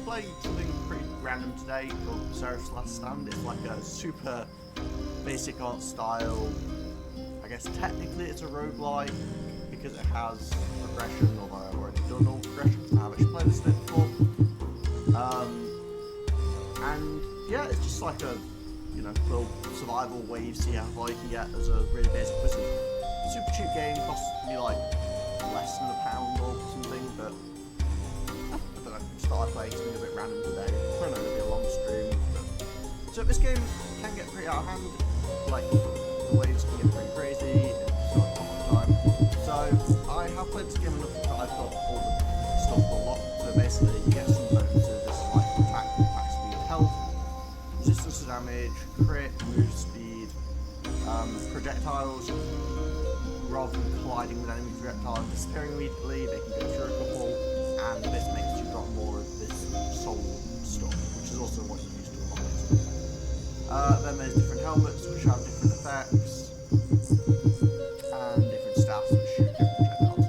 play something pretty random today called Seraph's Last Stand. It's like a super basic art style. I guess technically it's a roguelike because it has progression, although I've already done all progression because I haven't actually played this before. And yeah, it's just like a little survival wave, see how far you can get as a really basic wizard. Super cheap game, costs me like less than £1 or something, but I don't know, started playing something a bit random today. I know it'll be a long stream. So this game can get pretty out of hand, like the waves can get pretty crazy, it's not a long time. So I have played this game enough that I've got all the stuff unlocked, so basically you get some bonuses, this is like attack speed, health, resistance to damage, crit, move speed, projectiles. Rather than colliding with enemy projectiles and disappearing immediately, they can go through a couple, and this makes you drop more of this soul stuff, which is also what you use to unlock it. Then there's different helmets which have different effects, and different staffs which shoot different projectiles.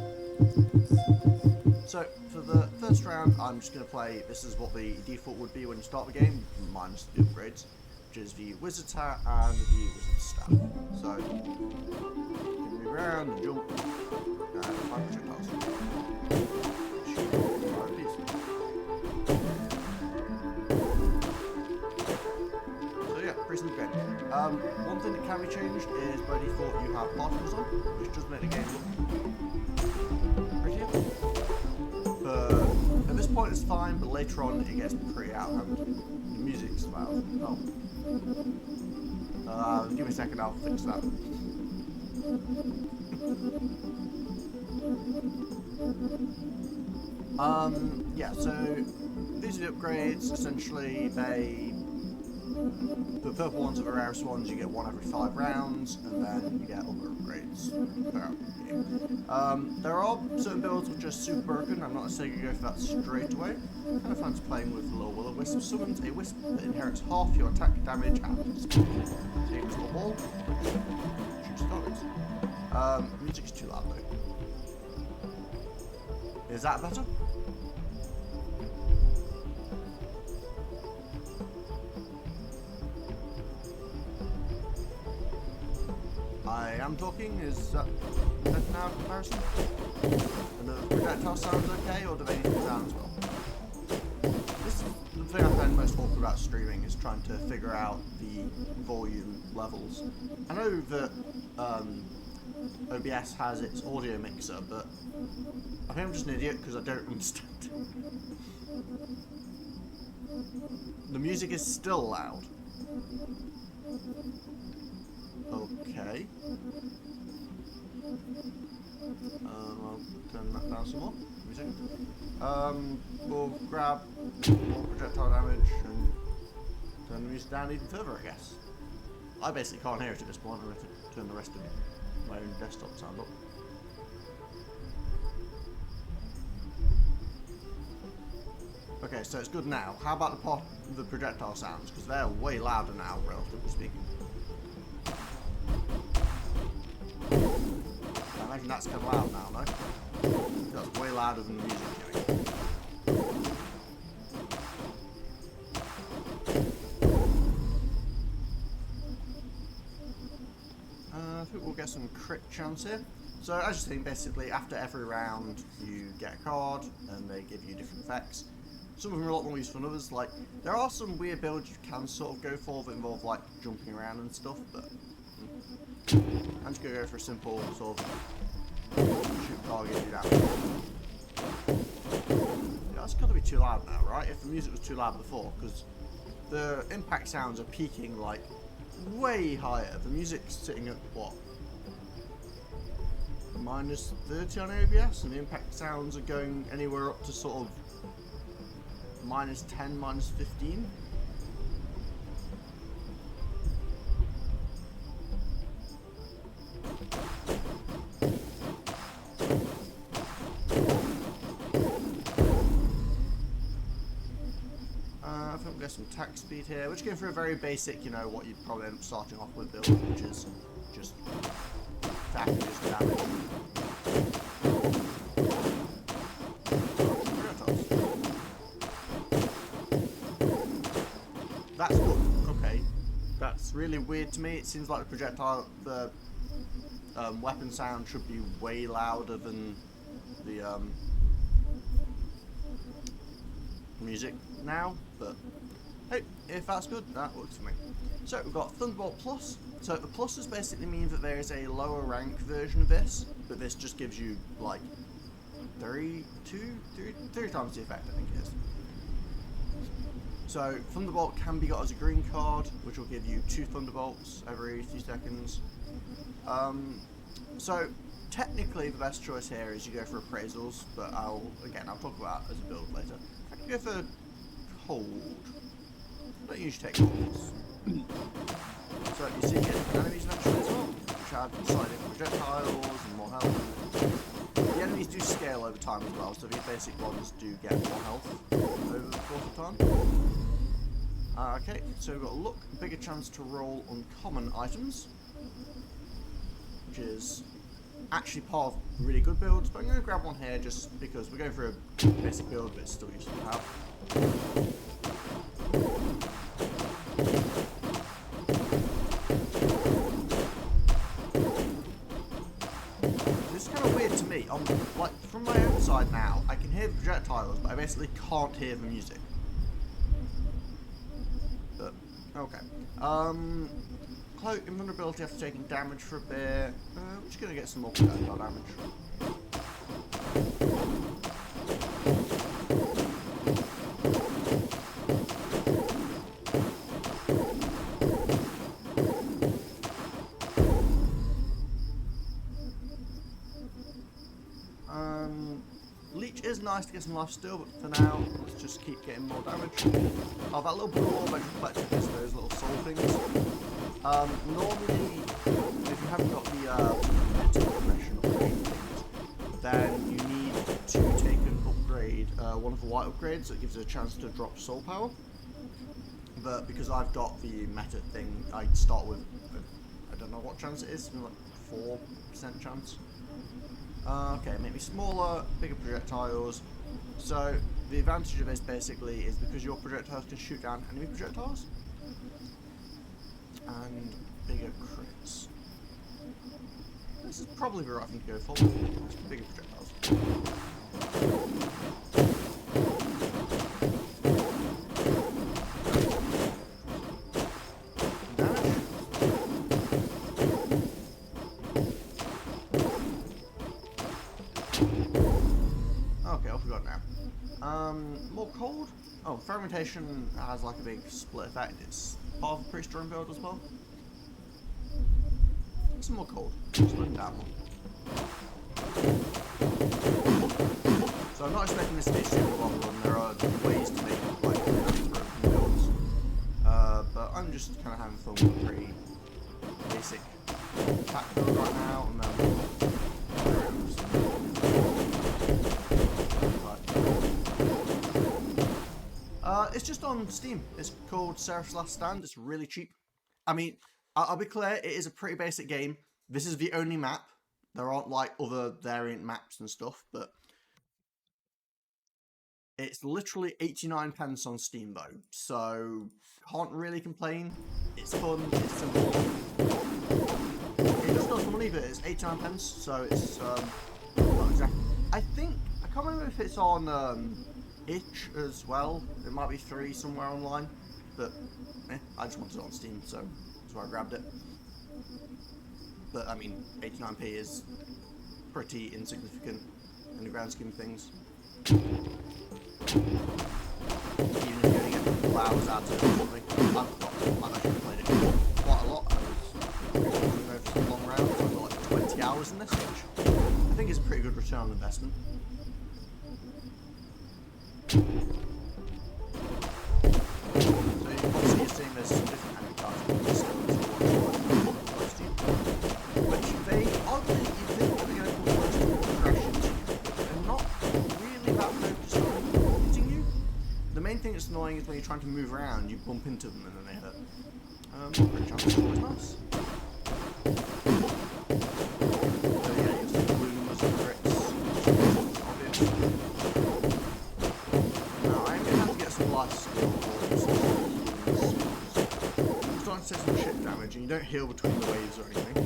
So for the first round, I'm just going to play, this is what the default would be when you start the game, minus the upgrades, which is the wizard's hat and the wizard's staff. So move around, jump, and find projectiles. So yeah, pretty simple game. One thing that can be changed is by default you have particles on, which does make the game look prettier. But at this point it's fine, but later on it gets pretty out of hand. The music's loud. Oh. Give me a second, I'll fix that. Yeah, so these are the upgrades. Essentially, the purple ones are the rarest ones. You get one every 5 rounds, and then you get other upgrades throughout the game. There are certain builds which are super broken. I'm not saying you go for that straight away. I kind of fancy playing with the little will-o-wisp. Summons a wisp that inherits half your attack damage and speed. Takes to a wall, shoots targets. Music's too loud though. Is that better? I am talking, is that better now in comparison? And the projectile sounds okay, or do they need to sound as well? This is the thing I find most awkward about streaming, is trying to figure out the volume levels. I know that OBS has its audio mixer, but I think I'm just an idiot because I don't understand. The music is still loud. Okay. I'll turn that down some more. Give me a second. We'll grab more projectile damage and turn the music down even further, I guess. I basically can't hear it at this point. I'm going to turn the rest of my own desktop sound up. Okay, so it's good now. How about the projectile sounds? Because they're way louder now, relatively speaking. I imagine that's kind of loud now, no? That's way louder than the music doing. I think we'll get some crit chance here. So as you've seen, basically after every round you get a card and they give you different effects. Some of them are a lot more useful than others. Like, there are some weird builds you can sort of go for that involve like jumping around and stuff, but I'm just going to go for a simple sort of shoot target, do that. Yeah, that's got to be too loud now, right? If the music was too loud before, because the impact sounds are peaking like way higher. The music's sitting at what? Minus 30 on OBS, and the impact sounds are going anywhere up to sort of minus 10, minus 15. I think we'll get some attack speed here. We're just going for a very basic, you know, what you'd probably end up starting off with build, which is just attack and just damage. That's good. Okay. That's really weird to me. It seems like the projectile, the weapon sound should be way louder than the music now, but hey, if that's good, that works for me. So we've got Thunderbolt Plus. So the pluses basically mean that there is a lower rank version of this, but this just gives you like three times the effect, I think it is. So Thunderbolt can be got as a green card, which will give you 2 Thunderbolts every few seconds. So technically the best choice here is you go for appraisals, but I'll talk about as a build later. I can go for hold. I don't usually take holds. So you see here enemies naturally as well, which have slightly different projectiles and more health. The enemies do scale over time as well, so the basic ones do get more health over the course of time. Okay, so we've got look, bigger chance to roll uncommon items, which is actually part of really good builds, but I'm going to grab one here just because we're going for a basic build, but it's still useful to have. This is kind of weird to me. Like from my own side now, I can hear the projectiles, but I basically can't hear the music. But okay. Cloak invulnerability after taking damage for a bit. We're just gonna get some more projectile damage. Leech is nice to get some life steal, but for now, let's just keep getting more damage. Oh, that little blue orb I reflected is those little soul things. Normally, if you haven't got the meta progression upgrade things, then you need to take an upgrade, one of the white upgrades that gives it a chance to drop soul power. But because I've got the meta thing, I start with, I don't know what chance it is, like 4% chance. Okay, make me smaller, bigger projectiles. So the advantage of this basically is because your projectiles can shoot down enemy projectiles. And bigger crits. This is probably the right thing to go for. Bigger projectiles. Okay, off we got now. More cold. Oh, fragmentation has like a big split effect. It's part of a pretty strong build as well. Some more cold. Slow them down more. So I'm not expecting this to be a super long run. There are ways to make it like broken builds. But I'm just kind of having fun with a pretty basic attack build right now, and then it's just on Steam. It's called Seraph's Last Stand. It's really cheap. I mean, I'll be clear, it is a pretty basic game. This is the only map. There aren't like other variant maps and stuff, but it's literally 89p on Steam though, so can't really complain. It's fun, it's simple. It does cost money, but it's 89p, so it's not exactly. I can't remember if it's on itch as well. It might be free somewhere online, but I just wanted it on Steam, so that's why I grabbed it. But I mean, 89p is pretty insignificant in the grand scheme of things. Even if you're going to get a couple hours out of it or something. I've actually played it quite a lot. I was going over some long rounds. I've got like 20 hours in this, which I think is a pretty good return on investment. So obviously you're seeing there's some different enemy cards in this which they oddly you think that they're going to come close to progression, but they're not really that focused on hitting you. The main thing that's annoying is when you're trying to move around, you bump into them and then they hurt. Crit chance is always nice. So yeah, you see blooms and crits, obvious. Now I'm going to have to get some life skill for this. starting to take some shit damage, and you don't heal between the waves or anything.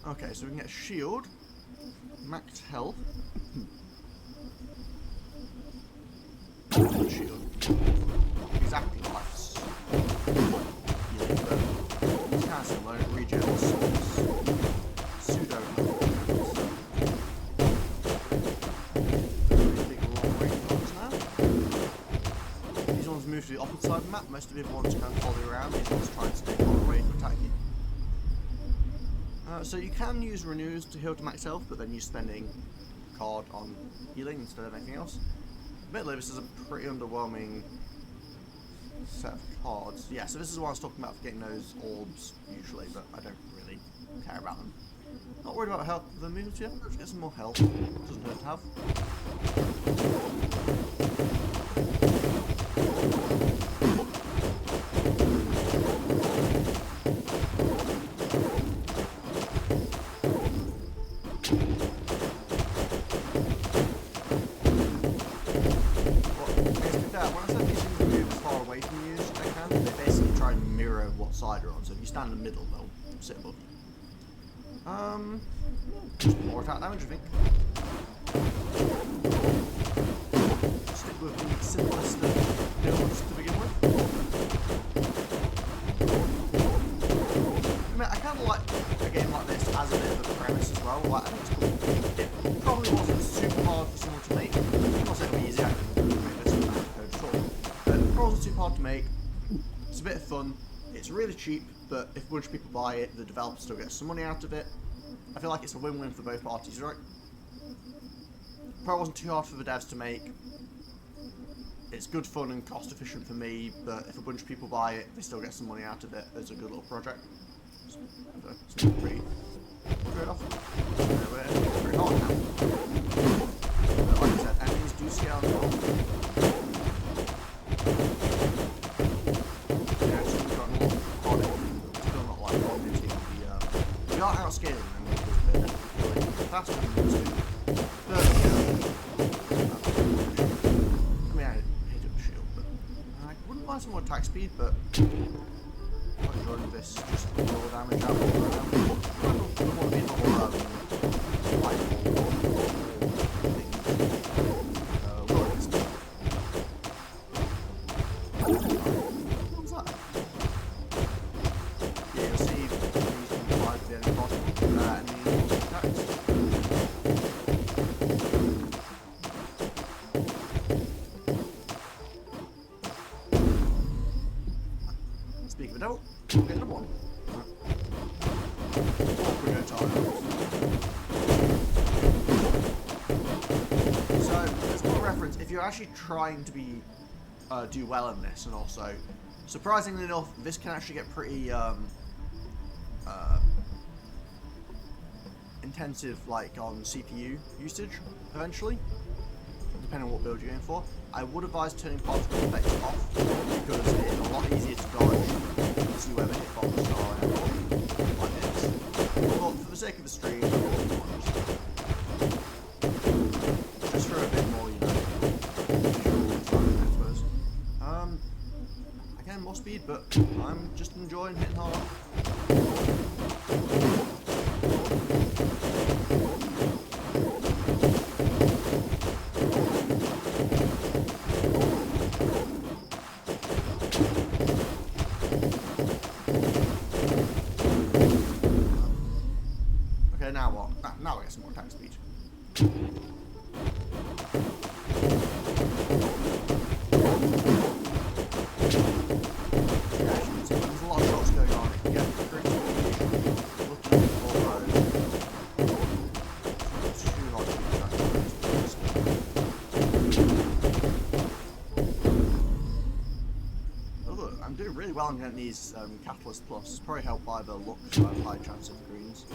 Okay, so we can get a shield, max health. Shield. Exactly life's healing, but it's kind of similar. It regens pseudo. Big long range ones now. These ones move to the opposite side of the map. Most of the other ones kind of follow you around. These ones try and stay far away to attack you. So you can use renews to heal to max health, but then you're spending a card on healing instead of anything else. Admittedly, this is a pretty underwhelming set of cards. Yeah, so this is what I was talking about for getting those orbs usually, but I don't really care about them. Not worried about health the immunity. Let's get some more health. Doesn't hurt to have. Side are on, so if you stand in the middle, they'll sit above you. Just more attack damage, I think. Stick with the simplest of builds to begin with. I mean, I kind of like a game like this as a bit of a premise as well. Like, I think it's cool. It probably wasn't super hard for someone to make. I'm not saying it'll be easy, I can make this without code at all. But it probably wasn't too hard to make. It's a bit of fun. It's really cheap, but if a bunch of people buy it, the developer still gets some money out of it. I feel like it's a win-win for both parties, right? Probably wasn't too hard for the devs to make. It's good fun and cost efficient for me, but if a bunch of people buy it, they still get some money out of it. It's a good little project. It's pretty trade-off. We're pretty hard now. But like I said, enemies do scale as well. We are outscaling them because they're definitely faster than us. But, I mean, I hate it with shield, but I wouldn't mind some more attack speed, but I'm enjoying this just raw damage out of the ground. I don't want to be in the whole light what's that? Yeah, you'll see. Speaking of the devil, we'll get another one. So, as a reference, if you're actually trying to be do well in this, and also, surprisingly enough, this can actually get pretty intensive, like on CPU usage eventually, depending on what build you're going for. I would advise turning particle effects off because it's a lot easier to dodge and see where the hitboxes are and everything like this. But for the sake of the stream, just for a bit more, you know, visual, I suppose. Again, more speed, but I'm just enjoying hitting hard. Now what? Now I get some more attack speed. Yeah, there's a lot of shots going on. You get pretty looking for too hard to look, I'm doing really well on getting these Catalyst Plus. Probably helped by the look, so I have high chance of greens.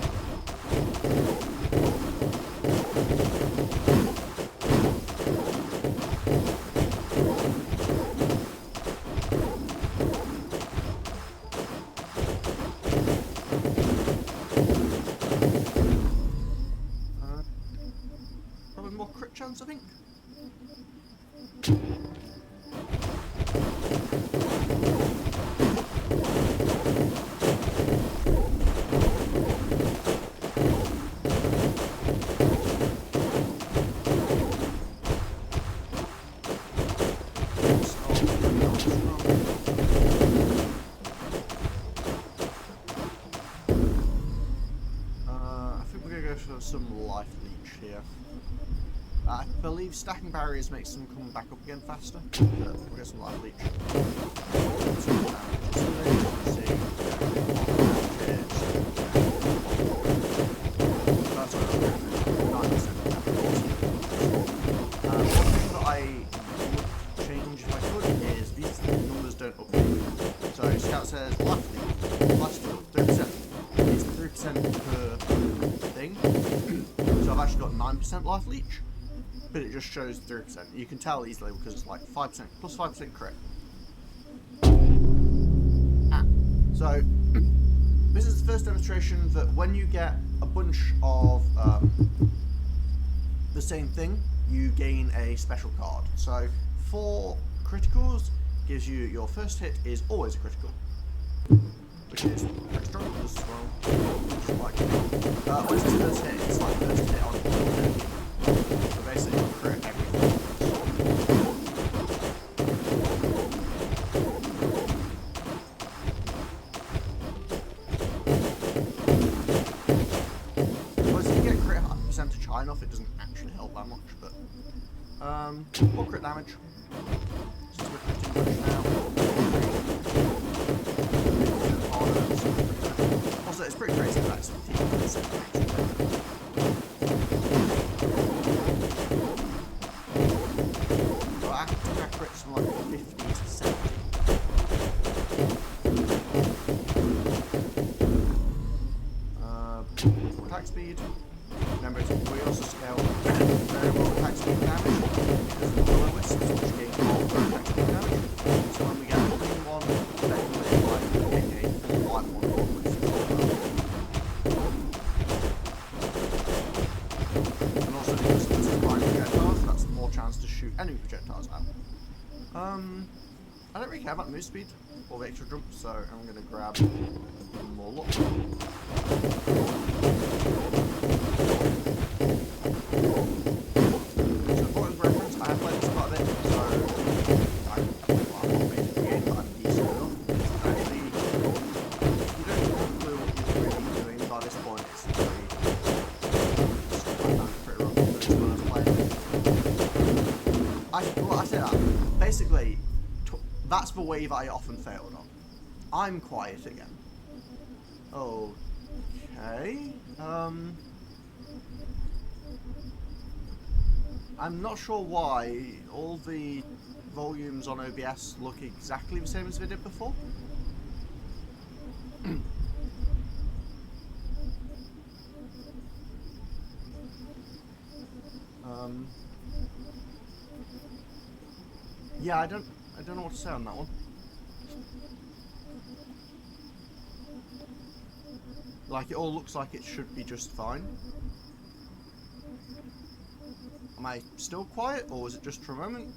Probably more crit chance, I think. some life leech here. I believe stacking barriers makes them come back up again faster. But we'll get some life leech. Says life steal 3%. It's 3% per thing. So I've actually got 9% life leech, but it just shows 3%. You can tell easily because it's like 5% plus 5% crit. So this is the first demonstration that when you get a bunch of the same thing, you gain a special card. So for criticals, gives you your first hit is always a critical. Which is extra as well. Like, when it's first hit, it's like first hit on all hit. So basically, you crit everything. Whereas if you get crit percentage high enough, it doesn't actually help that much, but more crit damage. Since we're critting much now. Also, it's pretty crazy that that's 15%. So I think I crit from like 50 to 70. Attack speed. Remember, we also scale variable attack speed damage because of the lowest, which gains more attack speed damage. So when we get a clean one, effectively like getting a full life one. Chance to shoot enemy projectiles out. I don't really care about move speed or the extra jump, so I'm going to grab more luck. So for reference, I have played this quite a bit, so I'm not making the game, but I'm decent enough. Actually, you don't have a clue what you're really doing by this point. It's very pretty rough, but it's when I was playing. I say that. Basically, that's the wave I often failed on. I'm quiet again. Okay. I'm not sure why all the volumes on OBS look exactly the same as they did before. Yeah, I don't know what to say on that one. Like, it all looks like it should be just fine. Am I still quiet, or was it just for a moment?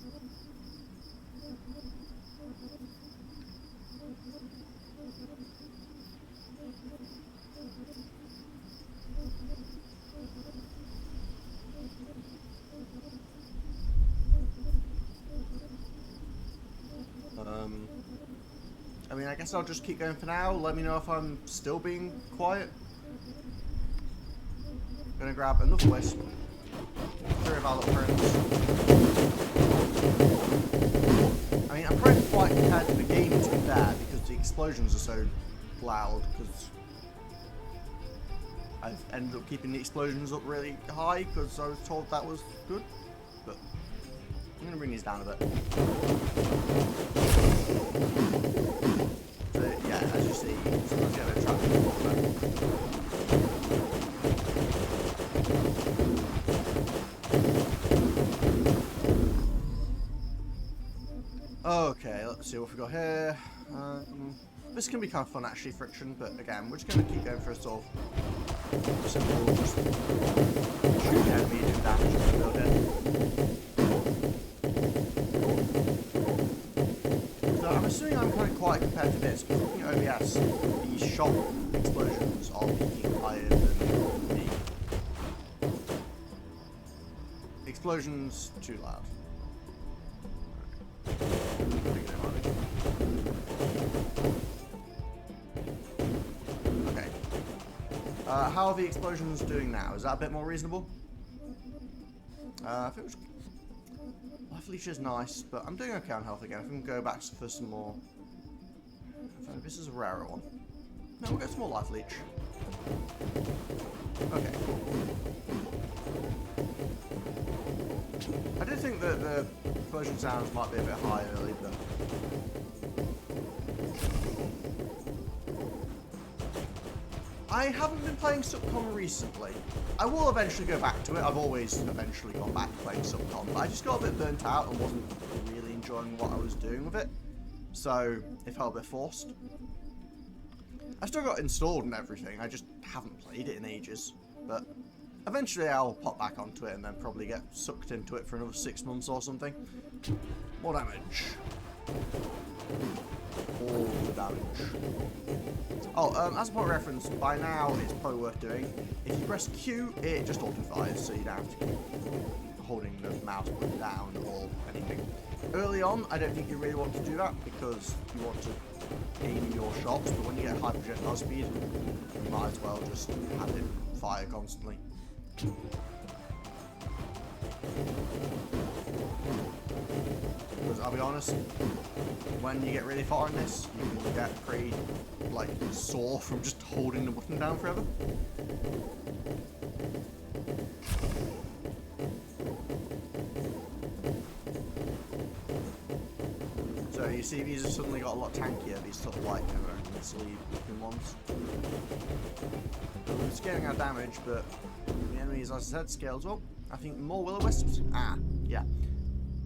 I mean, I guess I'll just keep going for now. Let me know if I'm still being quiet. Gonna grab another wisp. 3 of our little friends. I mean, I'm pretty quite compared to the game to be fair, because the explosions are so loud, because I've ended up keeping the explosions up really high, because I was told that was good. But I'm gonna bring these down a bit. So, yeah, as you see, sometimes you have a bit of traffic. Okay, let's see what we've got here. This can be kind of fun actually, friction, but again, we're just going to keep going for a sort of simple, just shoot enemy, do damage and build it. So I'm assuming I'm kind of quiet compared to this, but looking at OBS, the shot explosions are peaking higher than the explosions too loud. Okay. How are the explosions doing now? Is that a bit more reasonable? I think it was... Life leech is nice, but I'm doing okay on health again. I can go back for some more. This is a rarer one. No, we'll get some more life leech. Okay, cool. I did think that the explosion sounds might be a bit high early, but... I haven't been playing Subcom recently. I will eventually go back to it. I've always eventually gone back to playing Subcom, but I just got a bit burnt out and wasn't really enjoying what I was doing with it. So, it felt a bit forced. I still got it installed and everything, I just haven't played it in ages. But eventually I'll pop back onto it and then probably get sucked into it for another 6 months or something. More damage. All the damage. Oh, as a point of reference, by now it's probably worth doing. If you press Q, it just auto-fires, so you don't have to keep holding the mouse button down or anything. Early on, I don't think you really want to do that because you want to aim your shots, but when you get high projectile speed, you might as well just have it fire constantly. Because I'll be honest, when you get really far in this, you can get pretty, like, sore from just holding the button down forever. So you see these have suddenly got a lot tankier, these sort of like sleeve looking ones. It's getting our damage, but the enemies, as I said, scale as well. I think more will-o-wisps. Ah, yeah.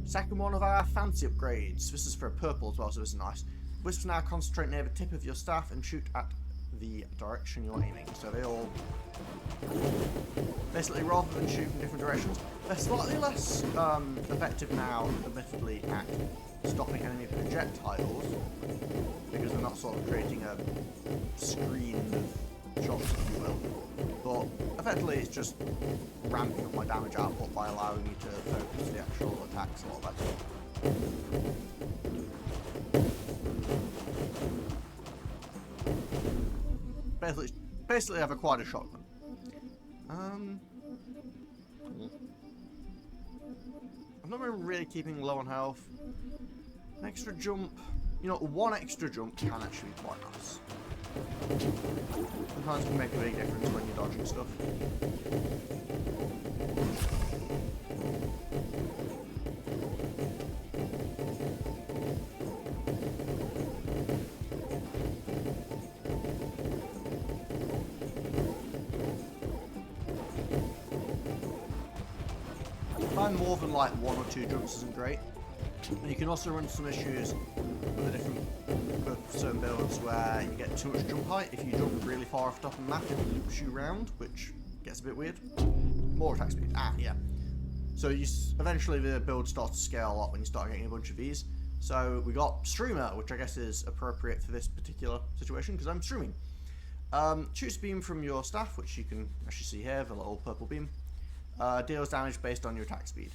Second one of our fancy upgrades. This is for a purple as well, so this is nice. Wisps now concentrate near the tip of your staff and shoot at the direction you're aiming. So they all... Basically, rather than shoot in different directions, they're slightly less effective now, admittedly, at stopping enemy projectiles, because they're not sort of creating a screen of shots, if you will. But effectively, it's just ramping up my damage output by allowing me to focus the actual attacks a lot better. Basically, I have acquired a shotgun. I've not been really keeping low on health. An extra jump, you know, one extra jump can actually be quite nice. Sometimes it can make a big difference when you're dodging stuff. Find more than like 1 or 2 jumps isn't great. And you can also run some issues with certain builds where you get too much jump height. If you jump really far off the top of the map, it loops you around, which gets a bit weird. More attack speed. Ah, yeah. So eventually the build starts to scale a lot when you start getting a bunch of these. So we got Streamer, which I guess is appropriate for this particular situation because I'm streaming. Shoots a beam from your staff, which you can actually see here, the little purple beam. Deals damage based on your attack speed.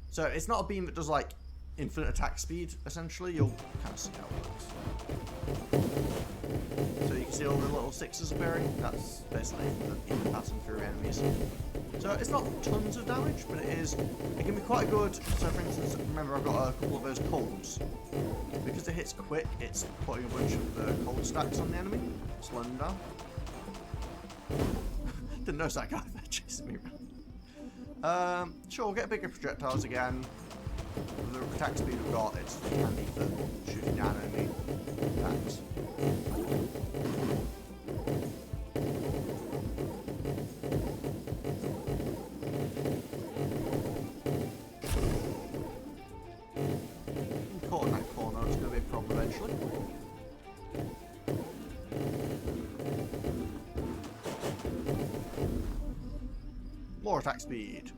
So it's not a beam that does like infinite attack speed, essentially. You'll kind of see how it works. So you can see all the little sixes appearing. That's basically the beam passing through enemies. So it's not tons of damage, but it can be quite good. So for instance, remember I've got a couple of those colds. Because it hits quick, it's putting a bunch of the cold stacks on the enemy, slowing them down. Didn't notice that guy there chasing me around. Sure, we'll get bigger projectiles again. With the attack speed we've got, it's handy for shooting down enemy attacks. Caught in that corner, it's going to be a problem eventually. More attack speed.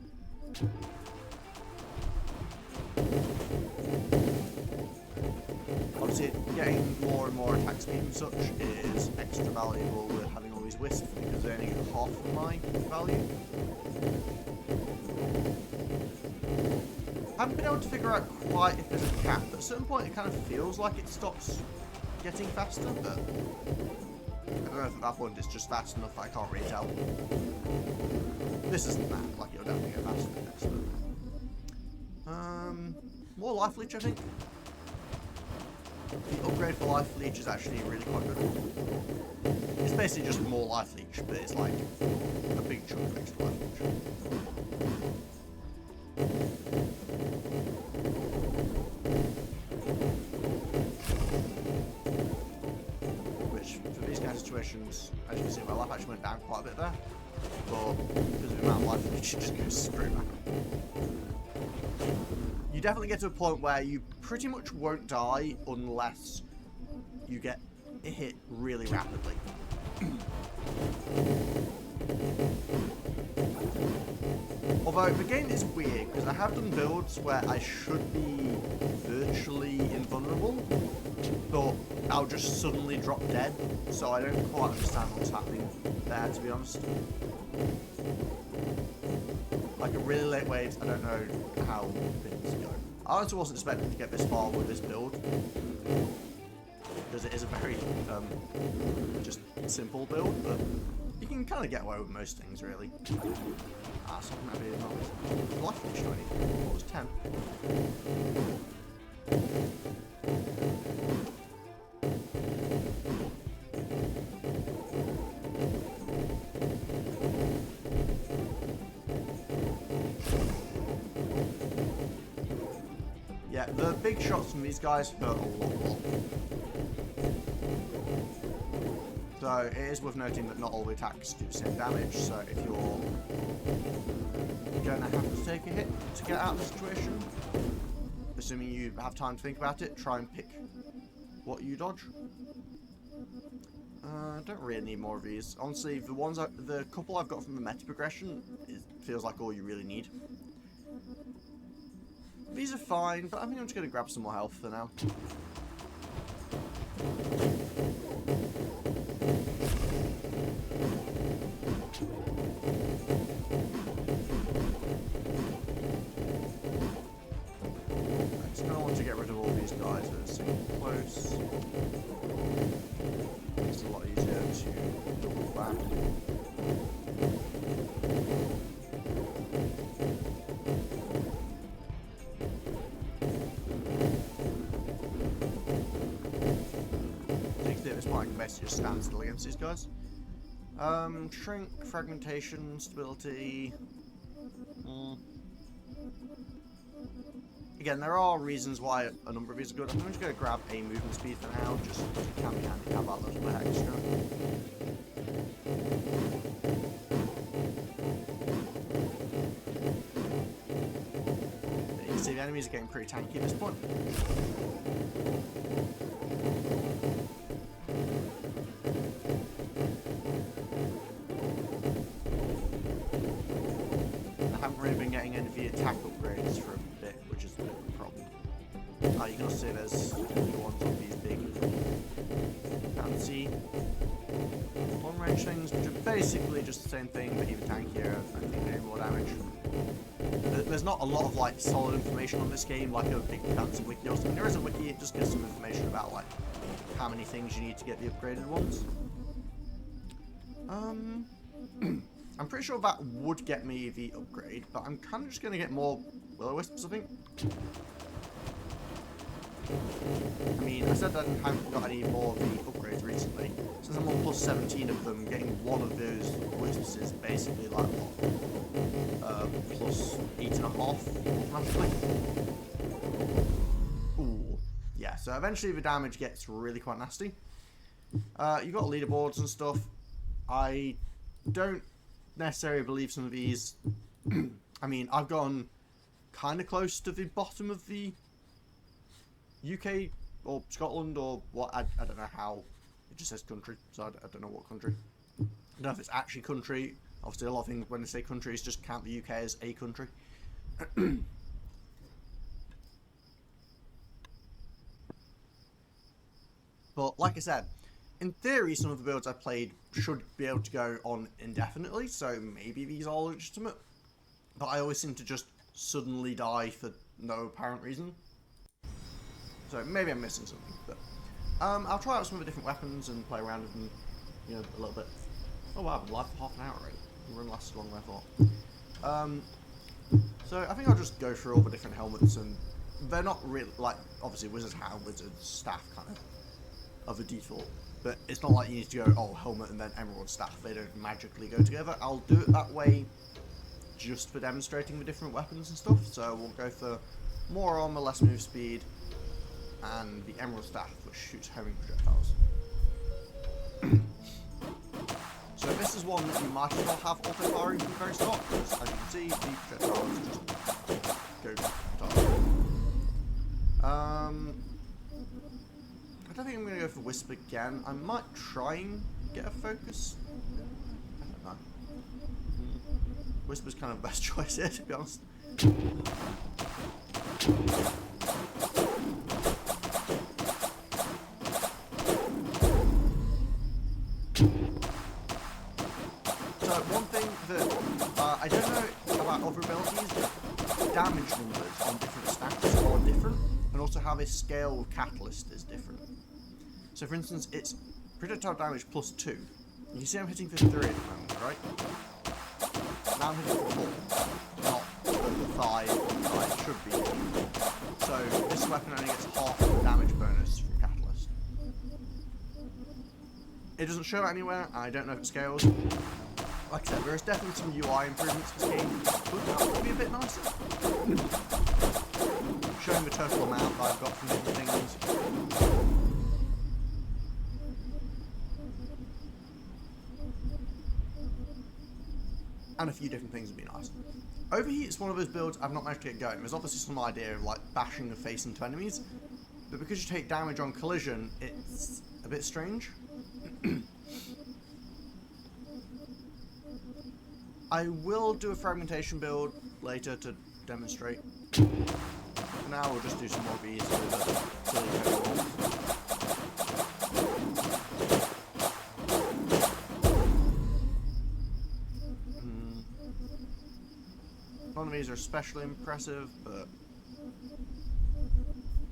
Obviously, getting more and more attack speed and such is extra valuable with having all these wisps because they only get half of my value. I haven't been able to figure out quite if there's a cap. At a certain point, it kind of feels like it stops getting faster, but don't know if at that point it's just fast enough that I can't really tell. This isn't that, like you'll definitely get faster than next. More life leech, I think. The upgrade for life leech is actually really quite good. It's basically just more life leech, but it's like a big chunk of extra life leech. Which, for these kind of situations, as you can see, my life actually went down quite a bit there. But because of the amount of life leech, it just goes straight back up. You definitely get to a point where you pretty much won't die unless you get hit really rapidly. Although the game is weird because I have done builds where I should be virtually invulnerable, but I'll just suddenly drop dead, so I don't quite understand what's happening there, to be honest. Like a really late waves, I don't know how things go. I honestly wasn't expecting to get this far with this build, because it is a very just simple build, but you can kind of get away with most things, really. Something that really annoys. Life leech 20. What was 10? Yeah, the big shots from these guys hurt a lot. So it is worth noting that not all the attacks do the same damage, so if you're going to have to take a hit to get out of the situation, assuming you have time to think about it, try and pick what you dodge. I don't really need more of these. Honestly, the couple I've got from the meta progression, it feels like all you really need. These are fine, but I think I'm just going to grab some more health for now. I just kind of want to get rid of all these guys that are sitting close. It's a lot easier to double back. Basically just stand still against these guys. Shrink, fragmentation, stability. Again, there are reasons why a number of these are good. I'm just going to grab a movement speed for now, just because it can be handy to have that little bit extra. You can see the enemies are getting pretty tanky at this point. Been getting any of the attack upgrades for a bit, which is a bit of a problem. You can also see there's ones on these big fancy long-range things, which are basically just the same thing, but even tankier and doing more damage. There's not a lot of like solid information on this game, like a big fancy wiki or something. There is a wiki, it just gives some information about like how many things you need to get the upgraded ones. I'm pretty sure that would get me the upgrade, but I'm kind of just going to get more will-o-wisps, I think. I mean, I said that I haven't got any more of the upgrades recently. Since I'm on plus 17 of them, getting one of those wisps is basically like, what? Plus 8.5 automatically. Ooh. Yeah, so eventually the damage gets really quite nasty. You've got leaderboards and stuff. I don't necessarily believe some of these. I mean, I've gone kind of close to the bottom of the UK or Scotland or what. I don't know how. It just says country, so I don't know what country. I don't know if it's actually country. Obviously, a lot of things when they say countries just count the UK as a country. But like I said, in theory, some of the builds I played should be able to go on indefinitely, so maybe these are legitimate. But I always seem to just suddenly die for no apparent reason. So maybe I'm missing something. But I'll try out some of the different weapons and play around with them you know, a little bit. Oh wow, I've been live for half an hour already. It wouldn't last as long as I thought. So I think I'll just go through all the different helmets, and they're not really, like, obviously wizards have wizard staff kind of the default, but it's not like you need to go, oh, helmet and then emerald staff. They don't magically go together. I'll do it that way just for demonstrating the different weapons and stuff. So we'll go for more armor, less move speed, and the emerald staff, which shoots homing projectiles. So this is one that you might as well have auto firing from the very start, because as you can see, the projectiles just go target. I don't think I'm going to go for Wisp again. I might try and get a focus. I don't know. Wisp is kind of the best choice here, to be honest. I don't know about other abilities, but damage numbers on different stats are different, and also how they scale with Catalyst is different. So for instance, it's projectile damage +2. You can see I'm hitting for 3 at the moment, right? Now I'm hitting for 4, not the 5 that I should be hitting. So this weapon only gets half the damage bonus from Catalyst. It doesn't show it anywhere, and I don't know if it scales. Like I said, there is definitely some UI improvements to this game, but that would be a bit nicer. Showing the total amount that I've got from different things. And a few different things would be nice. Overheat is one of those builds I've not managed to get going. There's obviously some idea of like bashing the face into enemies, but because you take damage on collision, it's a bit strange. I will do a fragmentation build later to demonstrate. For now, we'll just do some more of these with the silly rolls. None of these are especially impressive, but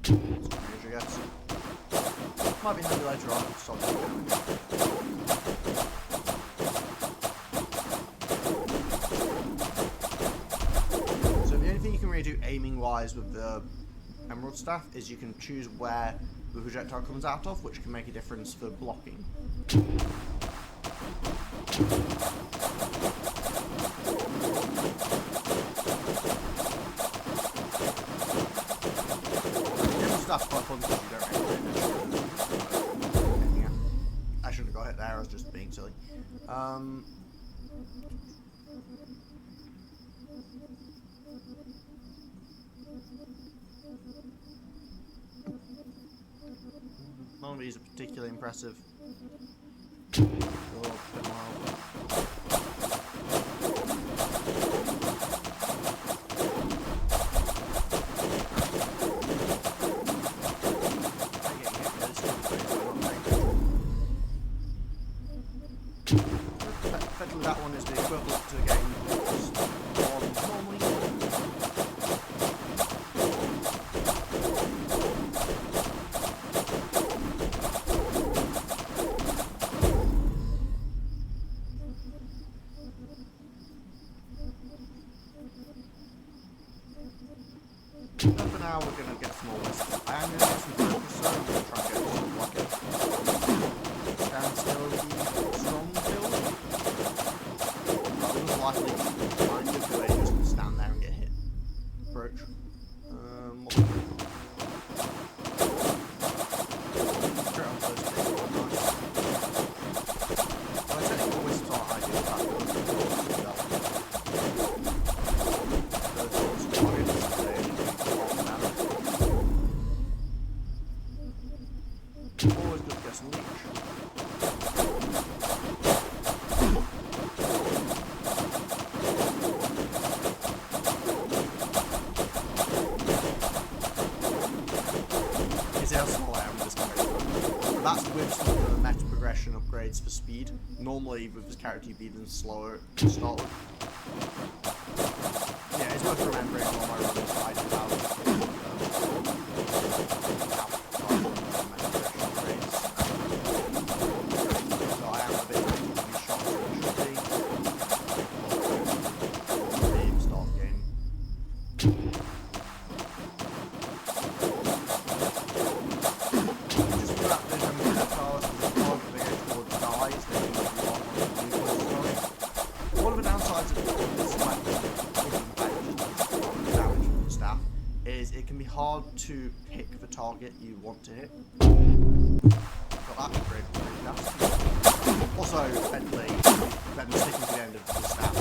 it's range, I guess. Might be handy later on. Do aiming wise with the emerald staff is you can choose where the projectile comes out of, which can make a difference for blocking. Emerald staff's quite fun because you don't really I shouldn't have got hit there, I was just being silly. None of these are particularly impressive. So effectively that one is the equivalent to the game normally. For now, we're going to get some more wisps. I am going to get some focus, so I'm going to try and get some like a standstill strong build. Rather than likely to find a good way to just stand there and get hit. Approach. What can we do? Straight on first hit. Nice. Well, I technically wisps aren't ideal for that build. Always good to get some leech. Is how small I am with this character. That's with some of the meta progression upgrades for speed. Normally with this character you'd be even slower to start with. Yeah, it's worth remembering on all my runs that I do have. So I am a bit hard to pick the target you want to hit. Got that great fast. Also, Bentley, then sticking to the end of the staff,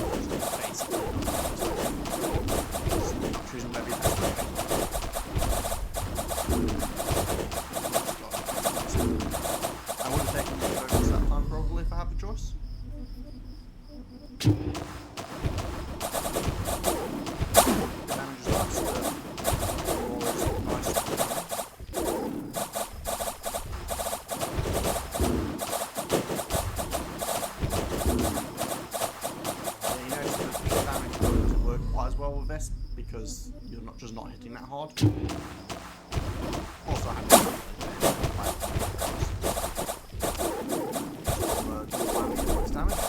basically choosing where you I would have taken the focus that time probably if I had the choice. Because you're not just not hitting that hard. Also, damage.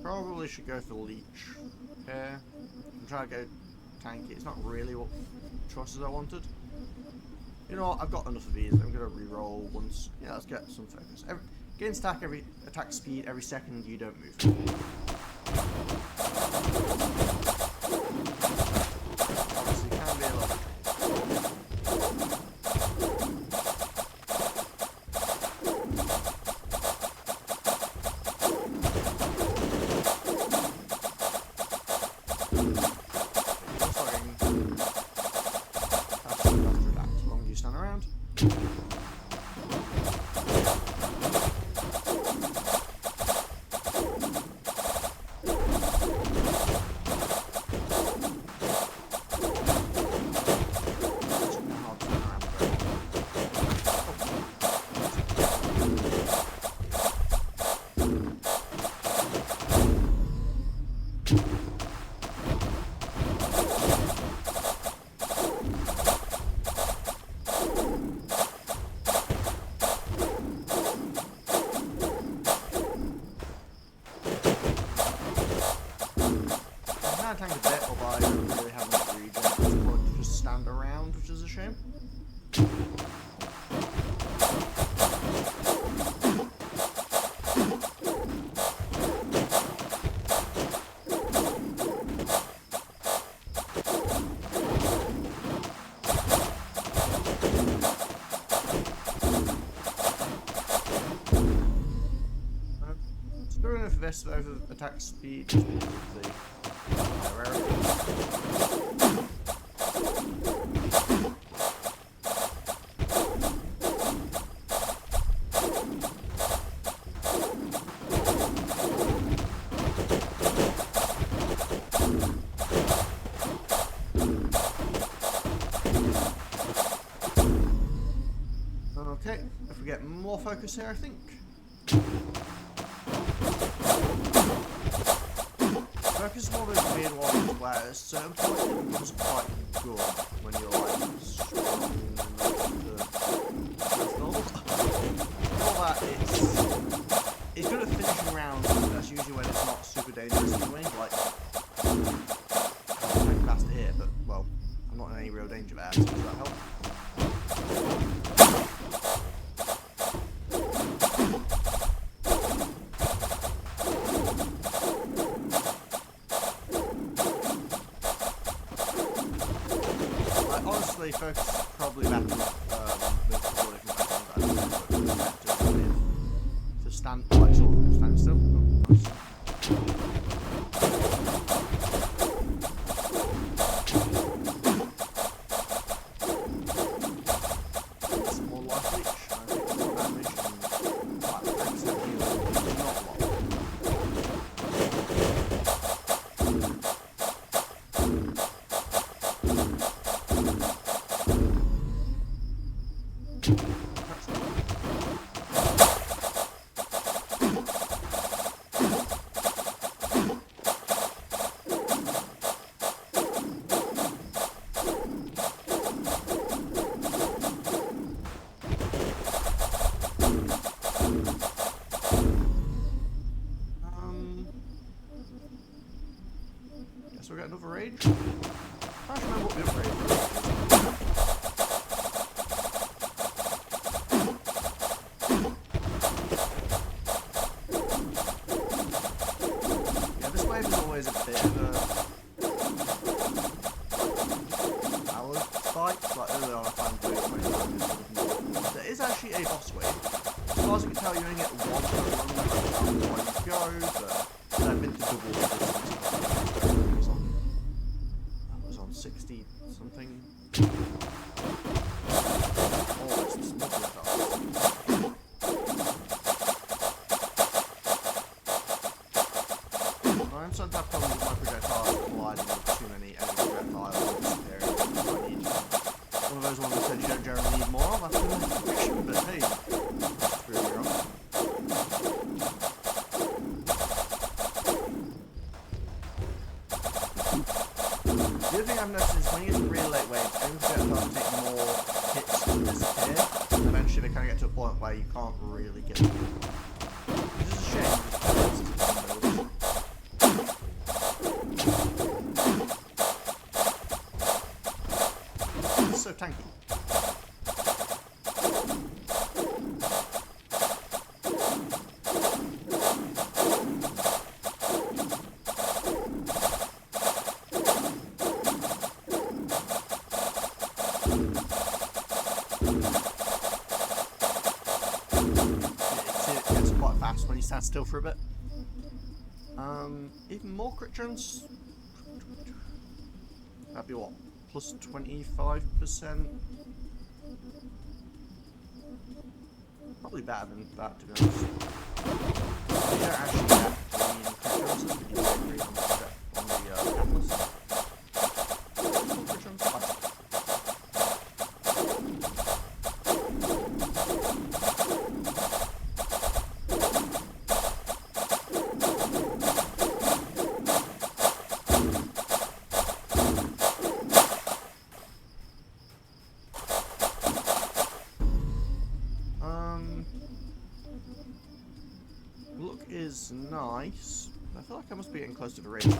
Probably should go for leech here. I'm trying to go tanky. It's not really what choices I wanted. You know what? I've got enough of these. I'm gonna re-roll once. Yeah, let's get some focus. Gain stack every attack speed every second you don't move. Obviously, can be a little. Tank a bit, although I don't really have enough regen at this point to just stand around, which is a shame. Screwing with this over attack speed just because of the okay, if we get more focus here, I think. Focus is one of those weird ones where at a certain point it becomes quite good when you're like strong and all that it's good at finishing rounds, that's usually when it's not super dangerous anyway, like I'm pretty fast here, but well, I'm not in any real danger there, so does that help? Honestly, focus probably better with the stand, like, sort of stand still. Oh, nice. Some more life leech. I think more damage and like accident heal is not a lot. Guess we'll get another raid. I can't remember what the upgrade was. Yeah, this wave is always a bit of a power spike. Like early on, I found it. There is actually a boss wave. As far as I can tell, you only get one per run when you go, but I've been to double this. That was on 60 something. Oh, it's smooth. I'm starting to have problems with my projectile colliding with too many enemy projectiles. I need one of those ones that said you don't generally need more of after the mission, but hey, that's really wrong. The other thing I've noticed is when you get to really late waves, enemy projectiles take more hits to disappear, and eventually they kind of get to a point where you can't really get them. Which is a shame. It's so tanky. It gets quite fast when you stand still for a bit. Even more crit chance. That'd be what? Plus 25%? Probably better than that, to be honest. You don't actually get green crit chances, but you get green on the catalyst. Crit chance? Look is nice. I feel like I must be getting close to the raid, right?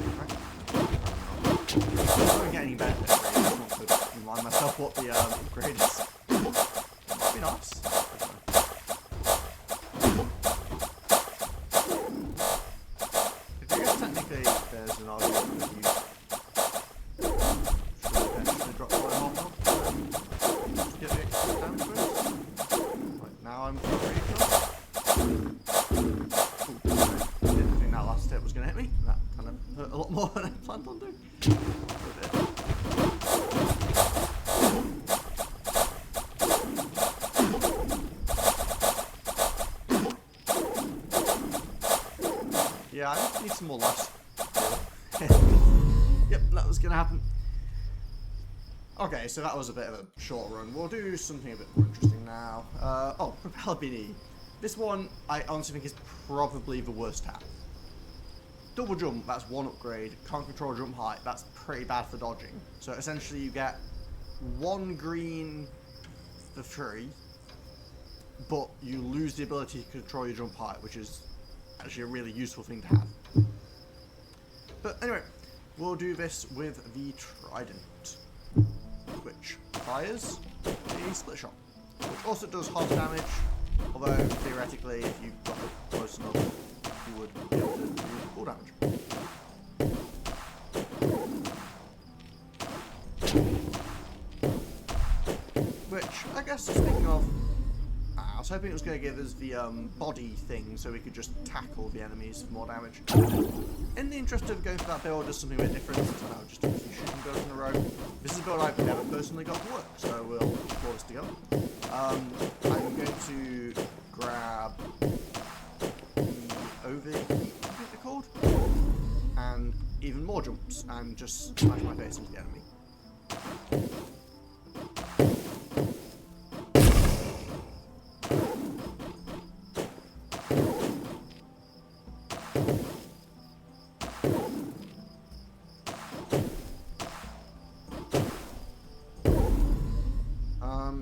I'm not getting any benefit of raid. I just want to remind myself what the upgrade is. It might be nice. I guess technically there's an argument that you should potentially drop my half health to get the extra damage boost. Like now I'm pretty close. Didn't think that last hit was going to hit me. That kind of hurt a lot more than I planned on doing. Yeah, I need some more lives. Yep, that was going to happen. Okay, so that was a bit of a short run. We'll do something a bit more interesting now. Oh, Propeller Beanie. This one, I honestly think is probably the worst half. Double jump, that's one upgrade. Can't control jump height, that's pretty bad for dodging. So essentially you get one green for free, but you lose the ability to control your jump height, which is actually a really useful thing to have. But anyway, we'll do this with the Trident, which fires a split shot, which also does half damage. Although, theoretically, if you got it close enough, you would be able to do full damage. Which, I guess, speaking of... I'll was hoping it was going to give us the body thing so we could just tackle the enemies for more damage. In the interest of going for that build, just something a bit different, so now just do a few shooting builds in a row. This is a build I've never personally got to work, so we'll explore this together. I'm going to grab the overheat, I think they're called, and even more jumps, and just smash my face into the enemy.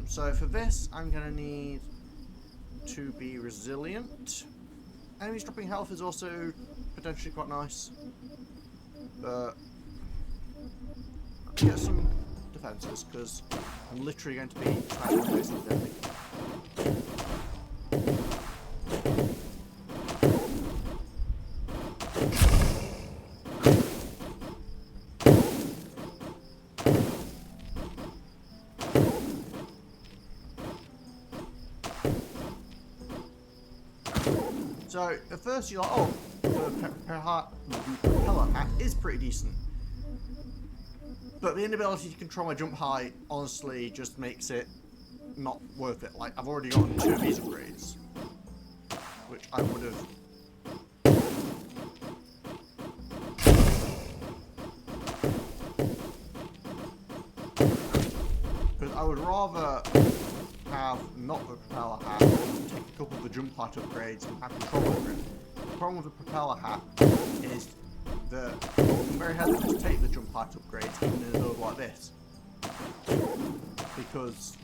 So for this, I'm going to need to be resilient. Enemies dropping health is also potentially quite nice. But I'll get some defences, because I'm literally going to be smashing the face of the enemy. So, at first you're like, oh, the propeller hat is pretty decent. But the inability to control my jump height, honestly, just makes it not worth it. Like, I've already gotten 2 of these upgrades, which I would have... Because I would rather have not the propeller hat, take a couple of the jump height upgrades and have control over it. The problem with the propeller hat is that I'm very hesitant to take the jump height upgrades even in a build like this. Because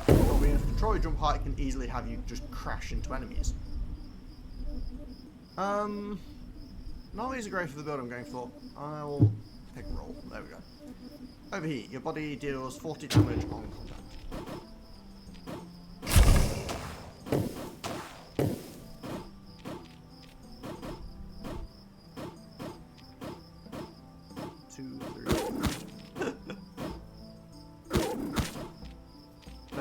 not being able to control your jump height can easily have you just crash into enemies. None of these are great for the build I'm going for. I'll take a roll. There we go. Overheat. Your body deals 40 damage on contact.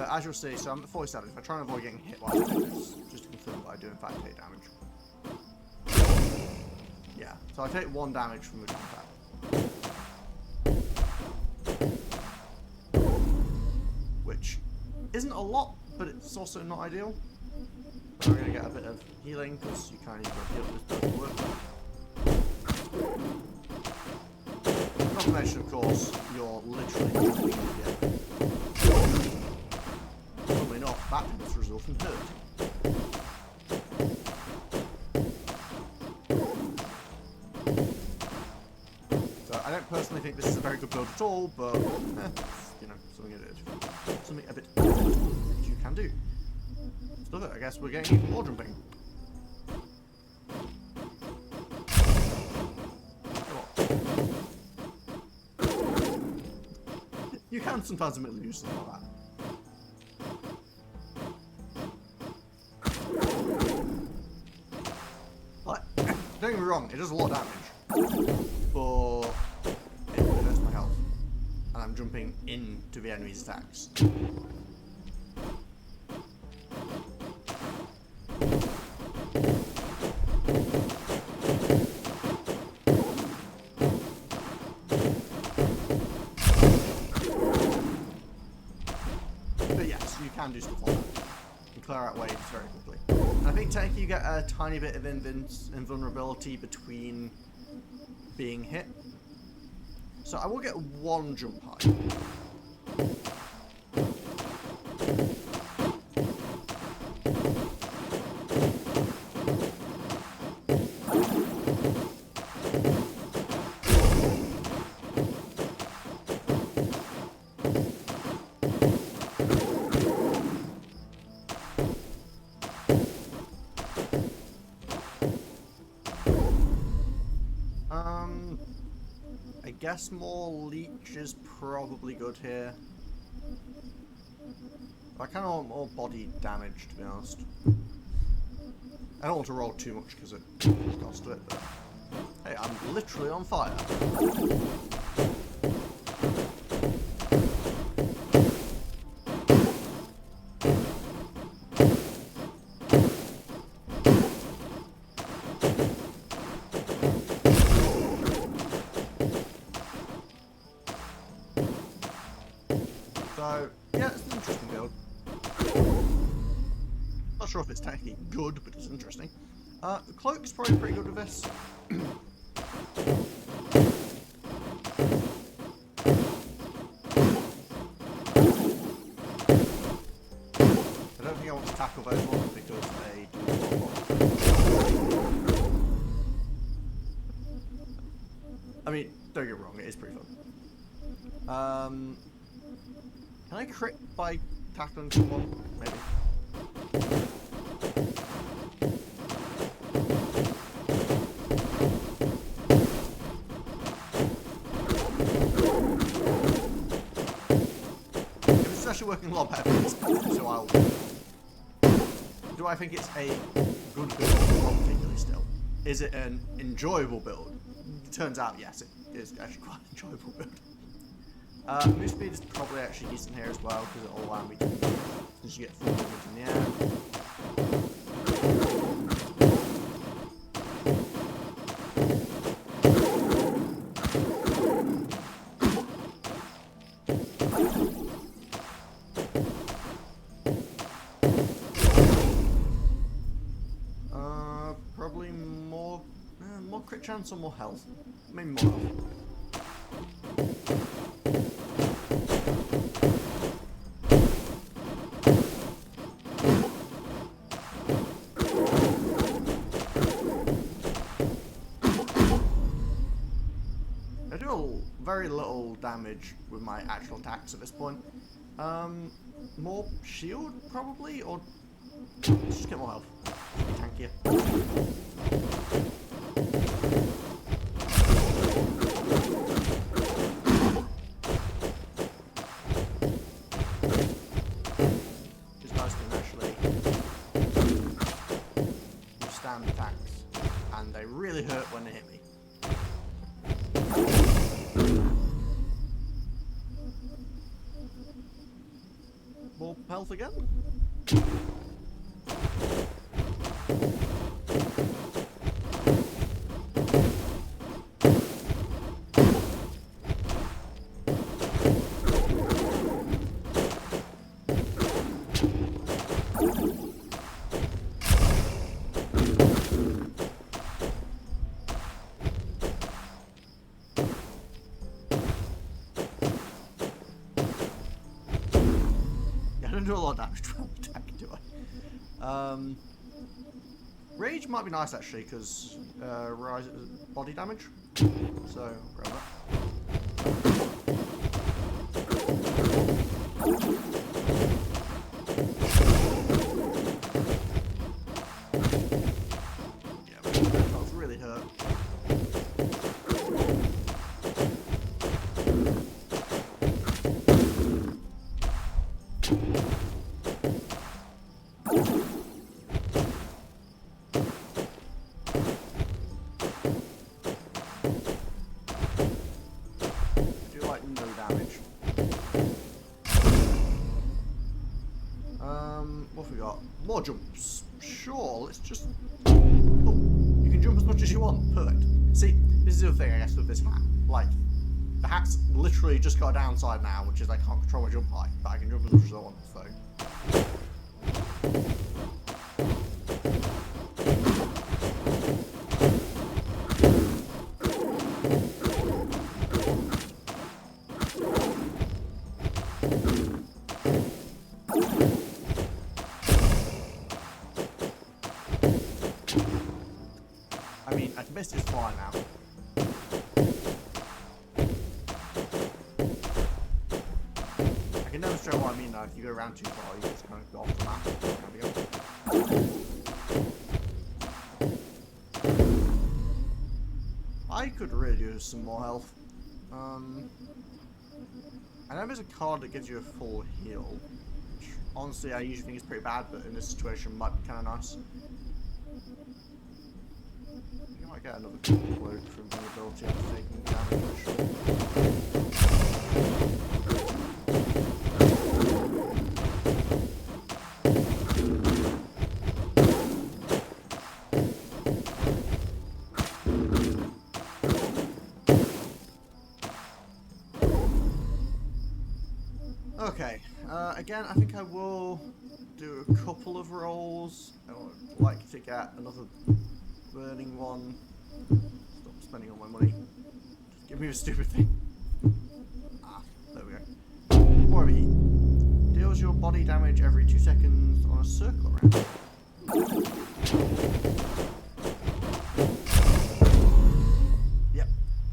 As you'll see, so I'm at 47. If I try and avoid getting hit while I do this, just to confirm that I do in fact take damage. Yeah, so I take 1 damage from the contact. Which isn't a lot, but it's also not ideal. But we're going to get a bit of healing, because you kind of need to heal this doesn't work. Not to mention, of course, you're literally jumping in the air. That can result in hurt. So I don't personally think this is a very good build at all, but you know, something it is. Something a bit that you can do. So I guess we're getting even more jumping. You can sometimes admit use something like that. Don't get me wrong, it does a lot of damage, but it hurts my health, and I'm jumping into the enemy's attacks. But yes, you can do stuff like that. You clear out waves very quickly. I think technically you get a tiny bit of invulnerability between being hit. So I will get 1 jump height. I guess more leech is probably good here. I kind of want more body damage, to be honest. I don't want to roll too much because it costs to it, but hey, I'm literally on fire. So, yeah, it's an interesting build. Not sure if it's technically good, but it's interesting. The cloak's probably pretty good with this. I don't think I want to tackle those ones because they do a lot. I mean, don't get me wrong, it is pretty fun. Can I crit by tackling someone? Maybe. It's actually working a lot better for this, so I'll... Do I think it's a good build? Not particularly still. Is it an enjoyable build? It turns out, yes, it is actually quite an enjoyable build. Move speed is probably actually decent here as well, because it'll allow me to, since you get full movement in the air. Probably more crit chance or more health? Maybe more health. I do very little damage with my actual attacks at this point. More shield, probably, or let's just get more health. Tankier. Just nice to actually withstand attacks, and they really hurt when they hit me. More health again? I don't do a lot of damage to attack, do I? Rage might be nice actually, because rises body damage. So I'll grab that. Yeah, that was really hurt. What have we got? More jumps. Sure, let's just... Oh, you can jump as much as you want. Perfect. See, this is the other thing, I guess, with this hat. Like, the hat's literally just got a downside now, which is I can't control my jump height, but I can jump as much as I want, so... I mean, I can basically just fly now. I can demonstrate what I mean though. If you go around too far, you just kind of go off the map. I could really use some more health. I know there's a card that gives you a full heal, which honestly I usually think is pretty bad, but in this situation might be kind of nice. I might get another cloak from the ability after taking damage. Okay, again, I think I will do a couple of rolls. I would like to get another burning one. Stop spending all my money. Just give me the stupid thing. Ah, there we go. More of heat. Deals your body damage every 2 seconds on a circle around. Yep,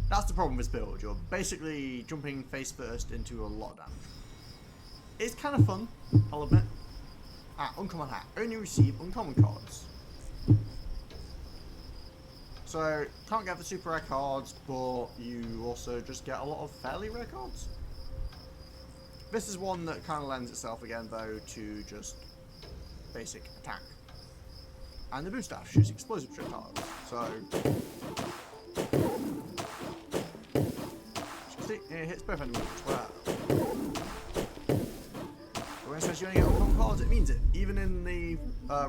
that's the problem with this build. You're basically jumping face first into a lot of damage. It's kind of fun, I'll admit. Uncommon hat. Only receive uncommon cards. So, can't get the super rare cards, but you also just get a lot of fairly rare cards. This is one that kind of lends itself again, though, to just basic attack. And the boost staff shoots explosive projectiles. So, see, it hits both enemies as well. When it says you only get uncommon cards, it means it. Even in the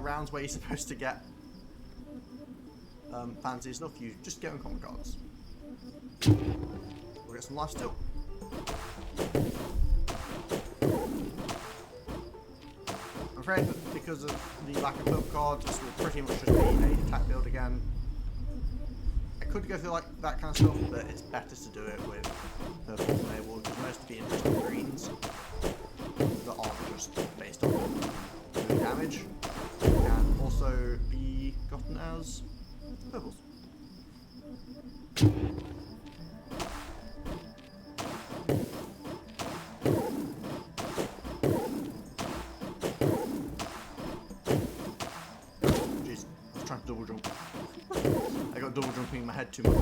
rounds where you're supposed to get fancy stuff, you just get uncommon cards. We'll get some life still. I'm afraid that because of the lack of purple cards, this will pretty much just be an attack build again. I could go through like that kind of stuff, but it's better to do it with purples enabled, because most of the interesting greens that aren't just based on doing damage can also be gotten as purples. Jeez, I was trying to double jump. I got double jumping in my head too much.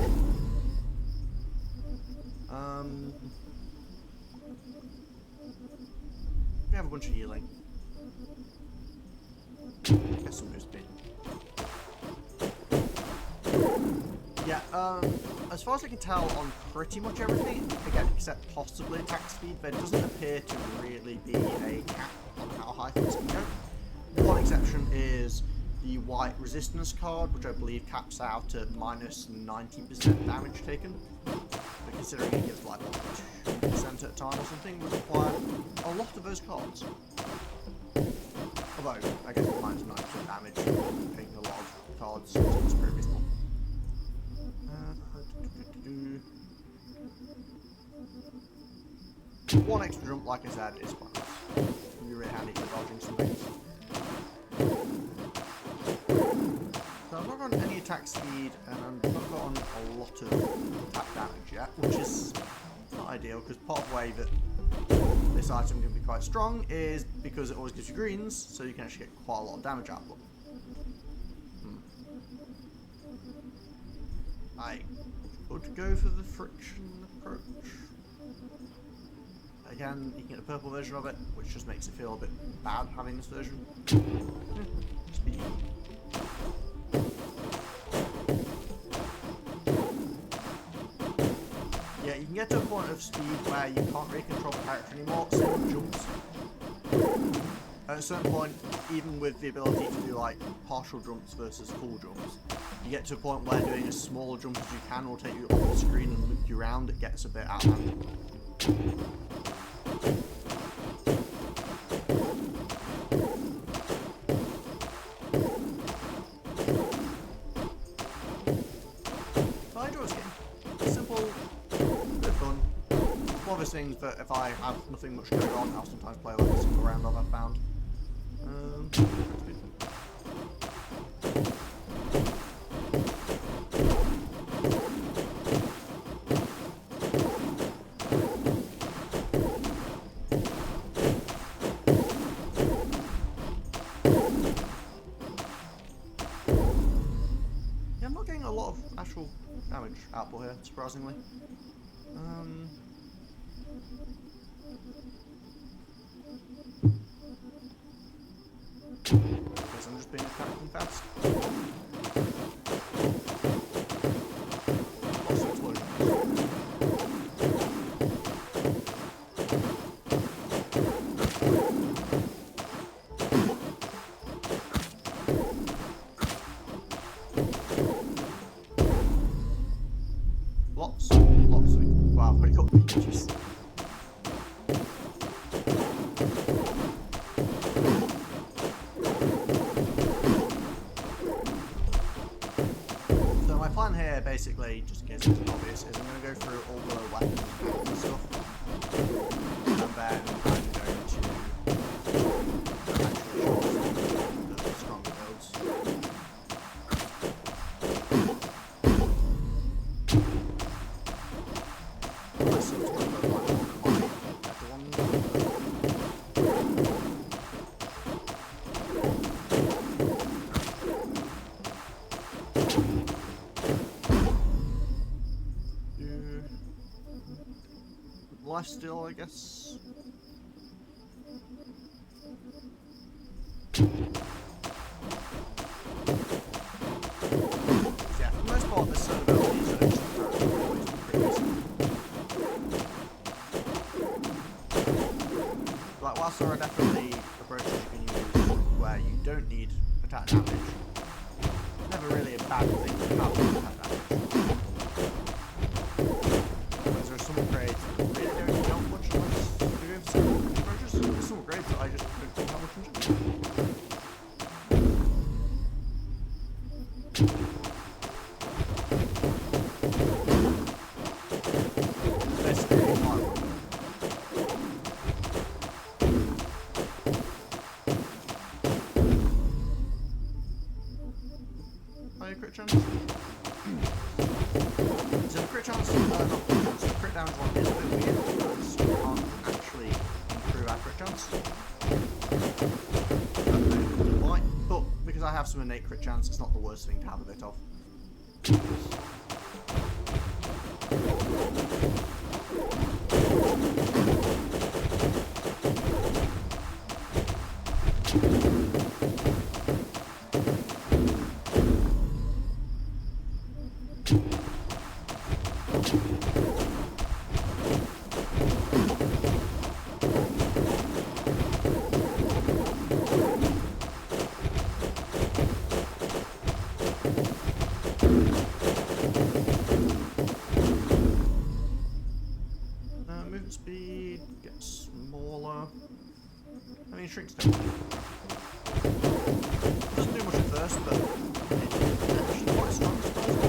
We have a bunch of healing. Get some boost speed. Yeah, as far as I can tell on pretty much everything, again, except possibly attack speed, there doesn't appear to really be a cap on how high things can go. One exception is the white resistance card, which I believe caps out at minus 90% damage taken. But considering it gets like, what, 2% at a time or something, would require a lot of those cards. Although, I guess minus 90% damage, taking a lot of cards is pretty reasonable. One extra jump, like I said, is quite nice. You're really handy for dodging some things. So I've not gotten any attack speed, and I've not gotten a lot of attack damage yet, which is not ideal, because part of the way that this item can be quite strong is because it always gives you greens, so you can actually get quite a lot of damage output. I could go for the friction approach. Again, you can get the purple version of it, which just makes it feel a bit bad having this version. Speed. Yeah, you can get to a point of speed where you can't really control the character anymore, same jumps. At a certain point, even with the ability to do like partial jumps versus full jumps, you get to a point where doing as small a jump as you can will take you off the screen and loop you around. It gets a bit out of hand. But I enjoy this game. It's simple, a bit of fun. One of those things that if I have nothing much going on, I'll sometimes play like a single round I've found. Yeah, I'm not getting a lot of actual damage output here, surprisingly. Guess I'm just being attacking fast. Lots of explosions. Lots of it. Wow, I've already got peaches. basically, just in case it's obvious, is I'm going to go through all the weapons and stuff, and then I'm going to actually show the stronger builds. Lifesteal, I guess. Yeah, for the most part, this set of abilities are just always pretty decent. Like, whilst there are definitely approaches you can use where you don't need attack damage, it's never really a bad thing to have attack damage. Because there are some upgrades that really don't help much unless you're doing some approaches. There's some upgrades that I just don't think have much interest in. Crit chance? So the crit chance, not crit chance, the crit damage one is a bit weird because you can't actually improve our crit chance. But because I have some innate crit chance, it's not the worst thing to have a bit of. Movement speed gets smaller. I mean, shrinks down. Doesn't do much at first, but it's actually quite strong, I suppose.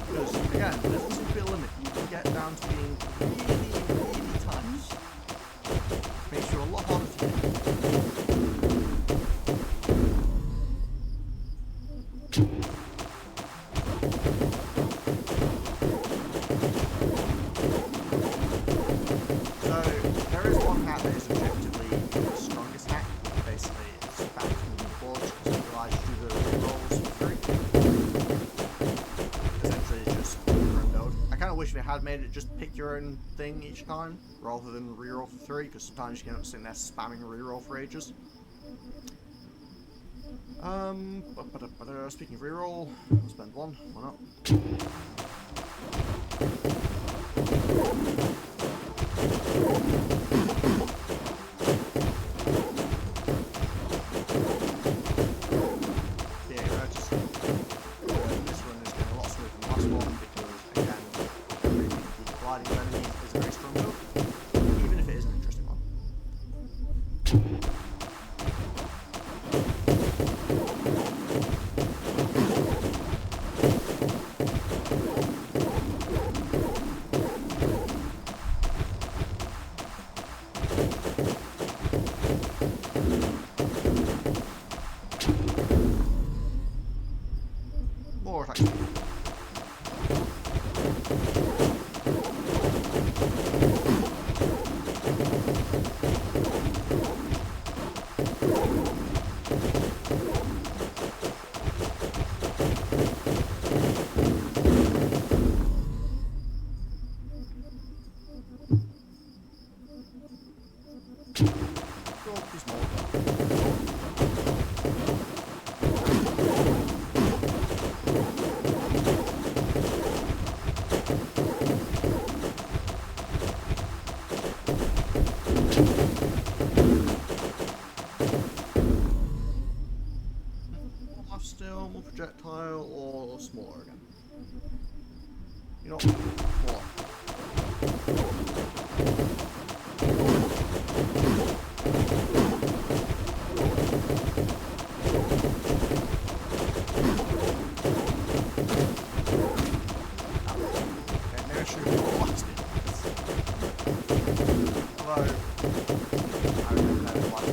Because, again, there doesn't seem to be a limit. You can get down to being really, really tiny. Makes you a lot harder to hit. Wish they had made it just pick your own thing each time rather than reroll for 3, because sometimes you can end up sitting there spamming reroll for ages. Speaking of reroll, I'll spend 1, why not? Projectile or smaller again? You know, smaller. especially with the last although, I don't know the last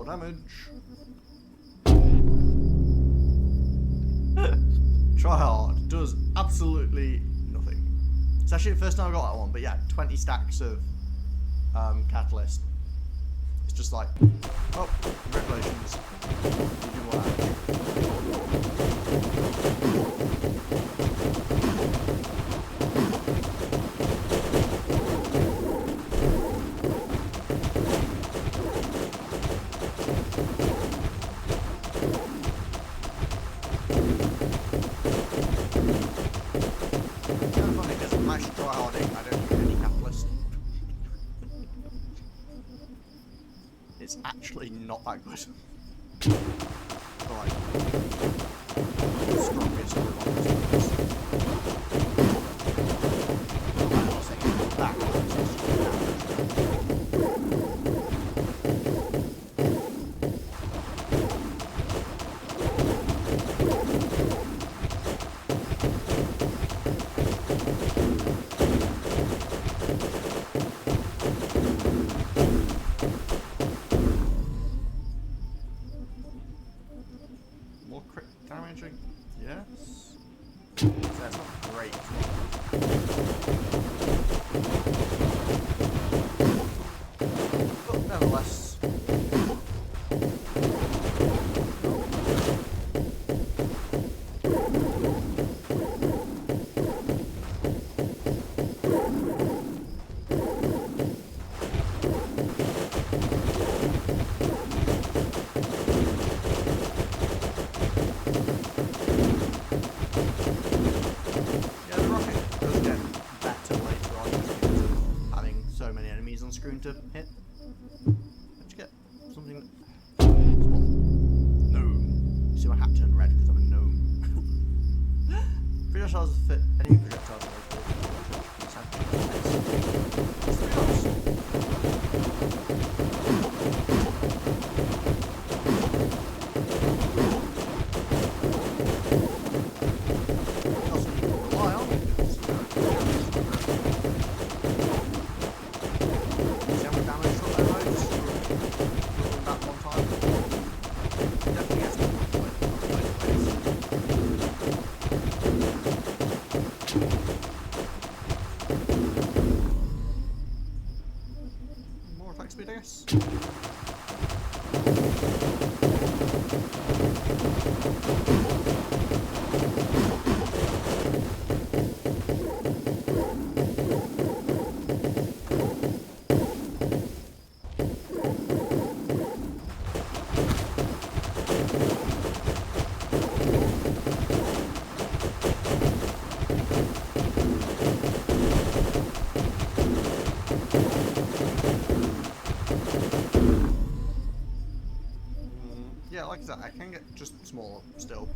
damage. Try hard does absolutely nothing. It's actually the first time I got that one, but yeah, 20 stacks of catalyst. It's just like, oh, congratulations. You do more damage. It's actually not that good. Right. Strongest of the I'm not saying it's that good, more crit damaging, yes. That's not great. But nevertheless. Screen to hit. How'd you get something small? Gnome. You see my hat turned red because I'm a gnome. Projectiles fit any projectiles in is that I can get just smaller still.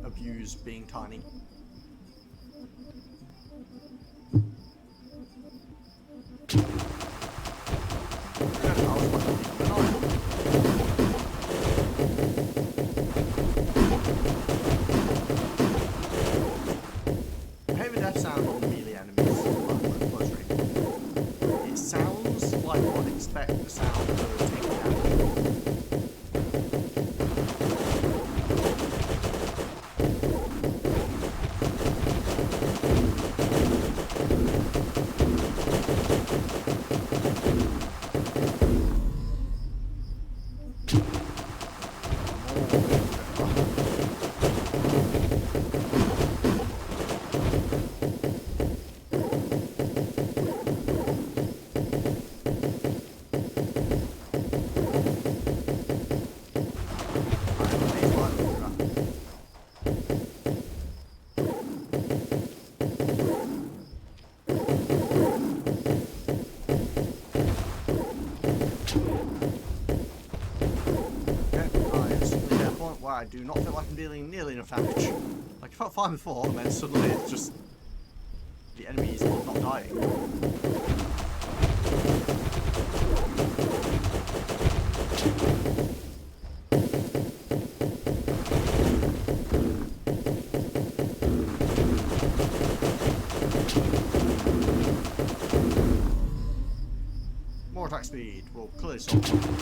Abuse being tiny. I hate the death sound on melee enemies like close range. It sounds like what I'd expect the sound of taking damage. I do not feel like I'm dealing nearly enough damage. Like, I felt fine before, and then suddenly it's just... the enemy is not dying. More attack speed will clearly solve the problem.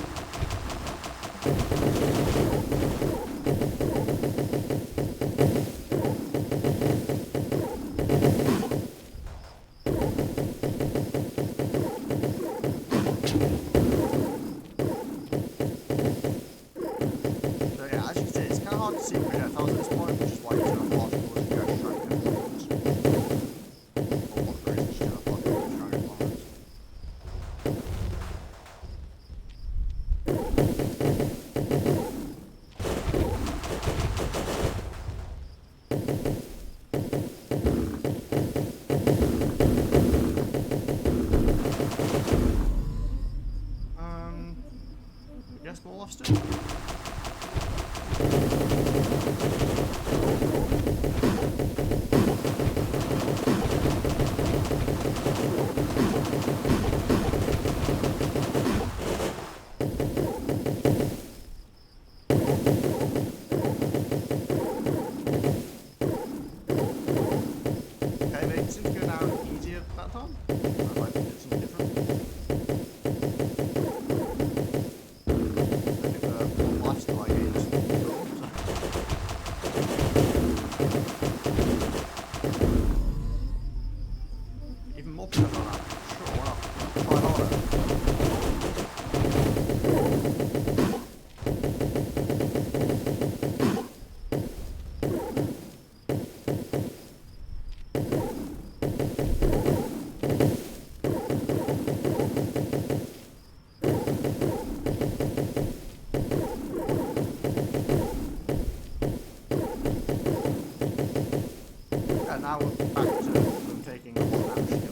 Now we're back to them taking a lot of damage.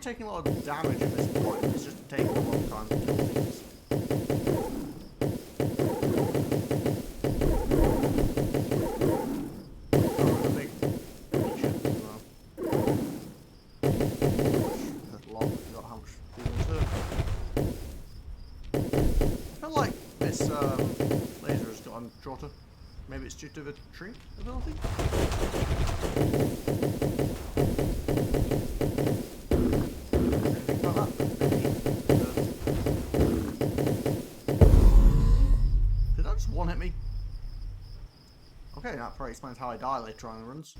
taking a lot of damage at this point. It's just taking a long time to kill things. Shorter. Maybe it's due to the shrink ability? Anything like that? Did that just one hit me? Okay, that probably explains how I die later on in runs.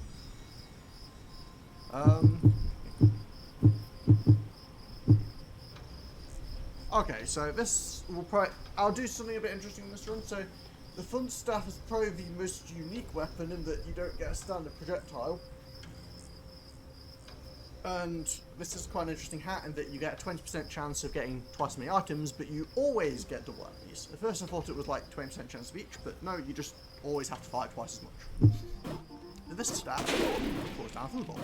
Okay, so this will probably... I'll do something a bit interesting in this run. So, the Thunder Staff is probably the most unique weapon in that you don't get a standard projectile. And this is quite an interesting hat in that you get a 20% chance of getting twice as many items, but you always get double enemies. At first I thought it was like 20% chance of each, but no, you just always have to fight twice as much. Now this staff pulls down a thunderbolt,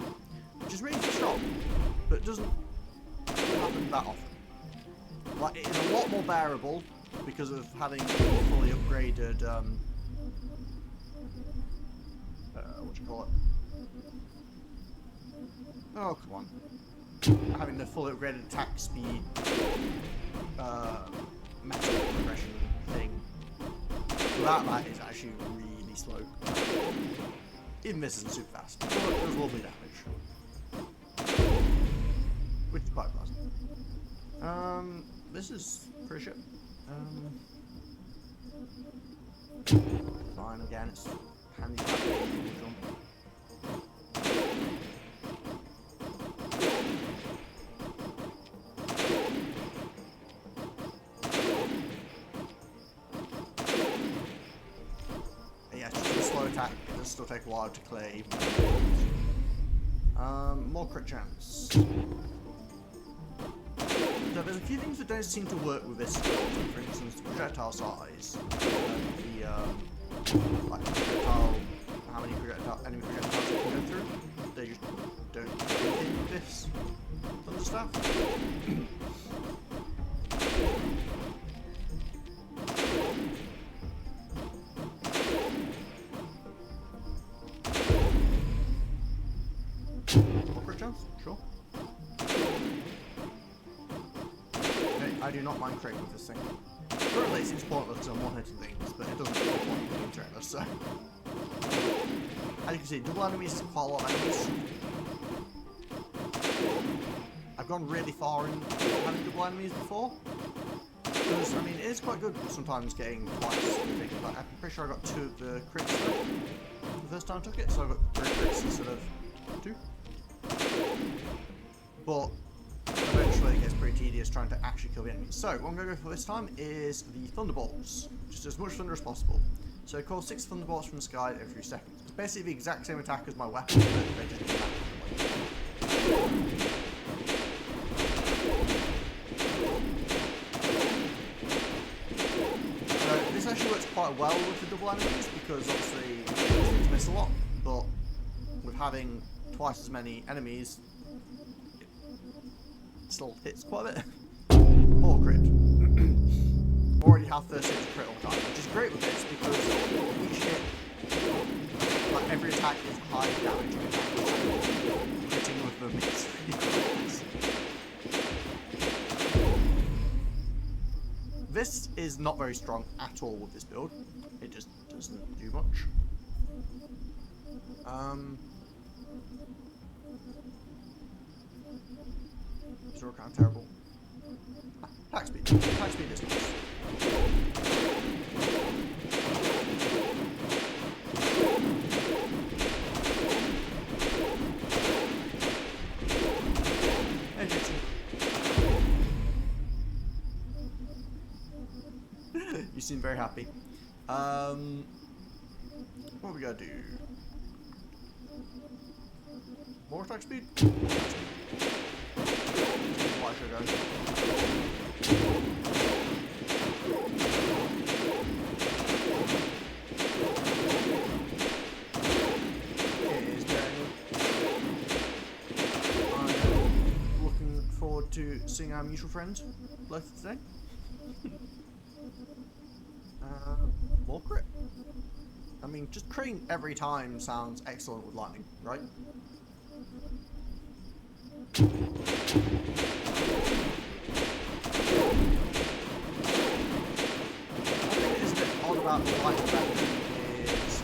which is really strong, but it doesn't happen that often. Like, it is a lot more bearable because of having fully upgraded, what do you call it? Oh, come on. Having the fully upgraded attack speed, metal progression thing. Without that, it's actually really slow. Even this isn't super fast, but it does lovely damage. Which is quite pleasant. This is pretty shit. Fine, again, it's handy to have a jump. Yeah, it's just a slow attack, it does still take a while to clear even. More crit chance. So there's a few things that don't seem to work with this skill. For instance, the projectile size, like projectile, how many enemy projectiles you can go through. They just don't do anything with this Thunder Staff. More crit chance, sure. I do not mind crit with this thing. Currently it seems pointless because I'm one-hitting things, but it doesn't feel pointless in trailer, so... As you can see, double enemies is quite a lot of enemies. I've gone really far in having double enemies before. Because, I mean, it is quite good sometimes getting twice. Like, I'm pretty sure I got 2 of the crits the first time I took it, so I got 3 crits instead of 2. But eventually it gets pretty tedious trying to actually kill the enemies. So what I'm going to go for this time is the Thunderbolts. Just as much thunder as possible. So call 6 Thunderbolts from the sky every few seconds. It's basically the exact same attack as my weapon, but they just do that. So this actually works quite well with the double enemies because obviously it's miss a lot, but with having twice as many enemies, still hits quite a bit. Or crit. Already have 30 crit all the time, which is great with this because each hit, like every attack is high damage attack. Hitting with them is This is not very strong at all with this build. It just doesn't do much. These are all kind of terrible. Attack speed. Attack speed is nice. Hey, Jason. You seem very happy. What are we gonna do? More attack speed? Why should I go? It is getting. I'm looking forward to seeing our mutual friend later today. More crit. I mean, just critting every time sounds excellent with lightning, right? About the light effect is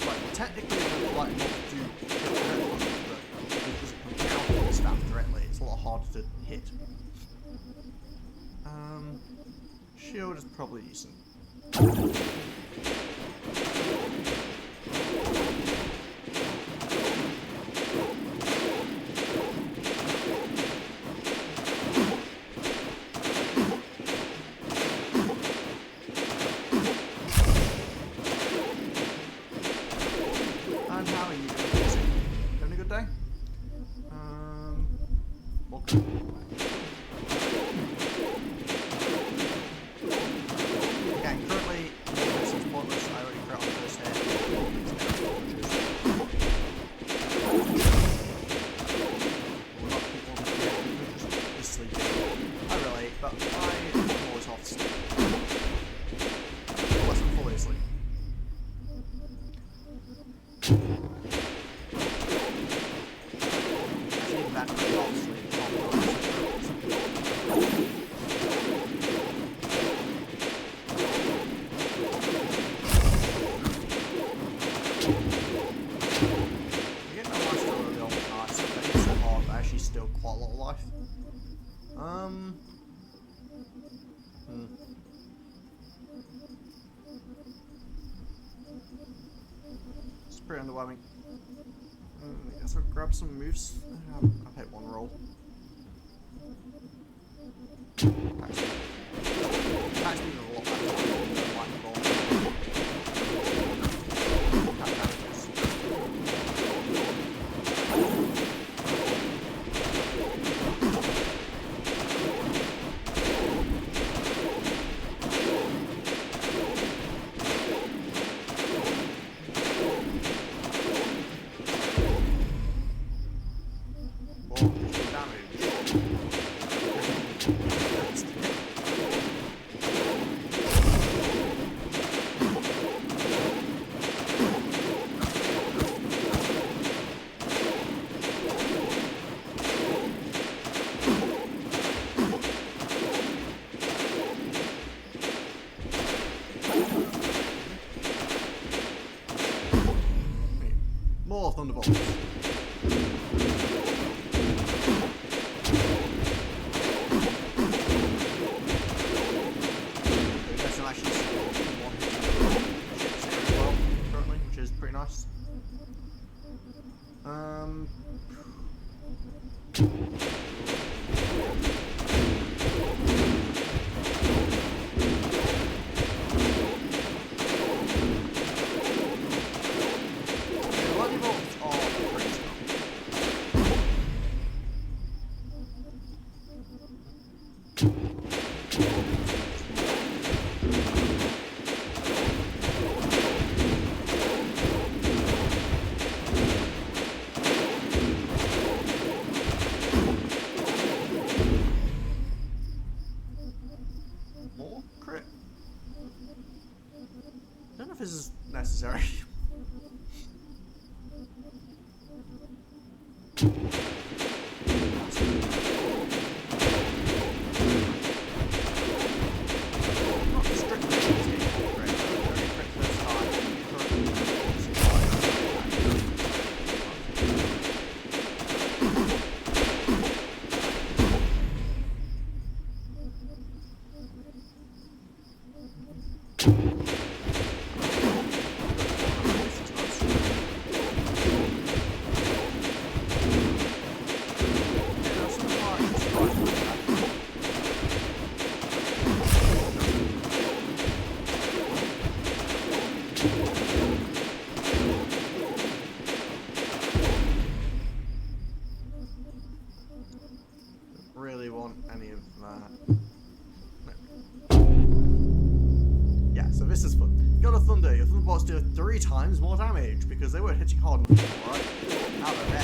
like technically the light not do but because it can counter the staff directly, it's a lot harder to hit. Shield is probably decent. It's pretty underwhelming. I guess I'll grab some moves. I've hit one roll. Actually, a lot better than lightning bolt. Thunderbolts. There's some actually one hit as well currently, which is pretty nice. 3 times more damage because they weren't hitting hard enough before, right? Out of there.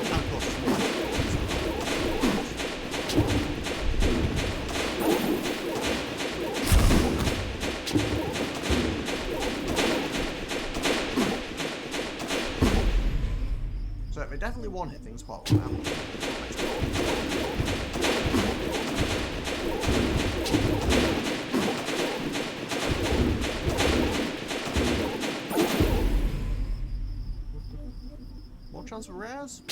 And of course, it's more. So they definitely one-hit things quite well now. More chance for rares?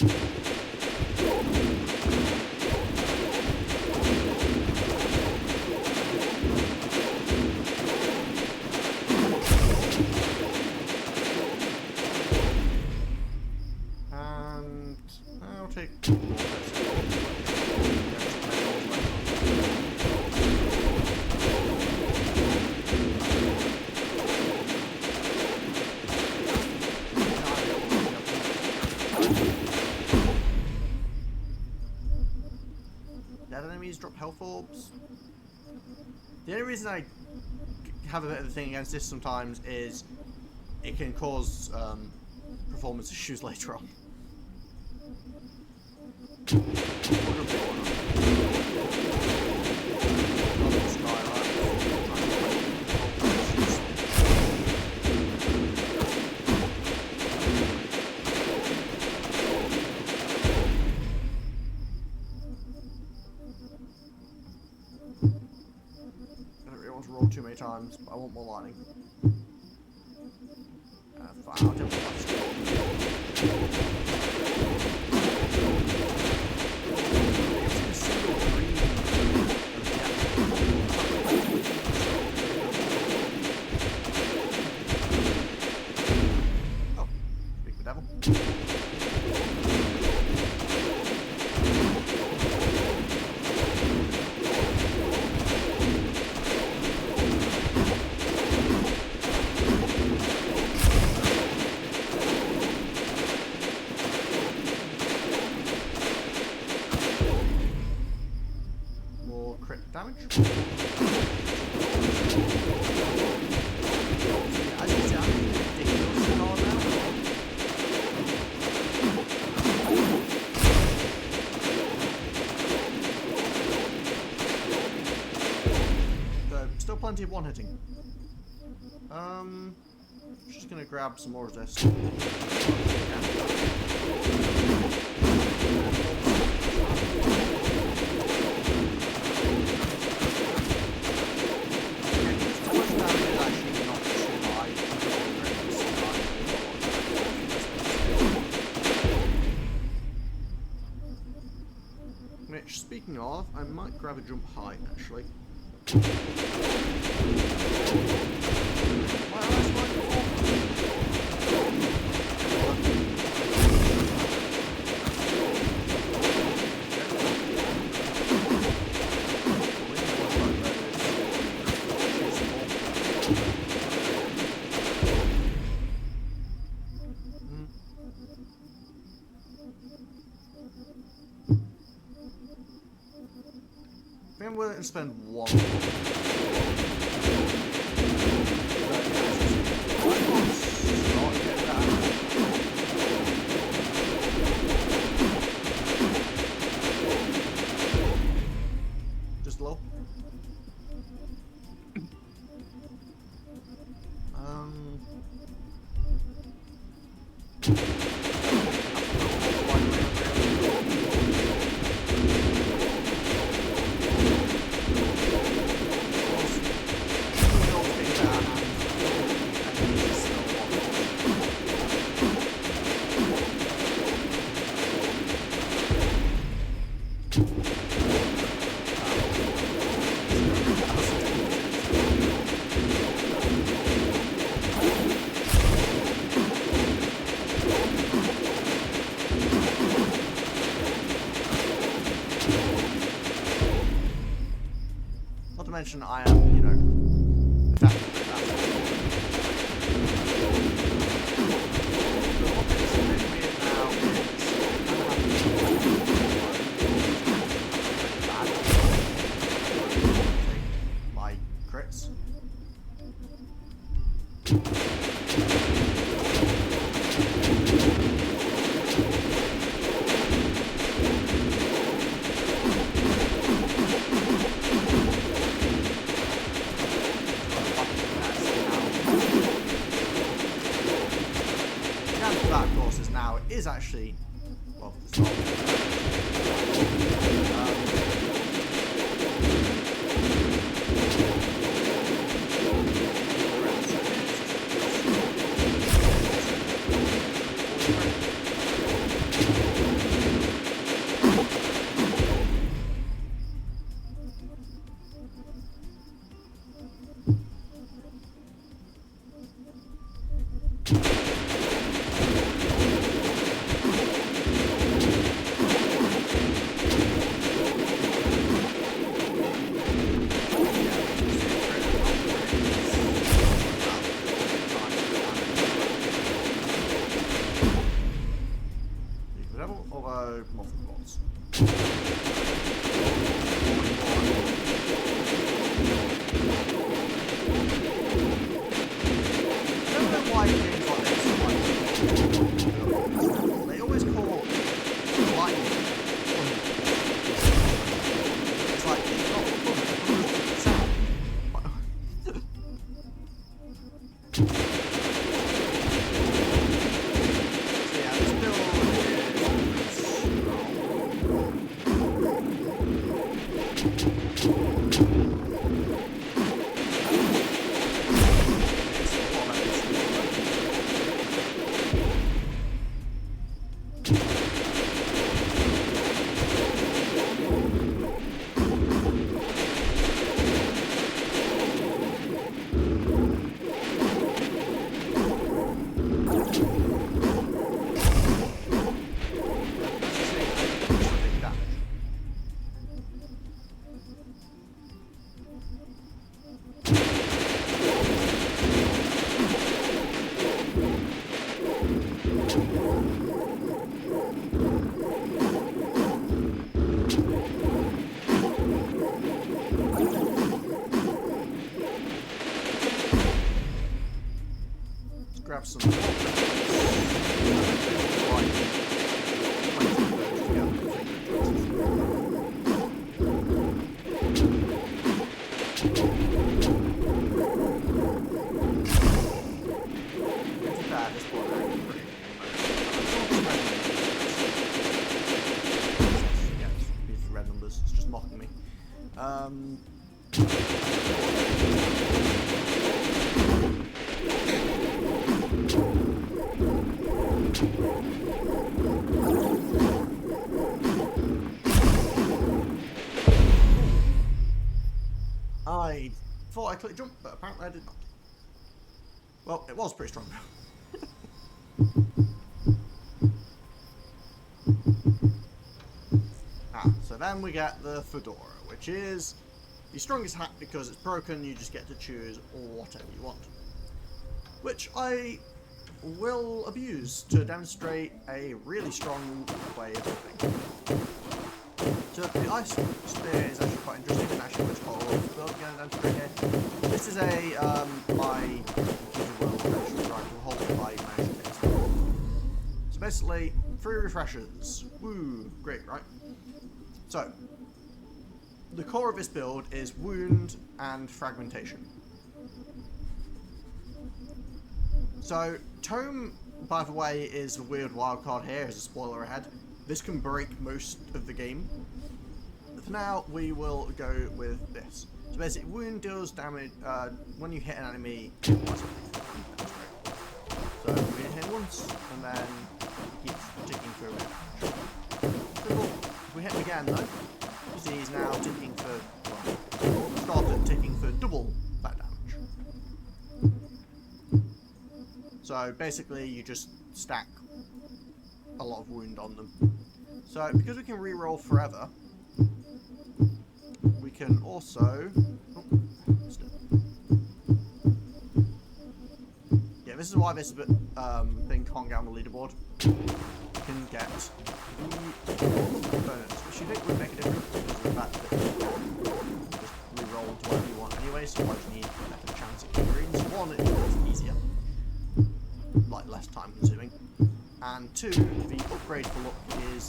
And I'll take dead enemies drop health orbs. The only reason I have a bit of a thing against this sometimes is it can cause performance issues later on. Roll too many times, but I want more lightning. Fine, I'll do my Oh, speak the devil. Damage. As you can see, I'm ridiculously hard now. So, still plenty of one-hitting. Just gonna grab some more of this. Which, speaking of, I might grab a jump height, actually. I'm willing to spend one. Just low. Mention I am, you know, attacking that. My crits. that, of course, is now it is actually, well, it's not. They always call lightning thunder. It's like it's not thunder, it's sound. So yeah, this grab some I these red numbers, it's just mocking me. I thought I clicked jump, but apparently I did not. Well, it was pretty strong. So then we get the fedora, which is the strongest hat because it's broken. You just get to choose whatever you want, which I will abuse to demonstrate a really strong way of living. So the ice spear is actually quite interesting, and actually which model of build again demonstrate here. This is a my computer will eventually try to hold it by managing it. So basically, 3 refreshers. Woo, great, right? So the core of this build is wound and fragmentation. So tome, by the way, is a weird wildcard here, as a spoiler ahead. This can break most of the game. For now, we will go with this. So basically, wound deals damage when you hit an enemy. So we hit him once, and then he keeps ticking through it. If we hit him again, though, you see he's now ticking for, well, started ticking for double that damage. So basically, you just stack a lot of wound on them. So because we can reroll forever, we can also. Yeah, this is why this thing can't get on the leaderboard. You can get the bonus, which you think would make a difference because of the fact that you just reroll to whatever you want anyway. So why do you need a better chance at getting greens? One, it's easier, like less time consuming. And 2, the upgrade for luck is,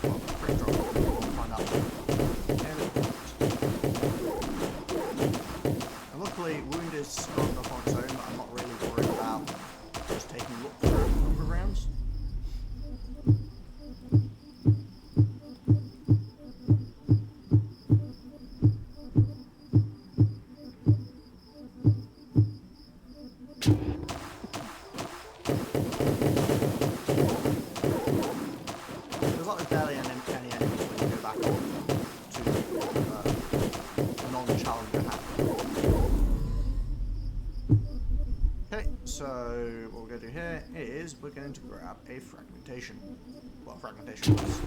well, pretty strong. We'll find out. And luckily, wound is strong enough on its own that I'm not really worried about just taking luck through There's like barely any enemies when you go back on to non-challenger hat. Okay, so what we're going to do here is we're going to grab a fragmentation. Well, fragmentation was.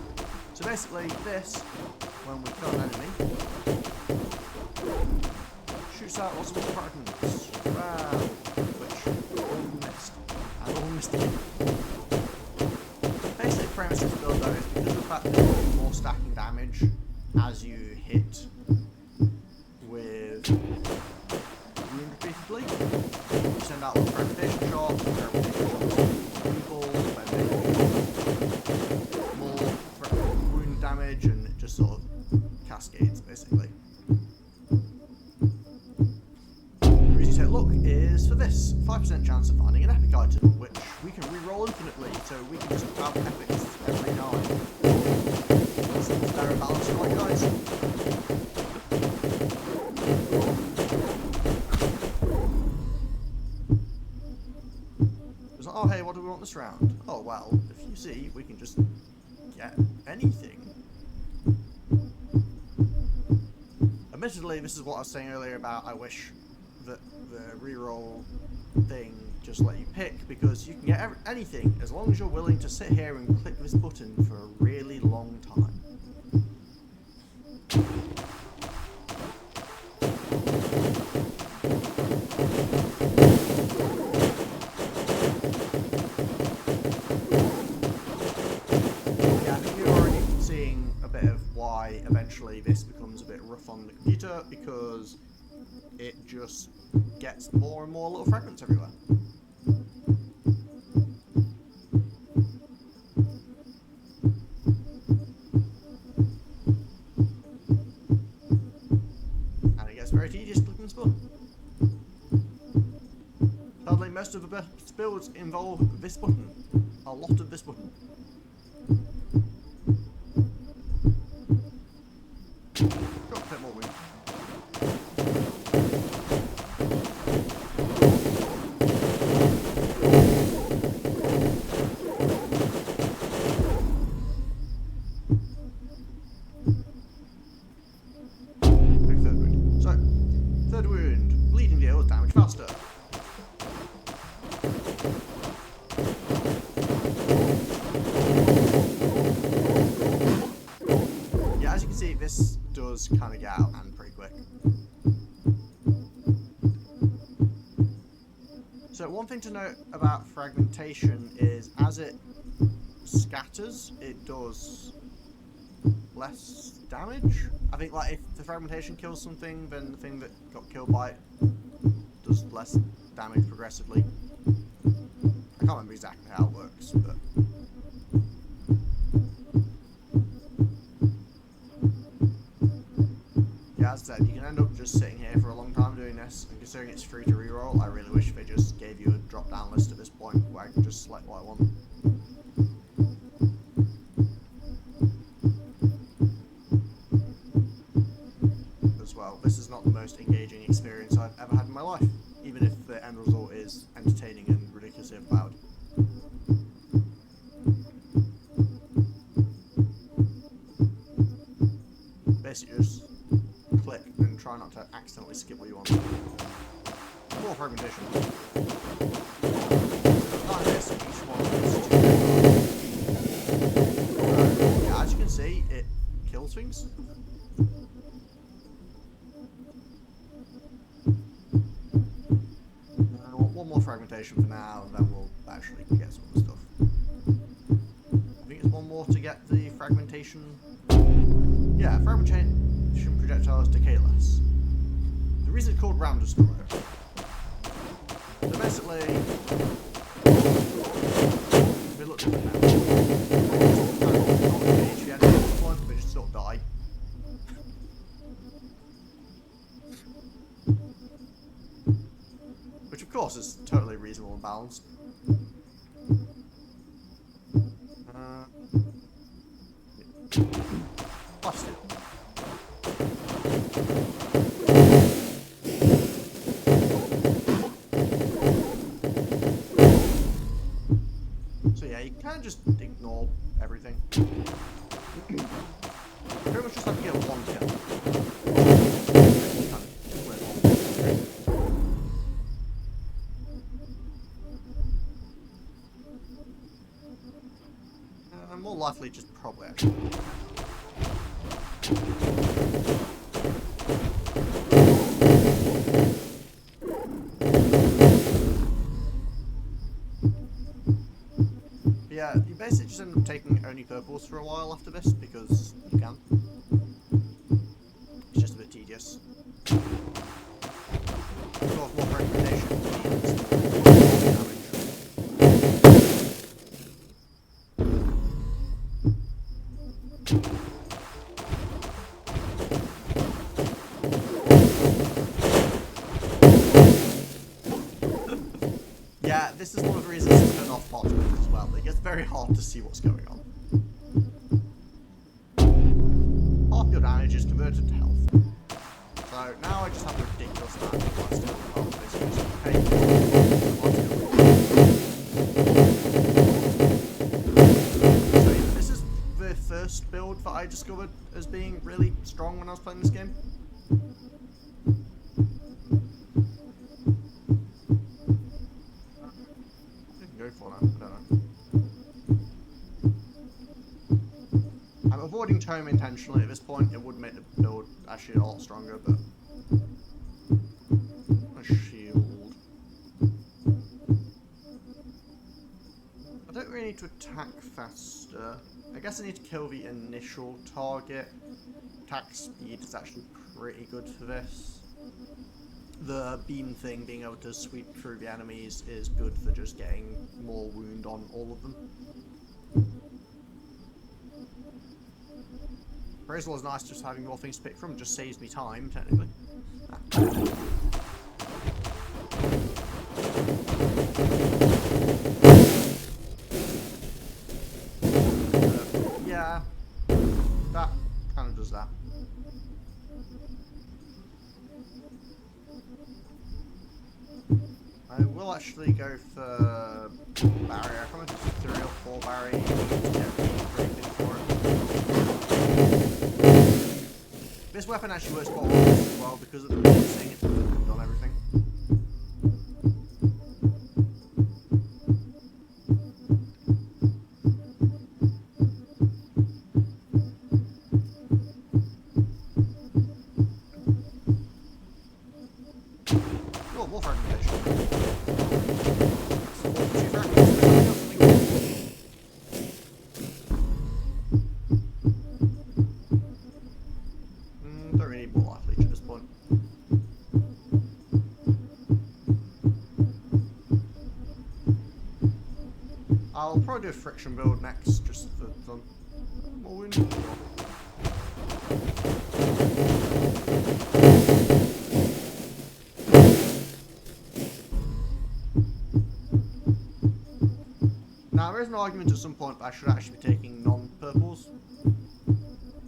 So basically this, when we kill an enemy, shoots out lots of little fragments. Wow, which all missed. And all missed again. Basic premise of this build though is because of the fact that you do more stacking damage as you hit with wound repeatedly. You send out little fragmentation shots, fragmentation shots people, when they more wound damage, and it just sort of cascades basically. The reason you take a look is for this 5% chance of finding an epic item, which we can re-roll infinitely, so we can just have epics every night. Seems better balanced, right guys? It's like, oh hey, what do we want this round? Oh well, if you see, we can just get anything. Admittedly, this is what I was saying earlier about I wish that the reroll thing just let you pick, because you can get anything as long as you're willing to sit here and click this button for a really long time. Yeah, I think you're already seeing a bit of why eventually this becomes a bit rough on the computer, because it just gets more and more little fragments everywhere. And it gets very tedious clicking this button. Sadly, most of the best builds involve this button. A lot of this button. Got a bit more wound. Third wound. So, third wound. Bleeding deals damage faster. Yeah, as you can see, this does kind of get out of hand pretty quick. So one thing to note about fragmentation is as it scatters, it does less damage. I think like if the fragmentation kills something, then the thing that got killed by it does less damage progressively. I can't remember exactly how it works, but yeah, as I said, you can end up just sitting here for a long time doing this, and considering it's free to reroll, I really wish they just gave you a drop down list at this point where I can just select what I want. As well, this is not the most engaging experience I've ever had in my life, even if the end result is entertaining and ridiculously loud. Basically just click and try not to accidentally skip what you want. More fragmentation. Like this, each one is yeah, as you can see, it kills things. I want one more fragmentation for now, and then we'll actually get some of the stuff. I think it's one more to get the fragmentation. Yeah, fragmentation projectiles decay less. The reason it's called Ram Destroyer. So basically, they look different now. They just sort of die. Which of course is totally reasonable and balanced. Busted. yeah, you kind of just ignore everything. Pretty much just have to get one kill. More likely just probably actually. Yeah, you basically just end up taking only purples for a while after this because you can. It's just a bit tedious. Sort of more recommendation means damage. Yeah, this is one of the reasons to turn off bot mode as well. It gets very hard to see what's going on. Half your damage is converted to health. So now I just have a ridiculous amount of points to health, basically. So yeah, this is the first build that I discovered as being really strong when I was playing this game. I'm avoiding tome intentionally at this point. It would make the build actually a lot stronger, but a shield. I don't really need to attack faster. I guess I need to kill the initial target. Attack speed is actually pretty good for this. The beam thing, being able to sweep through the enemies, is good for just getting more wound on all of them. Appraisal is nice, just having more things to pick from, just saves me time, technically. Yeah, that kind of does that. I will actually go for barrier. I can't remember if it's 3 or 4 barrier. This weapon actually works quite well as well because of the thing it's on everything. Oh, more fragmentation. Don't really need more life leech at this point. I'll probably do a friction build next, just for fun. More wound. Now, there is an argument at some point that I should actually be taking non-purples,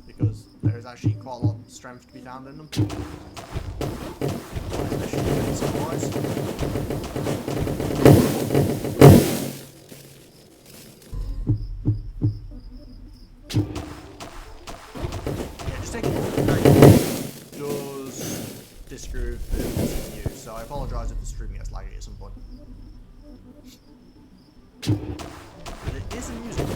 because there is actually quite a lot of strength to be found in them. Especially defensive-wise. Yeah, just taking does disprove the CPU, so I apologise if the stream gets laggy at some point. But it is amusing.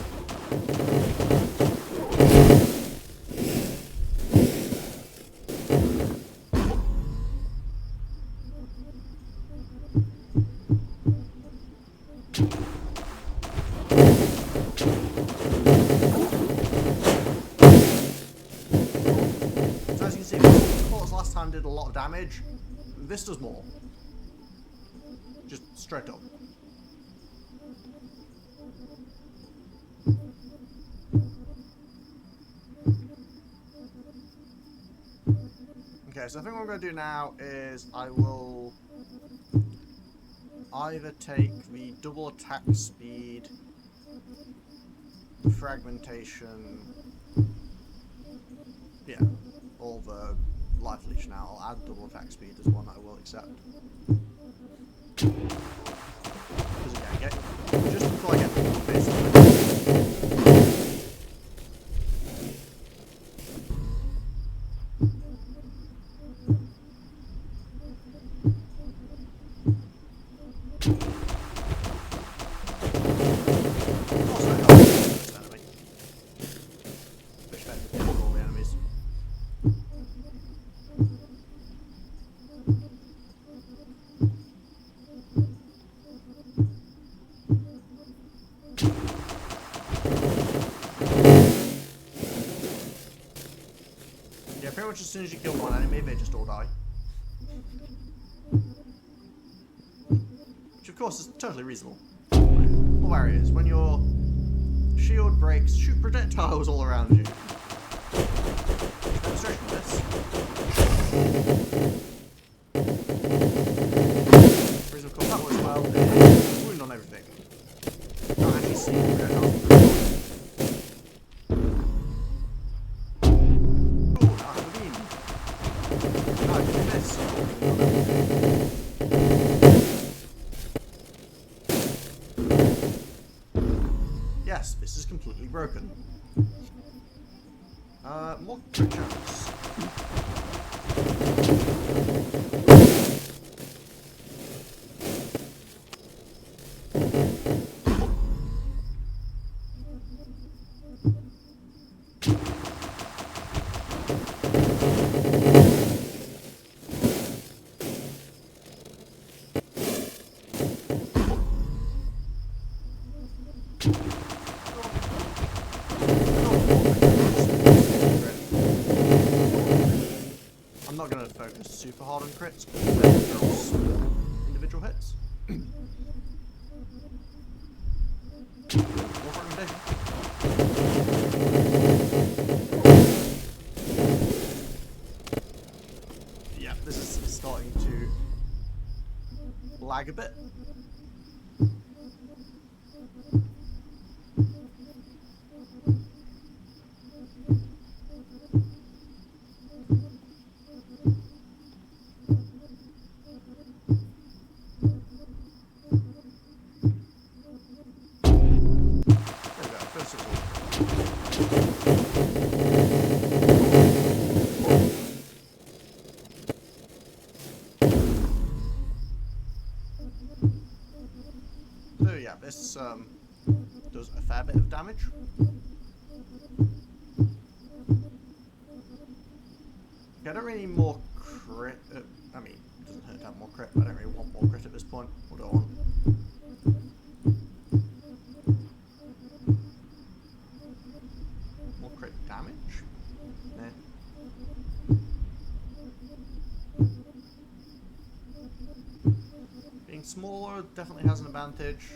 So as you can see, this last time did a lot of damage. This does more. Just straight up. Okay, so I think what I'm going to do now is I will either take the double attack speed, the fragmentation, yeah, or the life leech now. I'll add double attack speed as one I will accept. Because again, just before I get basically much as soon as you kill one enemy, they just all die. Which of course is totally reasonable. All areas, when your shield breaks, shoot projectiles all around you. Demonstration of this. The reason of course that works well is wound on everything. Not actually see projectiles. Yes, this is completely broken. More creatures. I'm not going to focus super hard on crits because they're all small individual hits. More recommendation. Yeah, this is starting to lag a bit. So yeah, this does a fair bit of damage. I don't really need more crit. I mean, it doesn't hurt to have more crit, but I don't really want more crit at this point. We'll go on. More crit damage? Nah. Being smaller definitely has an advantage.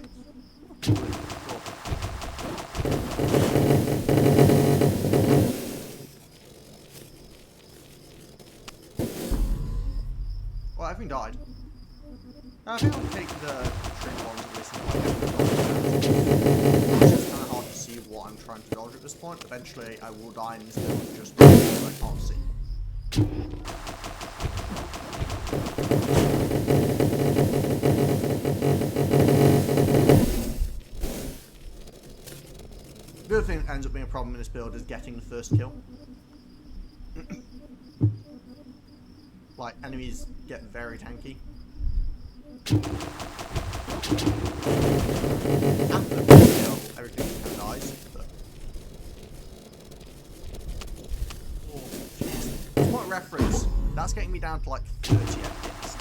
Well, everything died. I think I'll take the shrink ones at least. It's just kind of hard to see what I'm trying to dodge at this point. Eventually, I will die in this build just because I can't see. The other thing that ends up being a problem in this build is getting the first kill. Like, enemies get very tanky. After the first kill, everything kind of dies. But... oh, jeez. For point of reference, that's getting me down to like 30 FPS.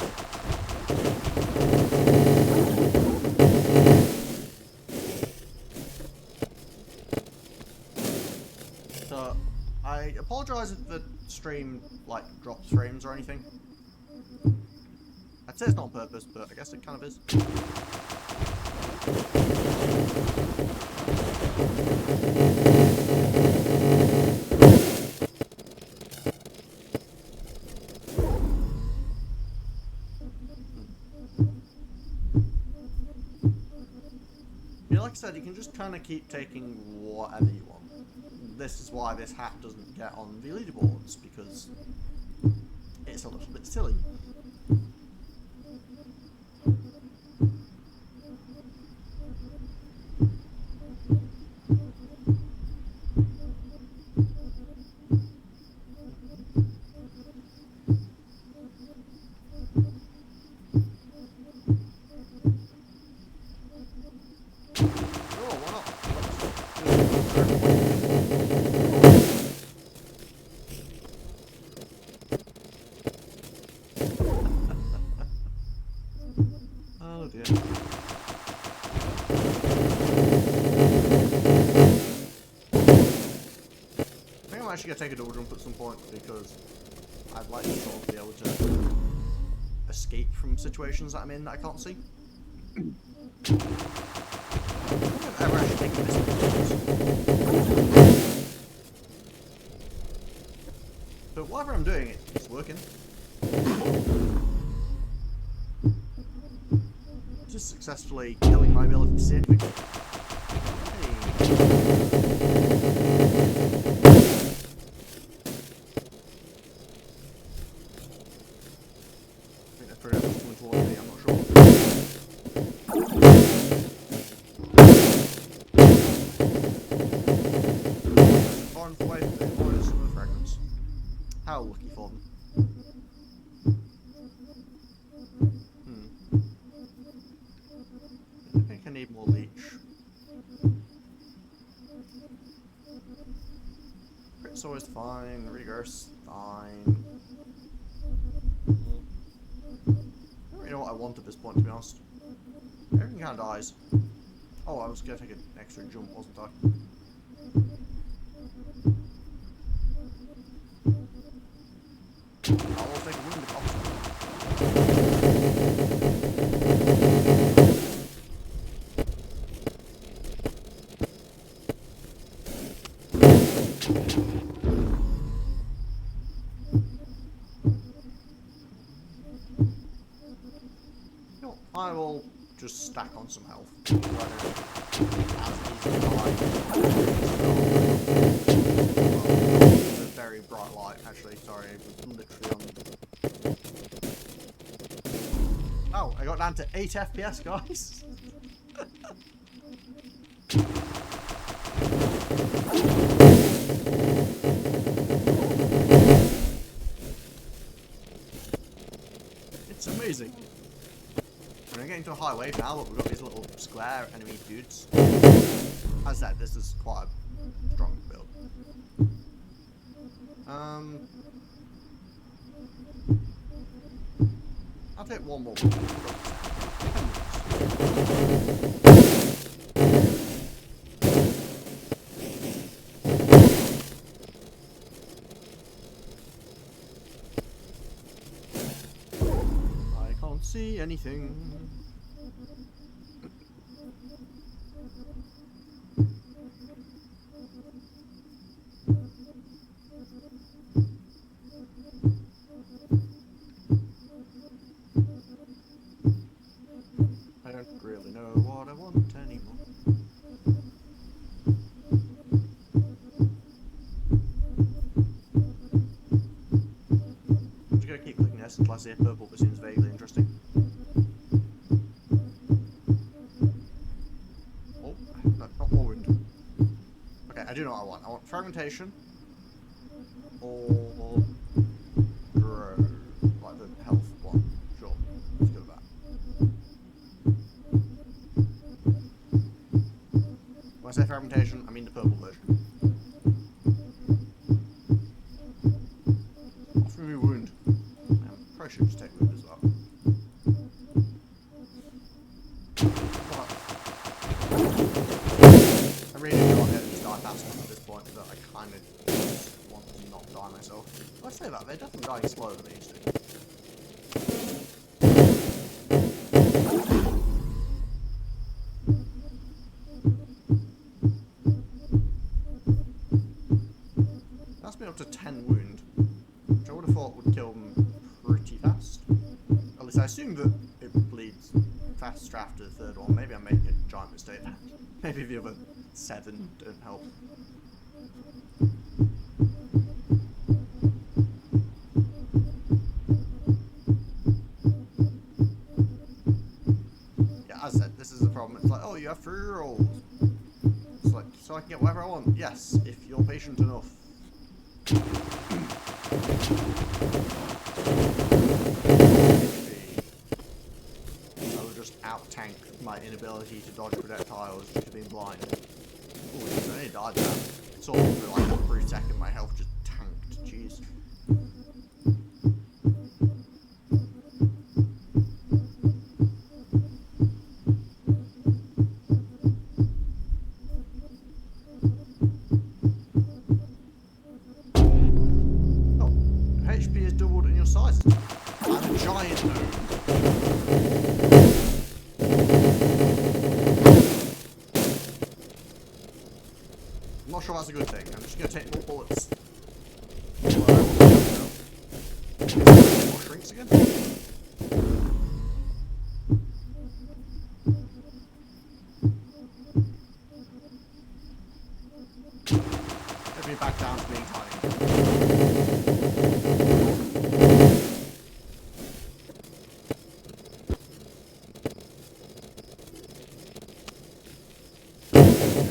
So, I apologise if the stream like drops frames or anything. I'd say it's not on purpose, but I guess it kind of is. Yeah, like I said, you can just kind of keep taking whatever you want. This is why this hat doesn't get on the leaderboards, because it's a little bit silly. Oh dear. I think I'm actually going to take a double jump at some point because I'd like to sort of be able to escape from situations that I'm in that I can't see. I don't think I've ever actually taken this before. But whatever I'm doing, it's working. Just successfully killing my ability to see anything. How lucky for them. I think I need more leech. Crit's always fine, Rigor's fine. I don't really know what I want at this point, to be honest. Everything kind of dies. Oh, I was going to take an extra jump, wasn't I? I will take a wound if possible. You know what? I will just stack on some health. Very bright light, actually, sorry, it was literally on. Oh, I got down to 8 FPS, guys. It's amazing. We're getting to a high wave now, but we've got these little square enemy dudes. As I said, this is quite a strong build. I'll take one more. I can't see anything. I don't really know what I want anymore. I'm just gonna keep clicking this until I see a purple that seems vaguely interesting. Oh, no, not more wind. Okay, I do know what I want. I want fragmentation or grow, like the health one. Sure, let's go with that. When I say fragmentation, I mean the purple version. Offer me wound. I probably should just take wound as well. I really don't want to just die fast enough at this point that I kind of want to not die myself. Let's say that, they're definitely dying slower than they used to. That's been up to 10 wound, which I would have thought would kill them pretty fast. At least I assume that it bleeds faster after the third one. Maybe I'm making a giant mistake. Maybe the other 7 don't help. Yeah, as I said, this is the problem. It's like, oh, you have 3 rolls. It's like, so I can get whatever I want. Yes, if you're patient enough. I will just out-tank my inability to dodge projectiles due to being blind. Ooh, I nearly died there. It's all for like a brief second, my health just tanked. Jeez. HP is double I'm not sure that's a good thing. I'm just gonna take more bullets. More shrinks again? Let me back down to being tiny.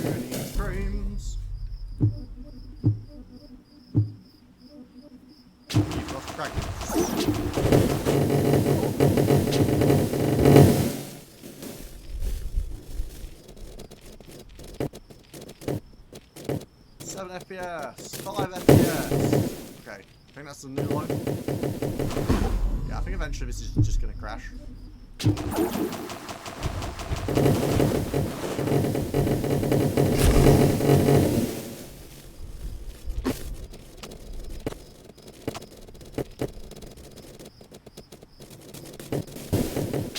30 frames. You've lost fragments. FPS, 5 FPS. Okay, I think that's the new low. Yeah, I think eventually this is just gonna crash.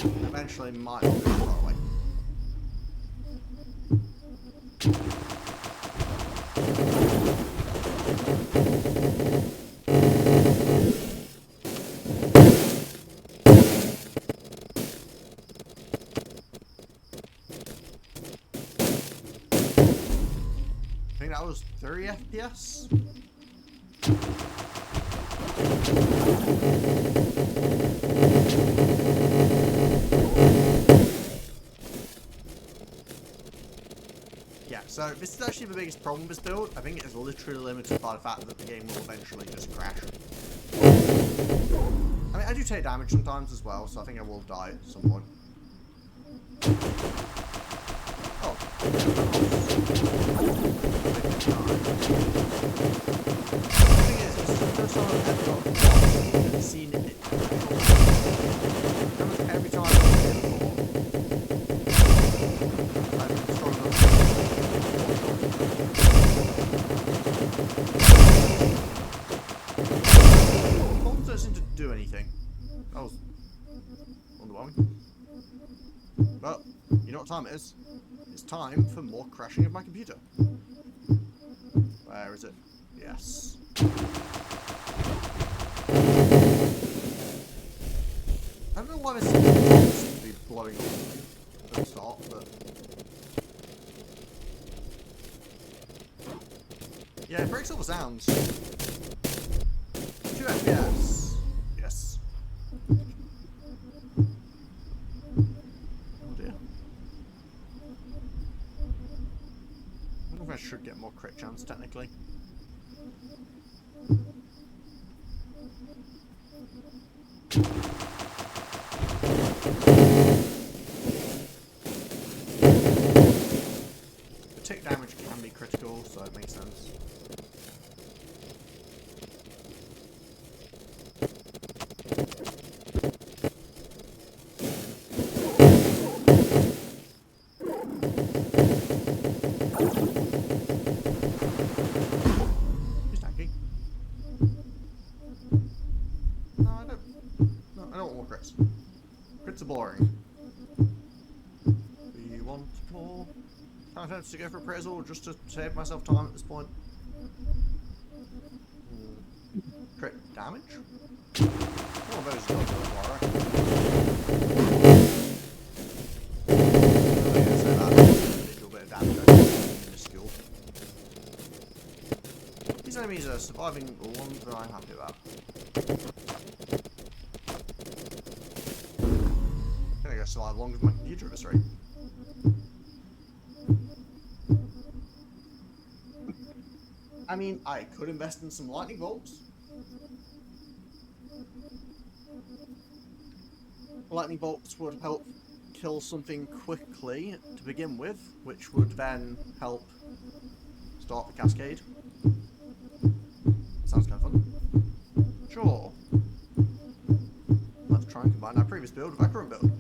Eventually might not be far away. I think that was 30 FPS. Yeah, so this is actually the biggest problem with this build. I think it is literally limited by the fact that the game will eventually just crash. I mean, I do take damage sometimes as well, so I think I will die at some point. Oh. The thing is, this is the first time I've ever got seen it. Every time I've been before, I've been strong enough to bombs don't seem to do anything. That was underwhelming. But, you know what time it is? It's time for more crashing of my computer. Where is it? Yes. I don't know why this seems to be blowing up at the start, but... yeah, it breaks all the sounds. 2 FPS. Yes. Oh dear. I wonder if I should get more crit chance, technically. The tick damage can be critical, so it makes sense. Who's tanky? No, I don't. No, I don't want more crits. Crits are boring. We want more. I'm tempted to go for appraisal just to save myself time at this point. Crit damage? One of those is not good, I reckon. I'm going to say that. A little bit of damage, I think, minuscule. These enemies are surviving longer than I'm happy about. I think I survive longer than my computer at this rate. I mean, I could invest in some lightning bolts. Lightning bolts would help kill something quickly to begin with, which would then help start the cascade. Sounds kind of fun. Sure. Let's try and combine our previous build with our current build.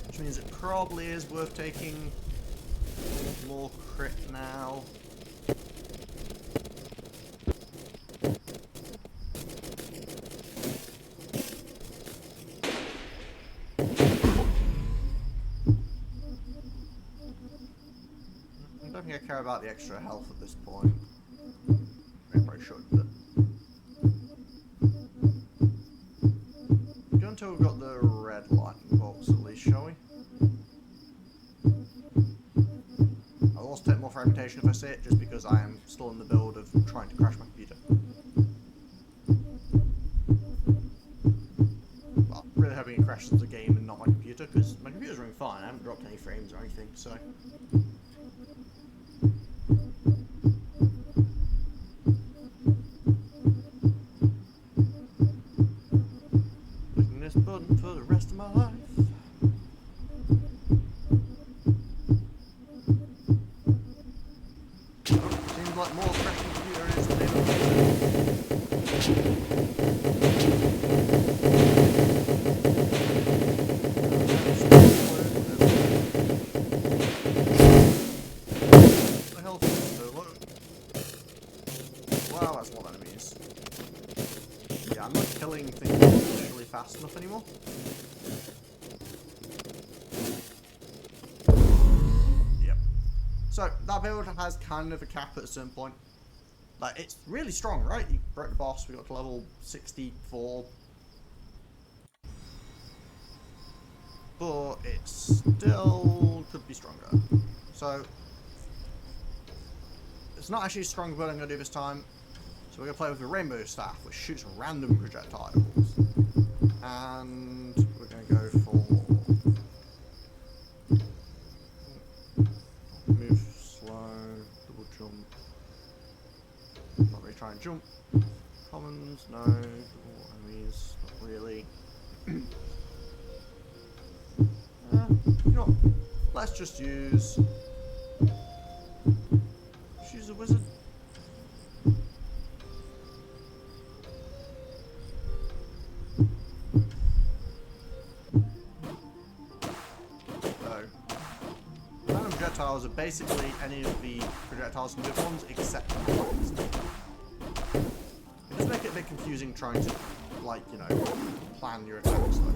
Which means it probably is worth taking more crit now. don't think I care about the extra health at this point. I probably should, but... Go until we've got the red lightning bolts at least, shall we? I'll also take more fragmentation if I see it, just because I am still in the build of trying to crash my computer. Well, I'm really hoping it crashes the game and not my computer, because my computer's running fine. I haven't dropped any frames or anything, so... Clicking this button for the rest of my life. Seems like more crashing computer is the name of the health is so low. Wow, that's a lot of enemies. Yeah, I'm not killing things usually fast enough anymore. Yep. So, that build has kind of a cap at a certain point. Like, it's really strong, right? You broke the boss, we got to level 64. But it still could be stronger. So, it's not actually a strong build I'm going to do this time. So we're going to play with the rainbow staff, which shoots random projectiles. And we're going to go for... Move slow, double jump. Not really try and jump. Commons, no. Double enemies, not really. You know what? Let's just use... Let's use a wizard. Projectiles are basically any of the projectiles from the other ones except the ones. It does make it a bit confusing trying to, like, you know, plan your attacks though.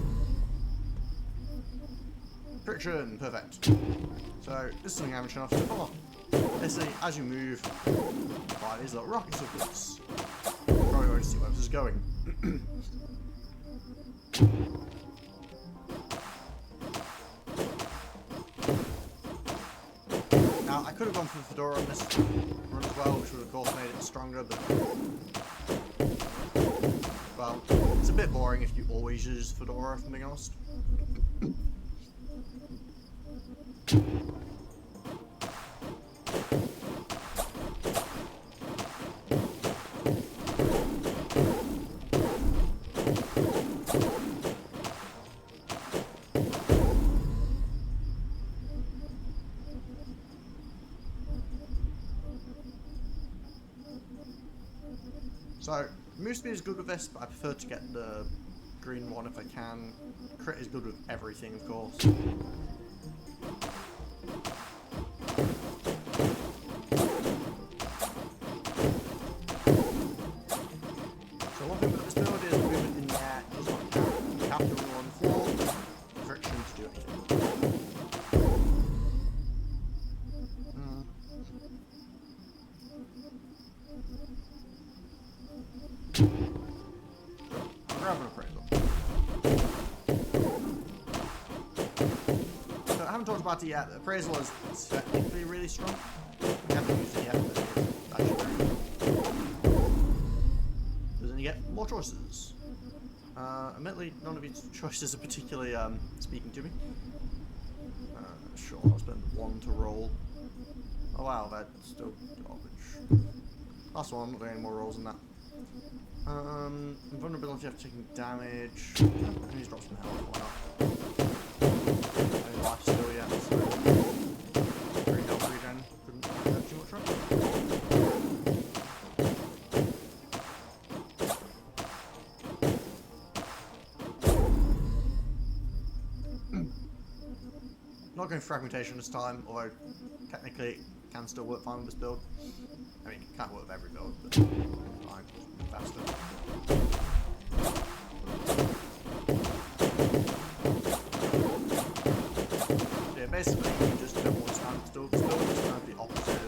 Friction, perfect. So, this is something I haven't shown off so far. Basically, as you move by these little rockets upwards, you probably already see where this is going. Now, I could have gone for the fedora on this run as well, which would of course made it stronger, but... Well, it's a bit boring if you always use fedora, if I'm being honest. So, move speed is good with this, but I prefer to get the green one if I can. Crit is good with everything, of course. So one thing with this build is movement in the air does not count. You have to run on the floor, friction to do anything. Grab an appraisal. So I haven't talked about it yet. The appraisal is technically really strong. I haven't used it yet, but it's actually very good. Because then you get more choices. Admittedly, none of these choices are particularly speaking to me. Sure, I'll spend one to roll. Oh wow, that's still garbage. Last one, I'm not doing any more rolls than that. Invulnerability after taking damage. Enemies drop some health, why not? Any life still yet, so... Green health regen, couldn't have too much right? Not going for fragmentation this time, although technically it can still work fine with this build. I mean, it can't work with every build, but fine, faster. So yeah, basically you just don't want to stand still, just kind of the opposite of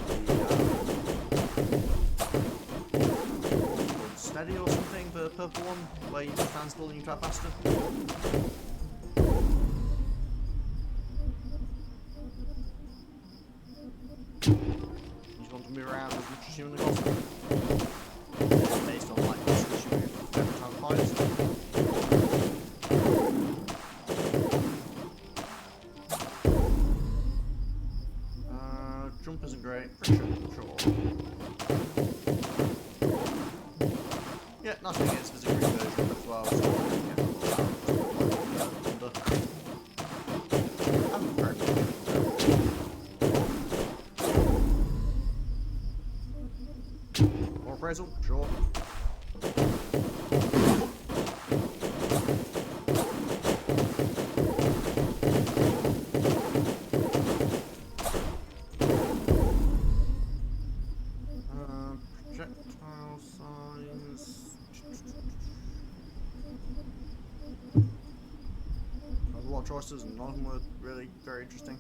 steady or something, the purple one, where you just stand still and you try faster. You just want to move around as much as humanly possible. It's based on like this, you move every time it fires. Jump isn't great. Friction, sure. Yeah, nice thing is there's a green version as well, so more appraisal, sure. Projectile size. A lot of choices, and none of them were really very interesting.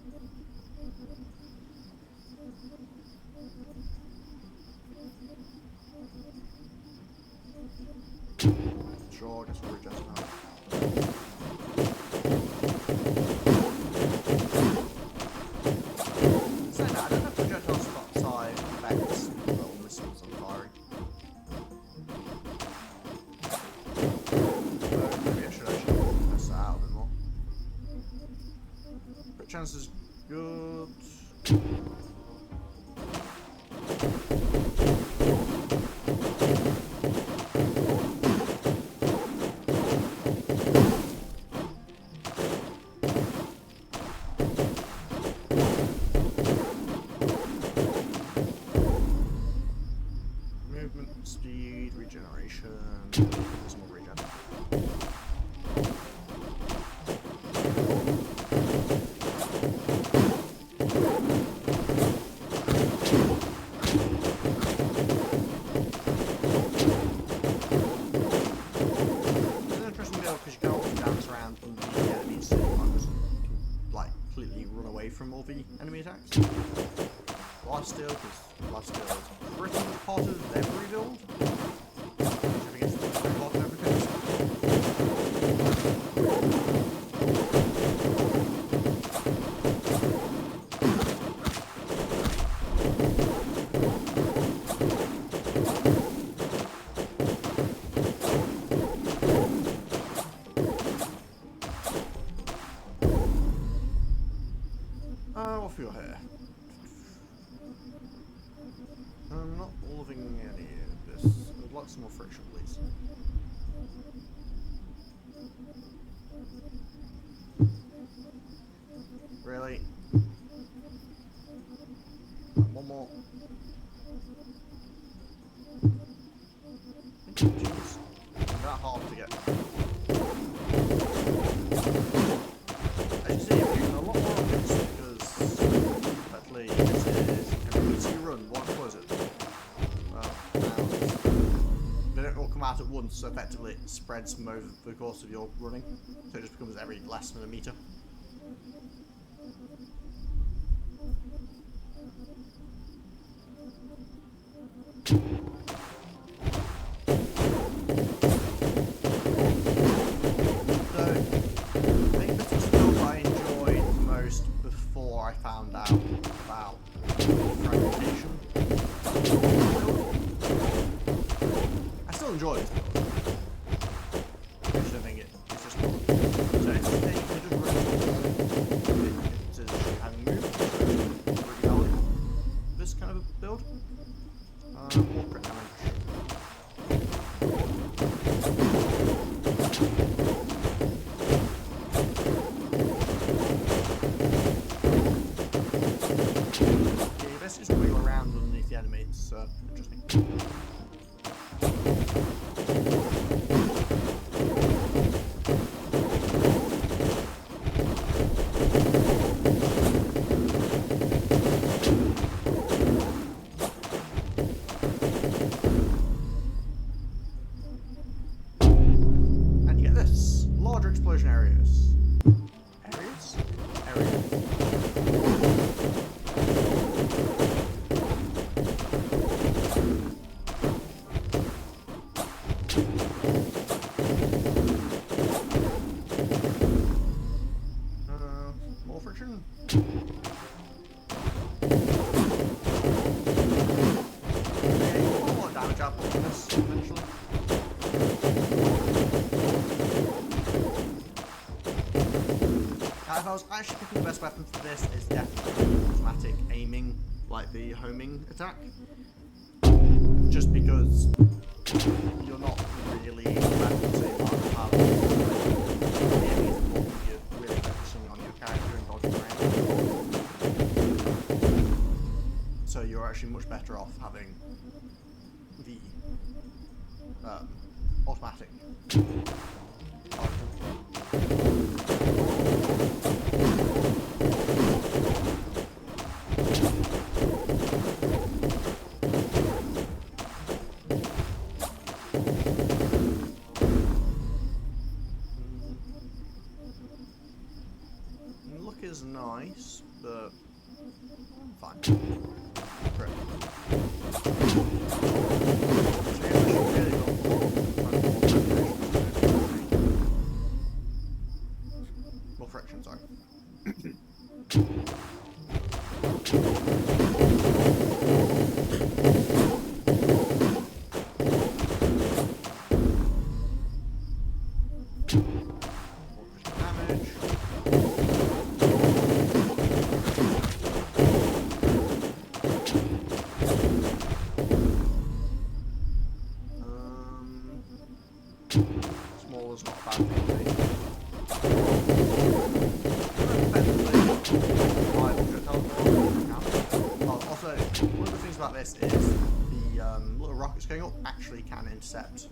Sure, I guess we'll adjust now. So no, I don't have projectile size effects little missiles I'm firing. So maybe I should actually test that out a bit more. But chance is good. Speed, regeneration, some more regen. It's an interesting build because you can also dance around under the enemies so you can just like completely run away from all the enemy attacks. Lifesteal, because lifesteal is pretty much part of every build. I guess it's part of every build. What for your hair? I'm not loving any of this. I'd like some more friction, please. Really? One more. Jeez. That hard to get. As you see, I'm getting a lot more of this because effectively this is an easy run. What was it? They don't all come out at once, so effectively it spreads over the course of your running. So it just becomes every less than a meter. So, I think this is the build I enjoyed the most before I found out about fragmentation. I still enjoy this build. I just don't think it's just fun. So it's just just really to having moved. Really valid this kind of build. More crit damage. Yeah, this is wheel around underneath the enemy. It's interesting. Explosion areas. Areas? this eventually. If I was actually picking the best weapon for this, it's definitely automatic aiming, like the homing attack. Just because you're not really expecting to have the enemies involved, you're really focusing on your character and dodging around. So you're actually much better off having the automatic. Look is nice, but fine. Great. More friction, sorry. Small is not a bad thing to be. Also, one of the things about this is the little rockets going up actually can intercept.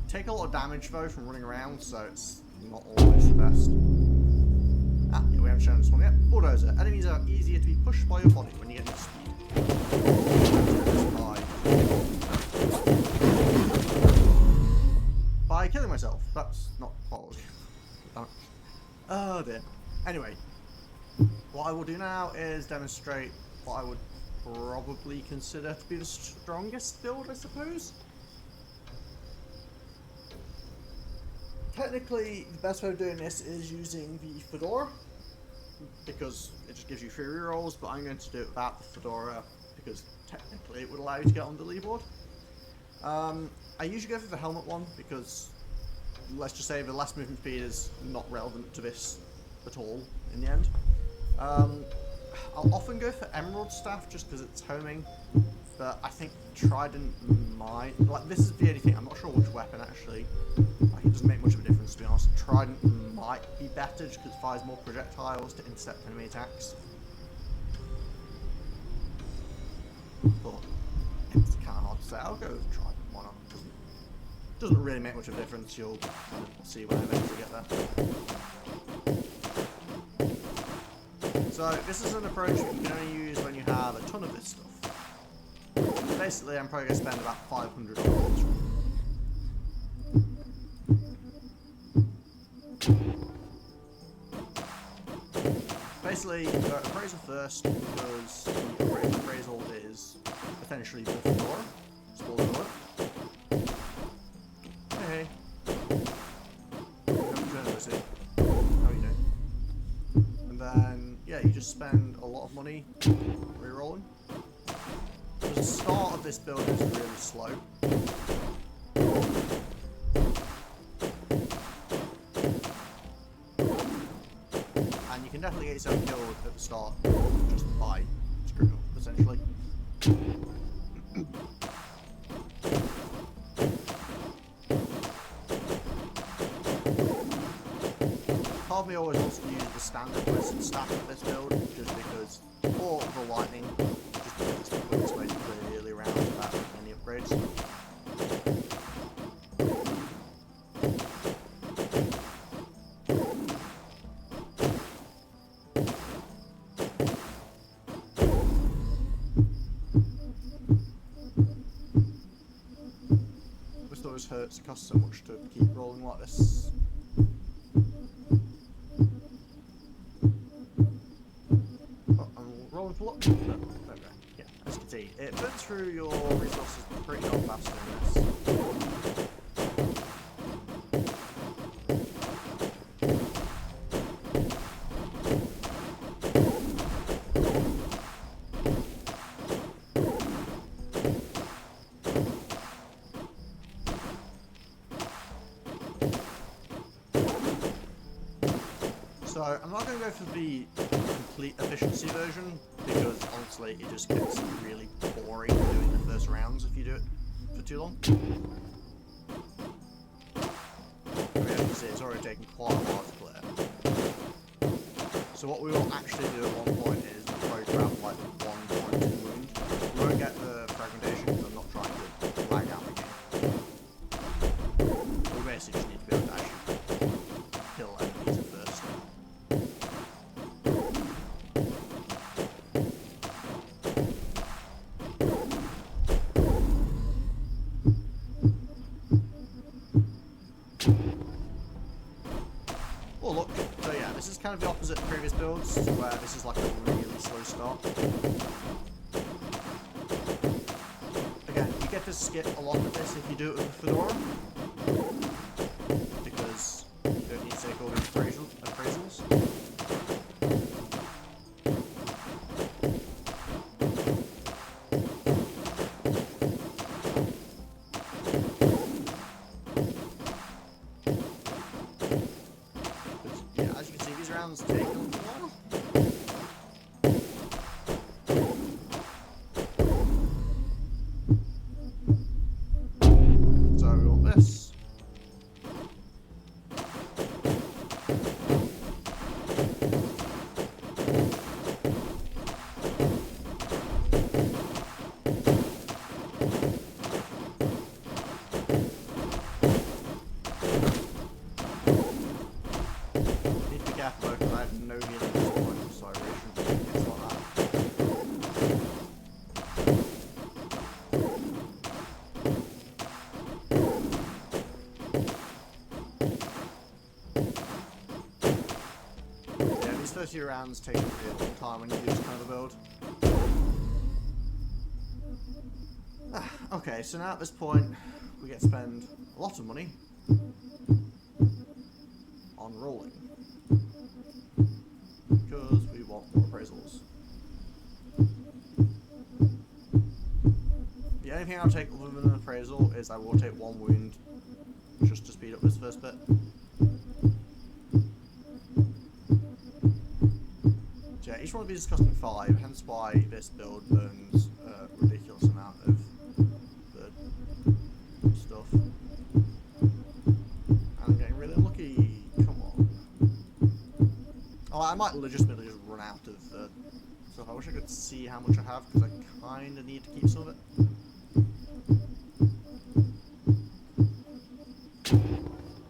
Take a lot of damage though from running around, so it's not always the best. Ah, yeah, we haven't shown this one yet. Bulldozer. Enemies are easier to be pushed by your body when you get into speed. By killing myself. That's not what I was doing. Oh dear. Anyway, what I will do now is demonstrate what I would probably consider to be the strongest build, I suppose. Technically, the best way of doing this is using the fedora, because it just gives you free rerolls, but I'm going to do it without the fedora, because technically it would allow you to get on the leaderboard. I usually go for the helmet one, because let's just say the less movement speed is not relevant to this at all in the end. I'll often go for emerald staff just because it's homing, but I think trident might, like, this is the only thing, I'm not sure which weapon actually, like, it doesn't make much of a difference to be honest. Trident might be better just because it fires more projectiles to intercept enemy attacks. But it's kind of hard to say. I'll go with trident, why not? Doesn't really make much of a difference, you'll kind of see when I eventually get there. So this is an approach that you can only use when you have a ton of this stuff. Basically, I'm probably going to spend about 500 on this. Basically, appraisal first, because the appraisal is essentially the fedora. Spoiler alert. Hey. How are you doing? And then, yeah, you just spend a lot of money rerolling. The start of this build is really slow. And you can definitely get yourself killed at the start just by screwing up, essentially. Part of me always wants to use the standard wizard staff of this build, just because, or the lightning, just because it's the quickest way to play really around without any upgrades. just hurts. It costs so much to keep rolling like this. Oh, I'm rolling for luck. No, okay. Yeah, as you can see, it burns through your resources pretty darn fast doing this. So I'm not going to go for the complete efficiency version because honestly it just gets really boring doing the first rounds if you do it for too long. I mean, as you can see, it's already taken quite a while to clear. So what we will actually do at one point is we'll probably grab like 1 point to wound. We won't get the fragmentation because I'm not trying to lag out the game. We basically just need to be able to actually kill enemies at first. Well, look, so yeah, this is kind of the opposite of previous builds, where this is like a really slow start. Again, you get to skip a lot of this if you do it with Fedora, because you don't need to take all the appraisals. Take a while. So we want this. I have no healing at this point, so I really shouldn't do things like that. Yeah, these first few rounds take a really long time when you do this kind of build. Okay, so now at this point, we get to spend a lot of money on rolling. Because we want more appraisals. The only thing I'll take other than an appraisal is I will take 1 wound just to speed up this first bit. So yeah, each one of these is costing 5, hence why this build burns a ridiculous amount of the stuff. I'm getting really unlucky. Come on. Oh, I might legitimately just run out of stuff. I wish I could see how much I have, because I kind of need to keep some of it.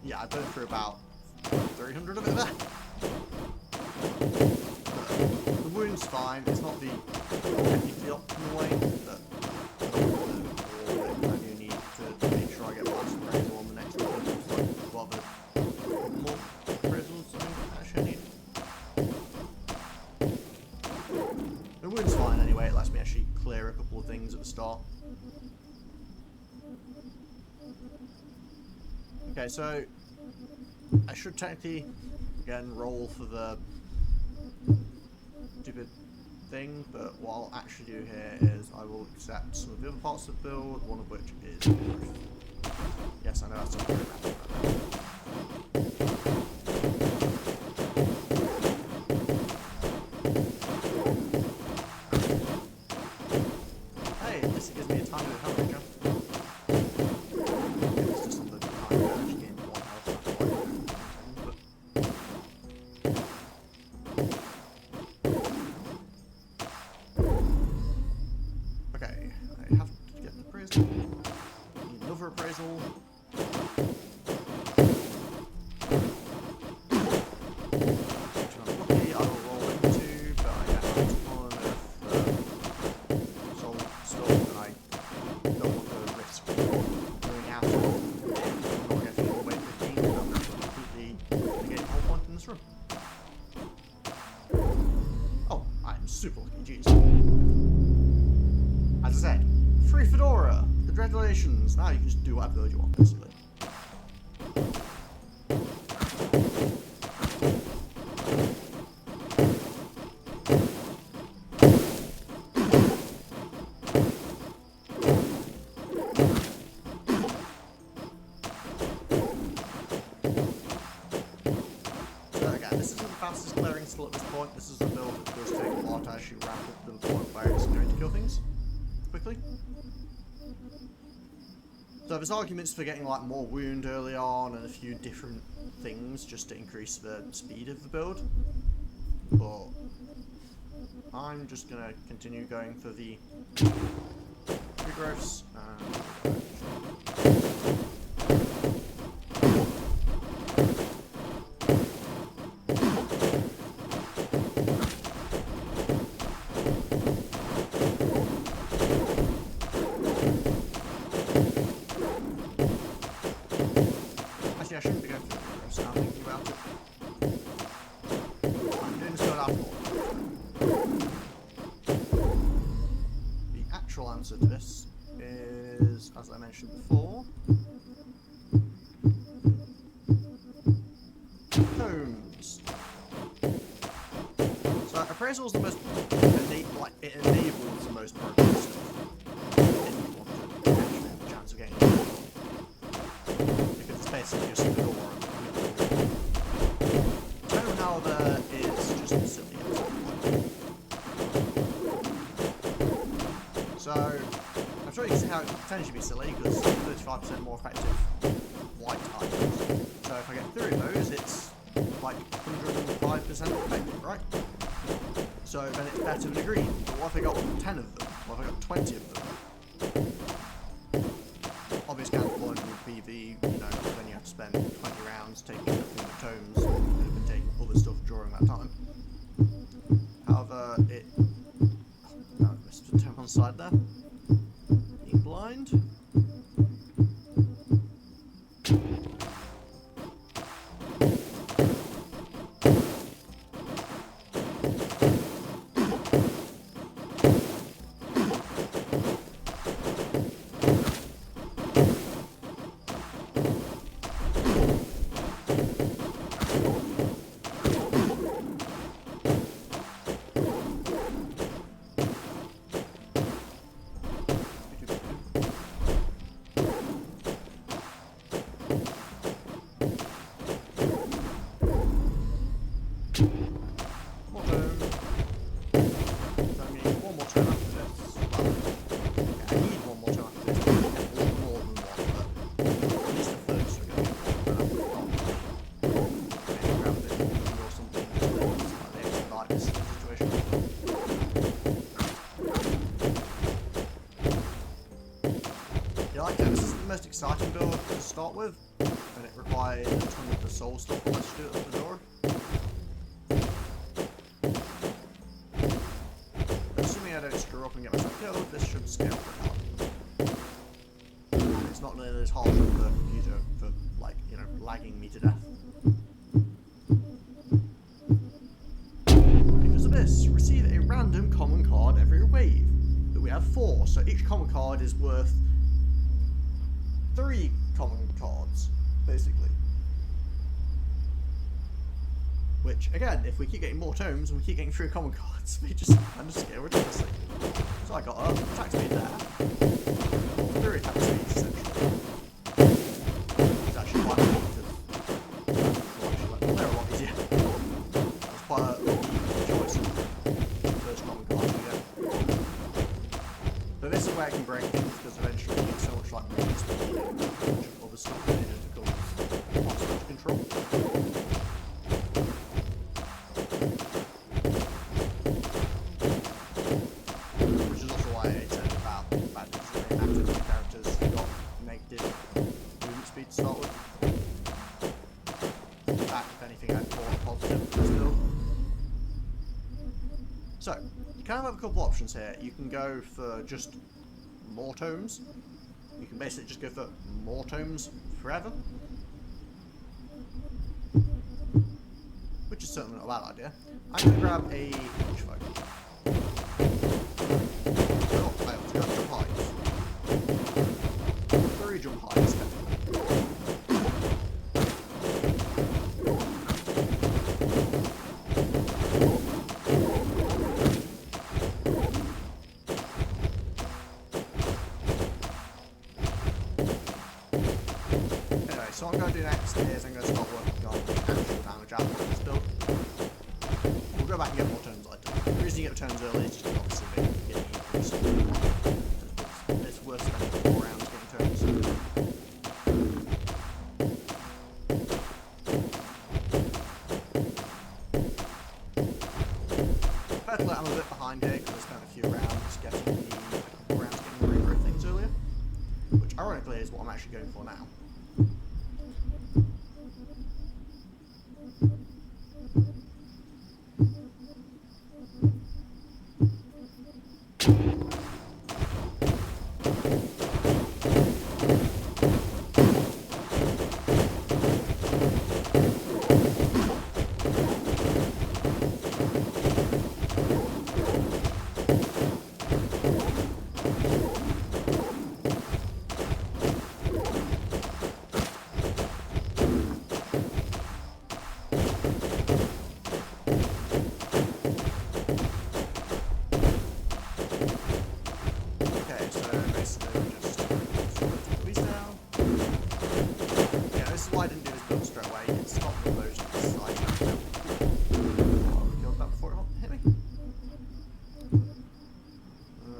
Yeah, I burned through about 300 of it there. The wound's fine. It's not the technically optimal way, but I do need to make sure I get last appraisal on the next one. Like, rather more appraisals I actually need. The wound's fine anyway, it lets me actually clear a couple of things at the start. Okay, so I should technically, again, roll for the stupid thing, but what I'll actually do here is I will accept some of the other parts of the build, one of which is proof. Yes, I know that's something right now. Appraisal. Which I'm lucky I will roll into, but I get a ton of soul stuff and I don't want to risk going out of super lucky, jeez. As I said, free Fedora. Congratulations. Now you can just do whatever build you want, basically. Fastest clearing still at this point. This is a build that does take a lot as you ramp up to the point where it's going to kill things quickly. So there's arguments for getting like more wound early on and a few different things just to increase the speed of the build. But I'm just gonna continue going for the regrowths and I shouldn't be going for the regrowths now thinking about it. I'm doing this build after all. The actual answer to this is, as I mentioned before, tomes. So appraisal is the most it enables the most progress stuff. If you want to actually have a chance of getting it. Because it's basically just a door. Tome, however, is just silly. So I'm sure you can see how it could potentially be silly because 35% more effective white items. So if I get 3 of those, it's like 105% effective, right? So then it's better than a green. But what if I got 10 of them? What if I got 20 of them? Obvious counterpoint would be the, then you have to spend 20 rounds taking nothing but tomes, and you could have been taking other stuff during that time. However, I missed a tome on the side there. Being blind. This is the most exciting build to start with, and it requires a ton of the soul stuff unless you do it at the door. Assuming I don't screw up and get myself killed, this should scale pretty hard. It's not nearly as hard on the computer for, lagging me to death. Because of this, receive a random common card every wave. But we have 4, so each common card is worth 3 common cards, basically. Which, again, if we keep getting more tomes and we keep getting 3 common cards, we just kind of scale ridiculously. So I got a attack speed there. 3 attack speeds, essentially. It's actually quite hard to clear a lot easier. That's quite a choice of the first common card to get. But this is where it can break things, because eventually it's so much like moving speed and other stuff and it becomes impossible to control. Which is also why I said about the fact that active characters got negative movement speed to start with. In fact, if anything, I'd call it positive for this build. So, you kind of have a couple options here. You can go for just more tomes. You can basically just go for more tomes forever. Which is certainly not a bad idea. I'm going to grab a cheerful. going to do next is I'm going to start working on the actual damage output of this build. We'll go back and get more turns later. The reason you get the turns early is just obviously getting increased. It's worth spending 4 rounds getting turns. Fairly, I'm a bit behind here because I spent a few rounds getting the regrowth things earlier, which ironically is what I'm actually going for now.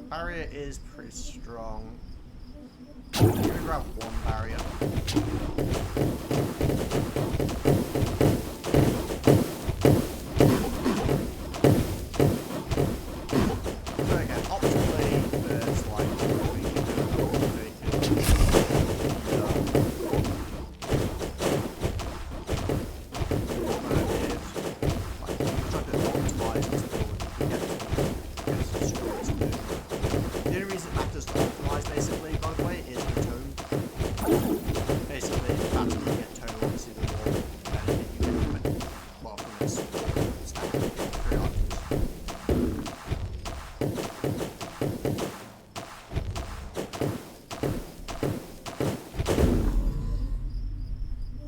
Barrier is pretty strong. I'm going to grab one barrier. So again, optimally, there's like we can do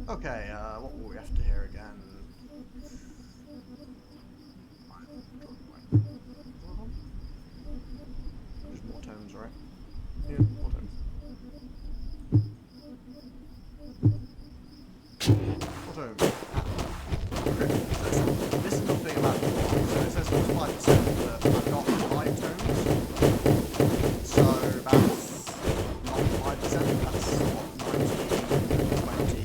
okay, what were we after here again? There's more tones, right? Yeah, more tones. More tones. Okay, so this is the thing about the so it says 5%, but I've got 5 tones. So that's not 5%, that's what, 19, 20.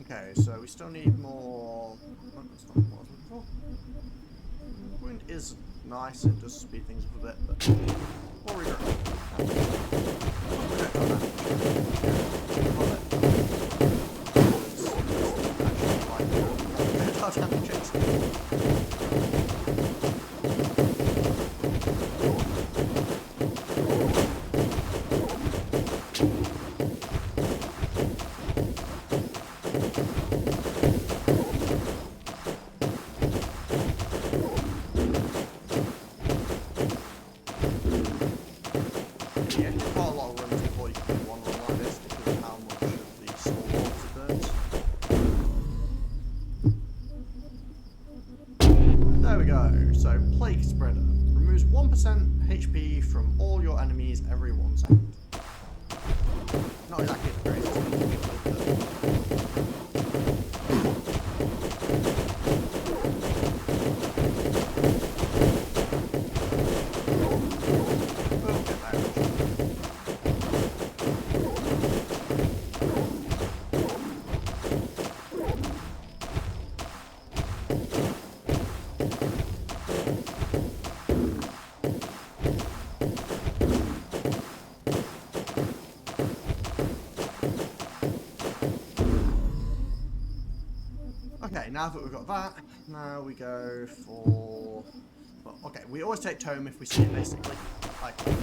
Okay, so we still need more. Oh, that's not what I was looking for. Wind is nice, it does speed things up a bit, but more regrowth. There we go. So, Plague Spreader removes 1% HP from all your enemies every 1 second. Not exactly the greatest thing to begin with, but we'll get there. Okay, now that we've got that, now we go for... Well, okay, we always take Tome if we see it, basically. Like, I mean,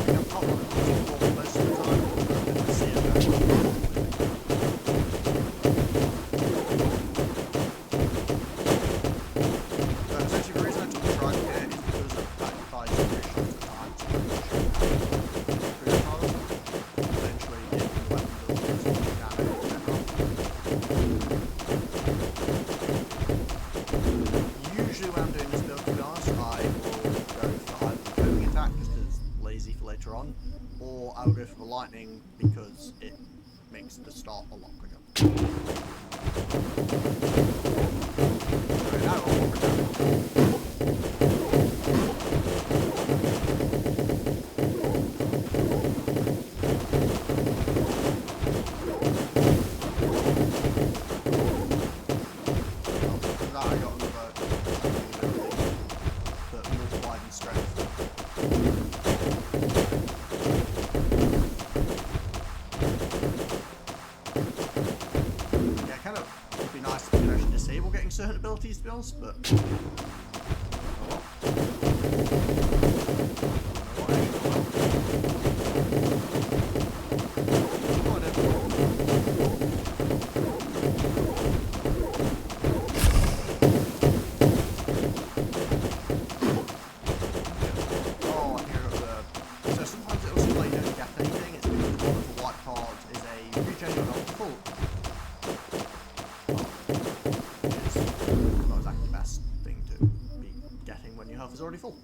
I'm not looking for most of the time, but if we see it, on, or I would go for the lightning because it makes the start a lot quicker. Right, now I'll walk it down. Certain abilities, to be honest, but so sometimes it'll seem like you don't get anything. It's because one of the white cards is a regen or not full. Is already full.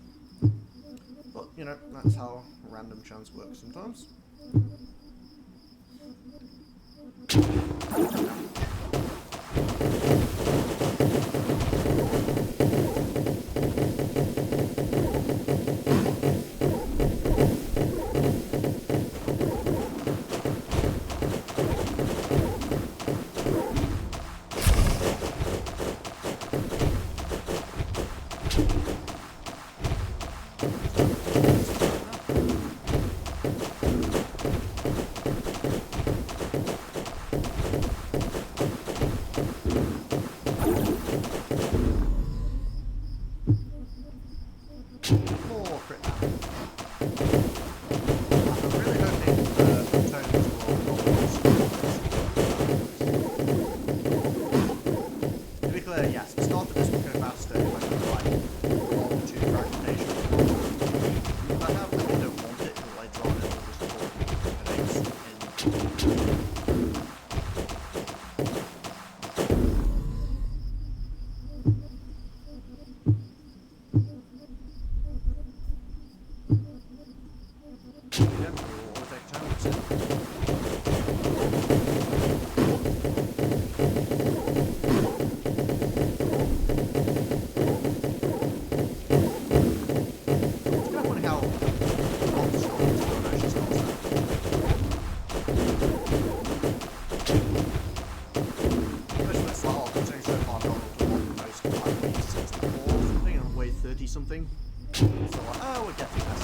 But, you know, that's how random chance works sometimes. Something. So like, oh, we're getting this.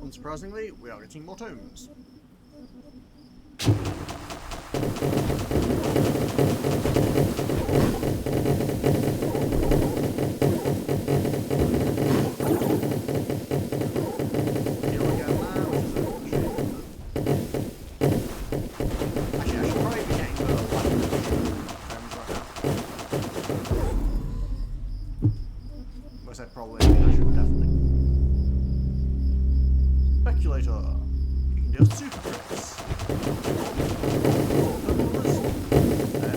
Unsurprisingly, we are getting more tomes. Probably, I should definitely. Speculator. You can do super crits.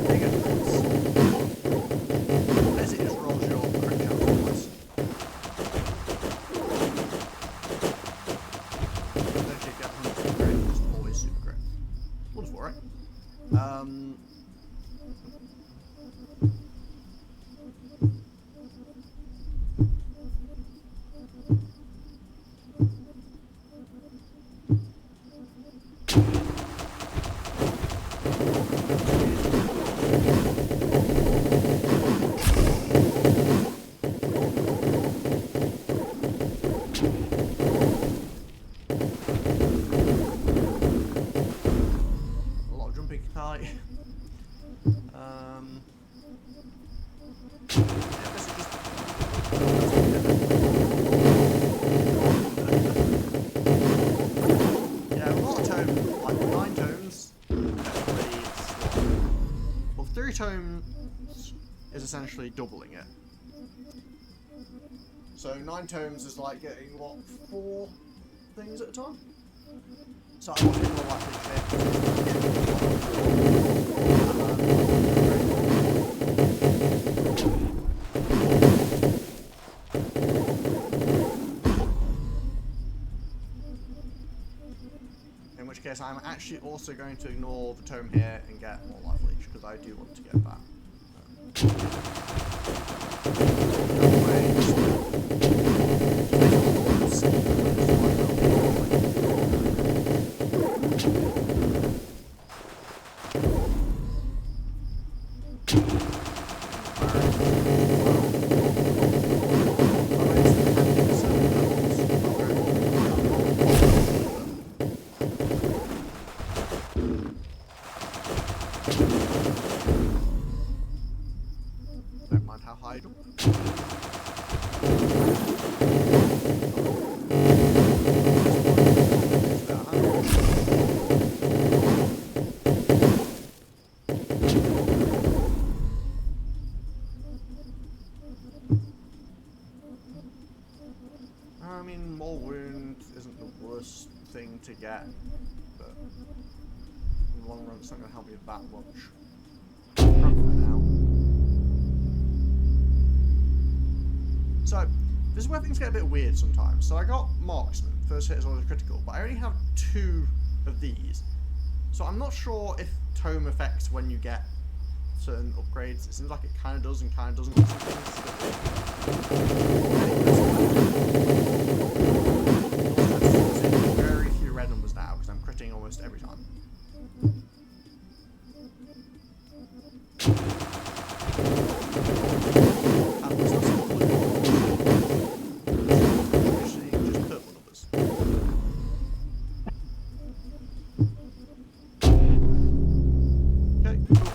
Mega crits. As it just rolls your crit chance twice. Don't you get 100 super crit, just always super crit. Wonderful, right? A lot of jumping tonight. is essentially doubling it. So 9 tomes is like getting, what, 4 things at a time? So I want to get more likely in which case I'm actually also going to ignore the tome here and get more life leech, because I do want to get that. Don't mind how high I jump. I mean, more wound isn't the worst thing to get, but in the long run it's not going to help me that much. For now. So, this is where things get a bit weird sometimes. So I got Marksman, first hit is always critical, but I only have 2 of these. So I'm not sure if Tome affects when you get certain upgrades. It seems like it kind of does and kind of doesn't. Very few red numbers now because I'm critting almost every time. Just purple numbers. Okay, cool.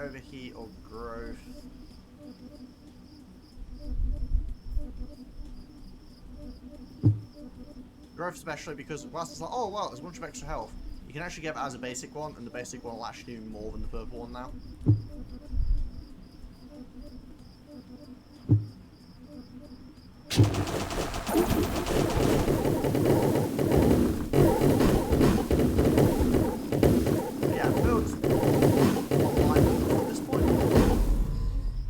Overheat or growth. Growth especially because whilst it's like, oh well, there's a bunch of extra health, you can actually get it as a basic one, and the basic one will actually do more than the purple one now. Yeah, builds online at this point,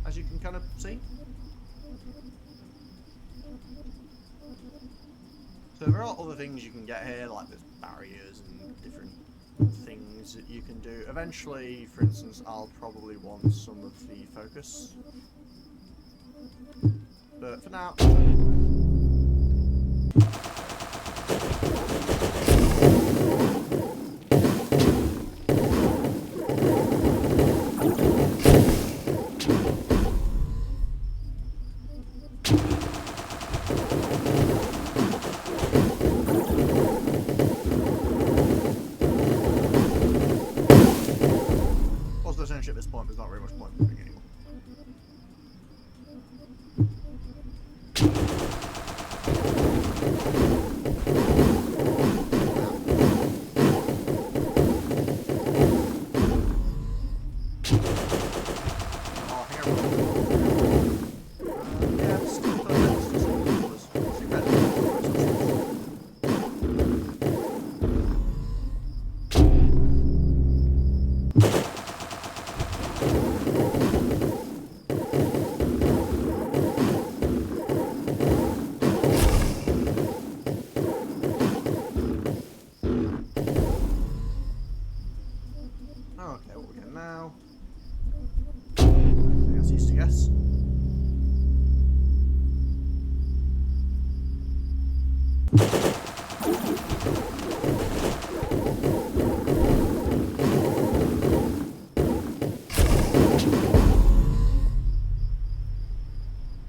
as you can kind of see. So there are other things you can get here, like there's barriers and different things that you can do. Eventually, for instance, I'll probably want some of the focus. But for now... At this point, there's not very much point moving anymore. Oh, I think I yeah, it's still easiest to guess.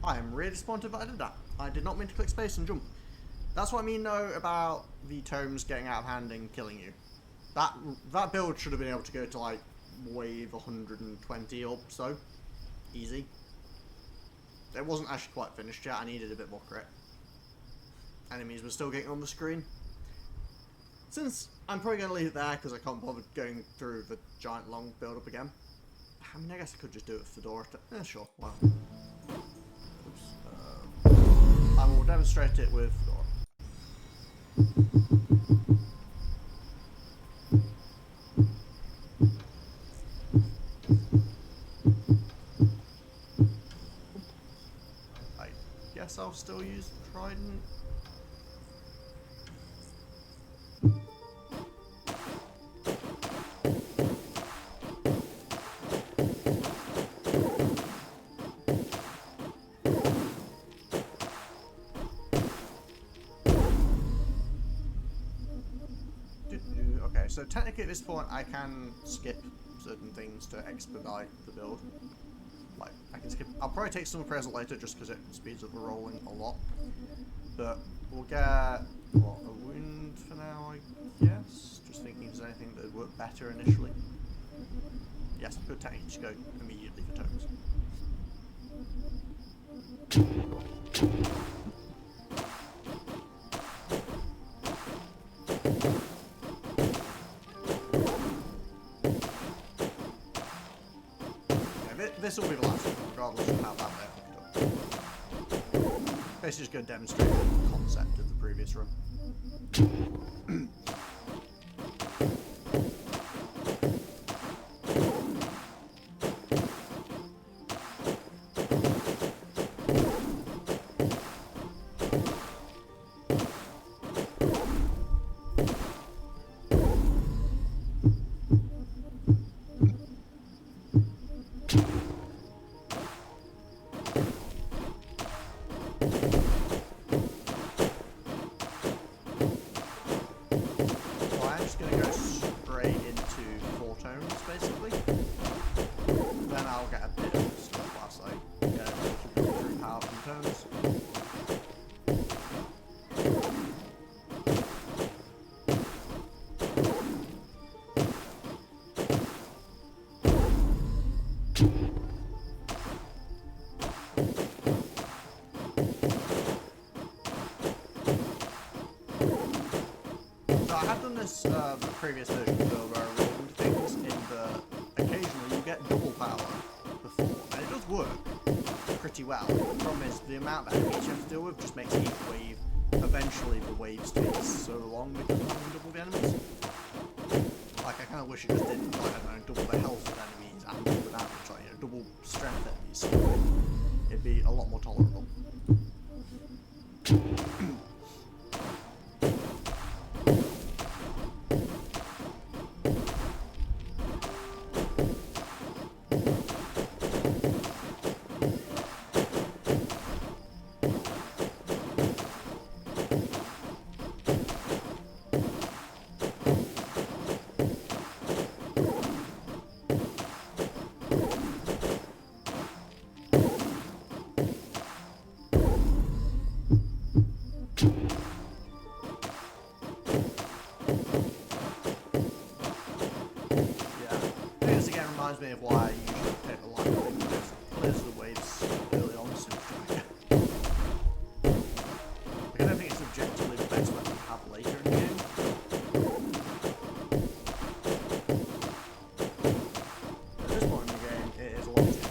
I am really disappointed that I did that. I did not mean to click space and jump. That's what I mean though about the tomes getting out of hand and killing you. That build should have been able to go to like wave 120 or so. Easy. It wasn't actually quite finished yet. I needed a bit more crit. Enemies were still getting on the screen. Since I'm probably going to leave it there because I can't bother going through the giant long build up again. I mean, I guess I could just do it with Fedora. Sure, wow. Oops. I will demonstrate it with Fedora. I guess I'll still use Trident. Okay, so technically at this point I can skip certain things to expedite the build. Like, I can skip. I'll probably take some present later just because it speeds up the rolling a lot. But we'll get, what, a wound for now, I guess? Just thinking if there's anything that would work better initially. Yes, I could technically just go immediately for tomes. This will be the last one, regardless of how bad they are. Basically just going to demonstrate the concept of the previous run. The previous version of Build where I rolled things in the occasionally you get double power before, and it does work pretty well. The problem is the amount of enemies you have to deal with just makes each wave, eventually the waves take so long because of having double the enemies. Like, I kind of wish it just did, like, I don't know, double the health of enemies and double the damage, like, you know, double strength enemies. It'd be a lot more tolerable. Me of why you should take the line thing, because it clears the waves early on so like, I don't think it's objectively the best weapon to have later in the game. At this point in the game, it is a lot easier.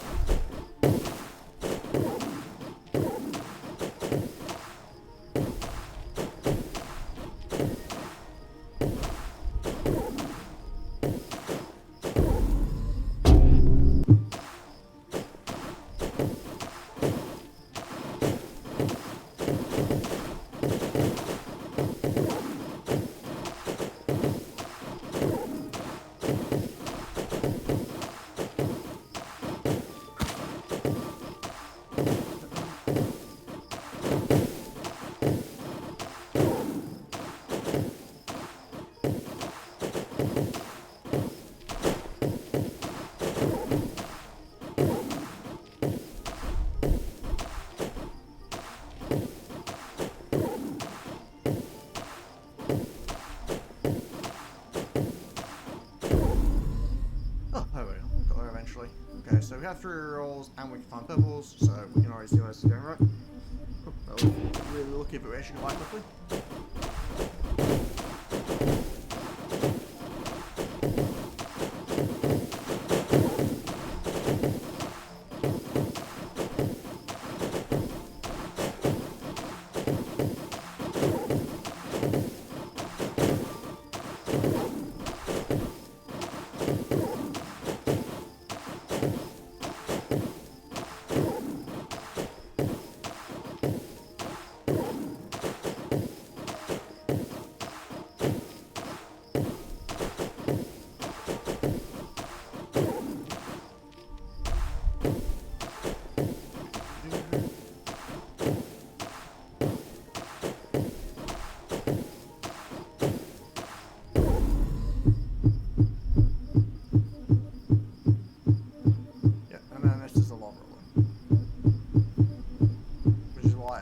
so we have 3 rolls and we can find purples, so we can already see where this is going right. Oh, that was really lucky if it actually quite quickly.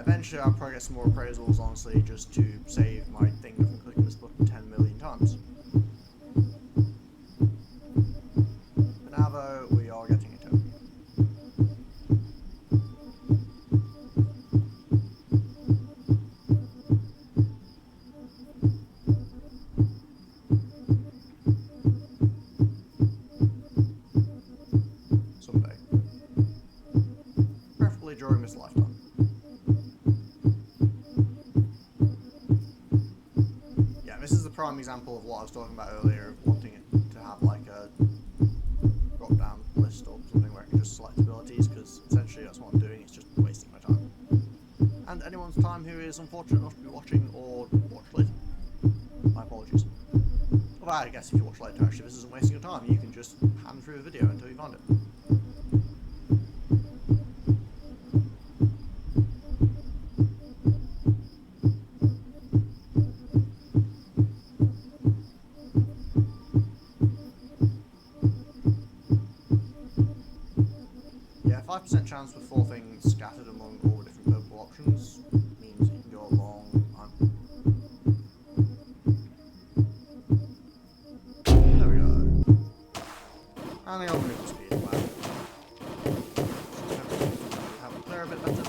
Eventually I'll probably get some more appraisals, honestly, just to save my thing from clicking this button 10 million times. For now though, we are getting a token. Someday. Preferably during this lifetime. Prime example of what I was talking about earlier, of wanting it to have like a drop down list or something where I can just select abilities, because essentially that's what I'm doing, it's just wasting my time. And anyone's time who is unfortunate enough to be watching or watch later. My apologies. Well, I guess if you watch later, actually, this isn't wasting your time, you can just hand through the video until you find it. Yeah, 5% chance with 4 things scattered among all the different purple options means you can go a long time. There we go. And the old movement speed, wow. Have it clear a bit better.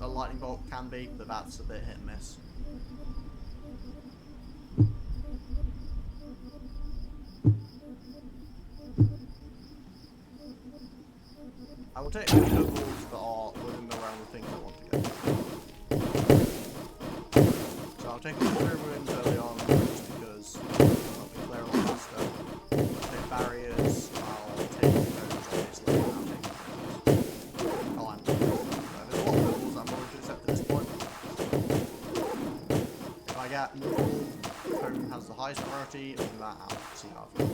Lightning bolt can be, but that's a bit hit and miss. I will take any purples that are within the realm of things I want to get. So I'll take a clear ruins early on, just because I'll be clear a lot faster. I'll take barriers, I'll take those obviously, and I'll take oh, and there's a lot of purples I'm willing to accept at this point. If I get more, home has the highest priority, other than that I'll see how I feel.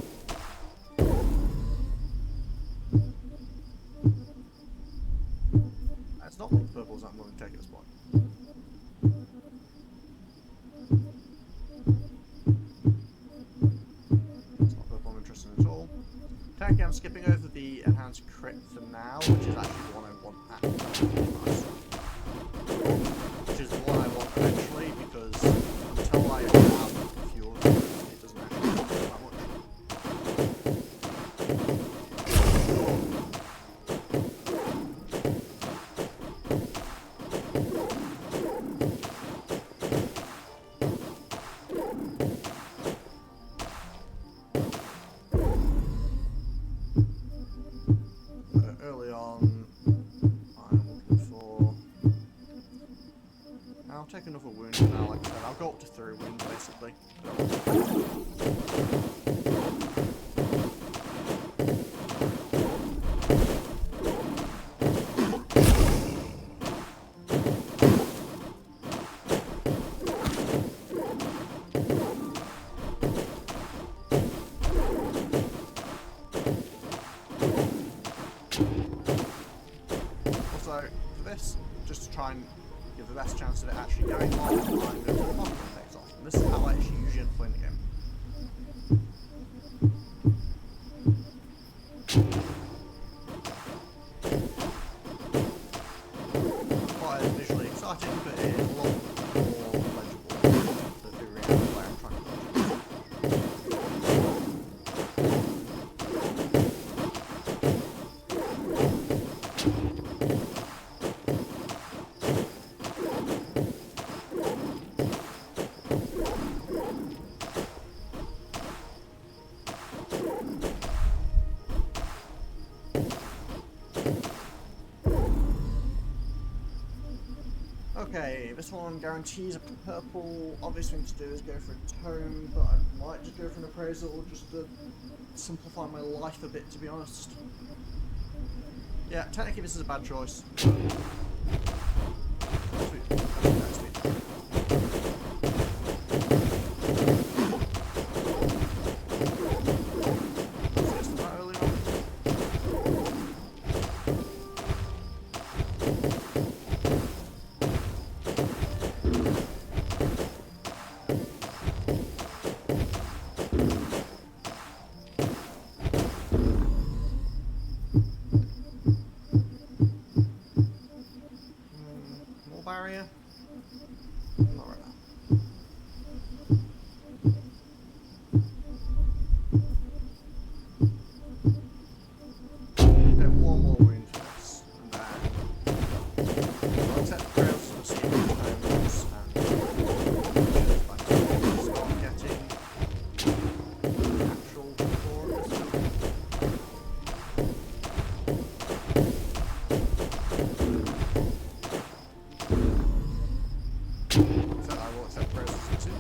It's not one of the purples I'm willing to take at this point. It's not a purple I'm interested in at all. Technically I'm skipping over the enhanced crit for now, which is actually the one I want at nice. Which is the one I want eventually, because until I have fuel, through wind, basically. Also, for this, just to try and give the best chance of it actually going on, I'm going to turn the bottom effects off. And this is how I actually usually end up playing the game. Quite visually exciting, but it is a lot more legible to figure out where I'm trying to go. Okay, this one guarantees a purple. Obvious thing to do is go for a tome, but I might just go for an appraisal just to simplify my life a bit, to be honest. Yeah, technically this is a bad choice. Sweet. That's sweet. Barrier? Not right now. Okay, one more wound for this, and then I'll accept the trails for the secret tomes and start getting actual core of this. So I will accept process 2.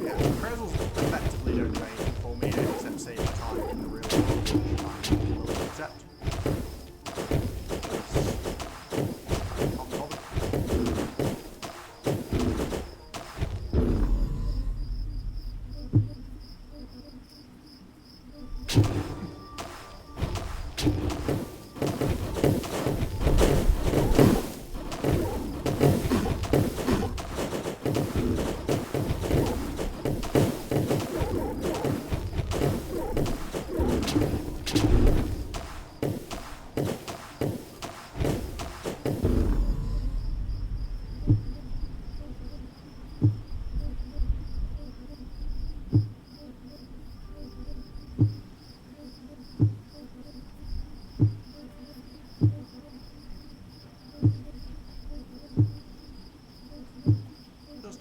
Yeah, appraisals effectively don't do anything for me except save my time in the real world, which I will accept. Not bothered.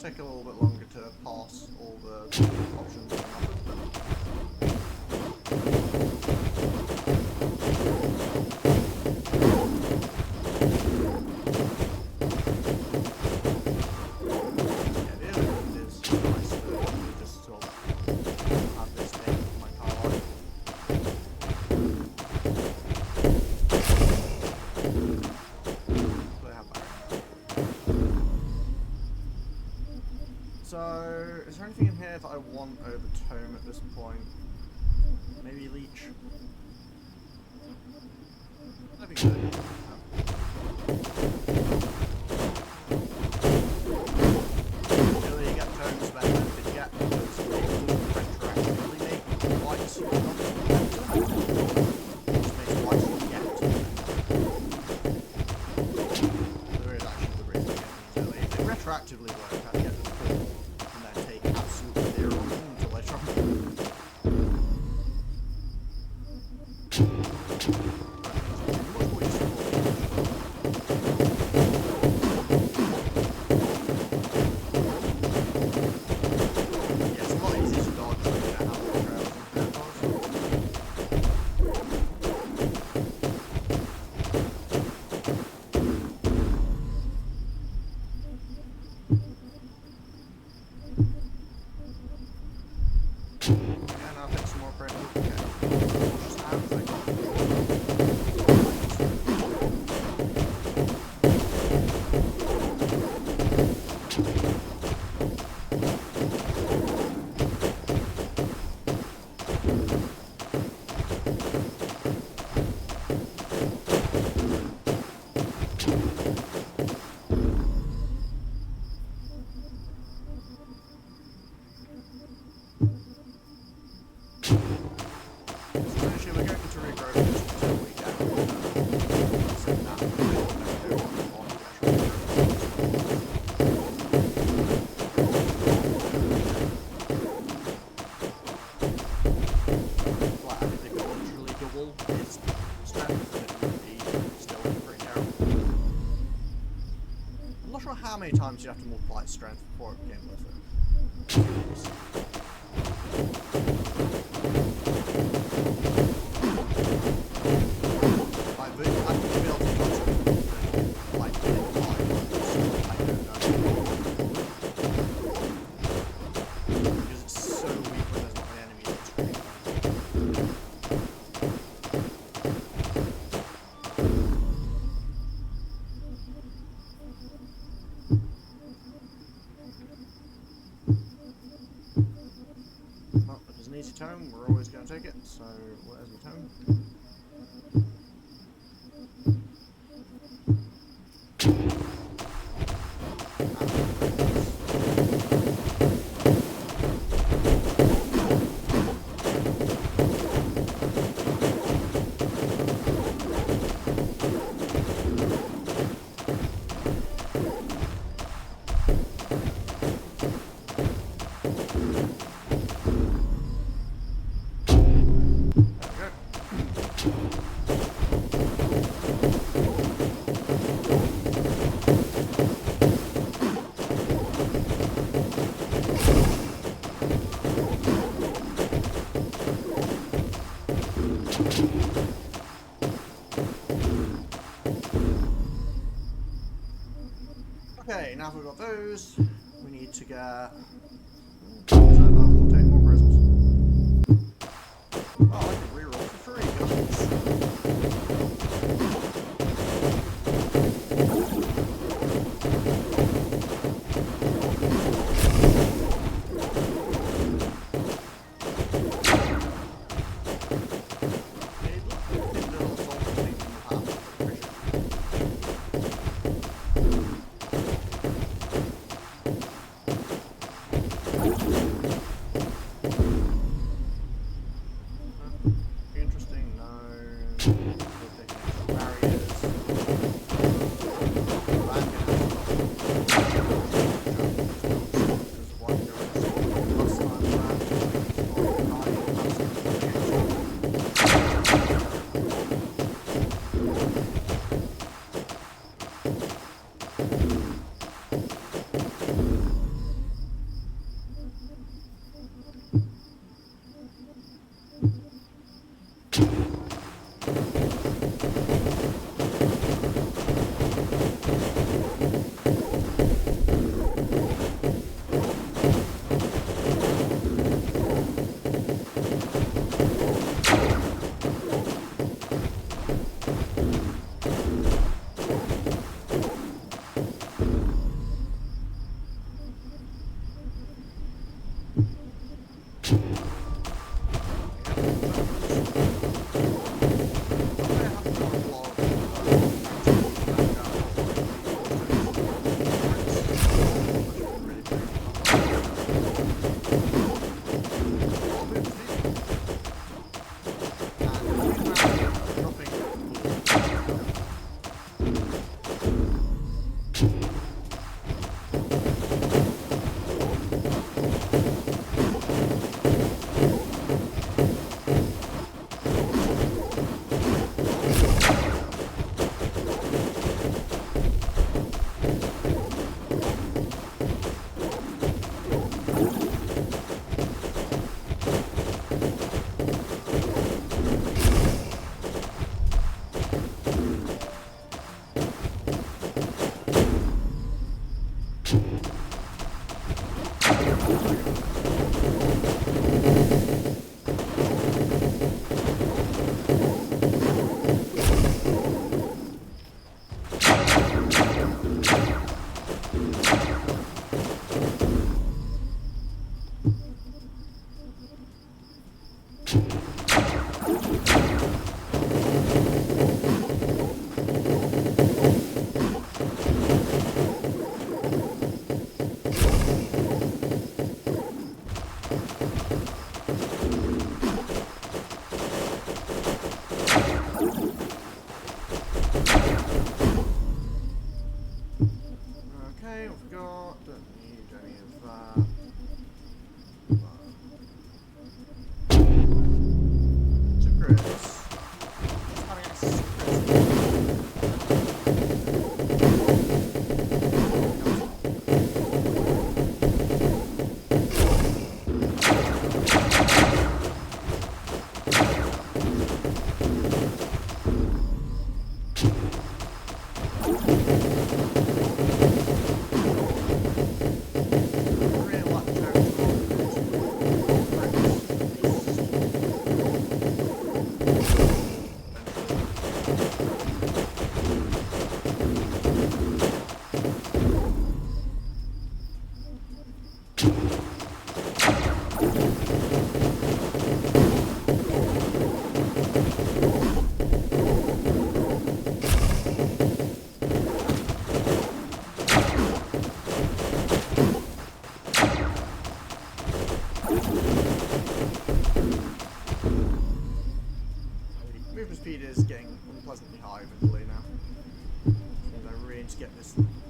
Take a little bit longer to pass all the options and numbers, yeah, the other thing is nice to just sort of have this thing in my car life. So I have that. So, is there anything in here that I want over tome at this point? Maybe leech? That'd be good. Really, you get tomes better than you get because it doesn't retroactively make twice what you get. It just makes twice what you get. There is actually the reason I get these early. If it retroactively worked, I'd get them full. Take absolutely zero until I try. Yeah, it's a lot easier to dodge when you don't have more trails and trails. sure how many times you have to multiply its strength before it became worth it. Tone, we're always going to take it, so where's the tone? Okay, now we've got those, we need to get... I will take more prisms. Oh, I can reroll for free,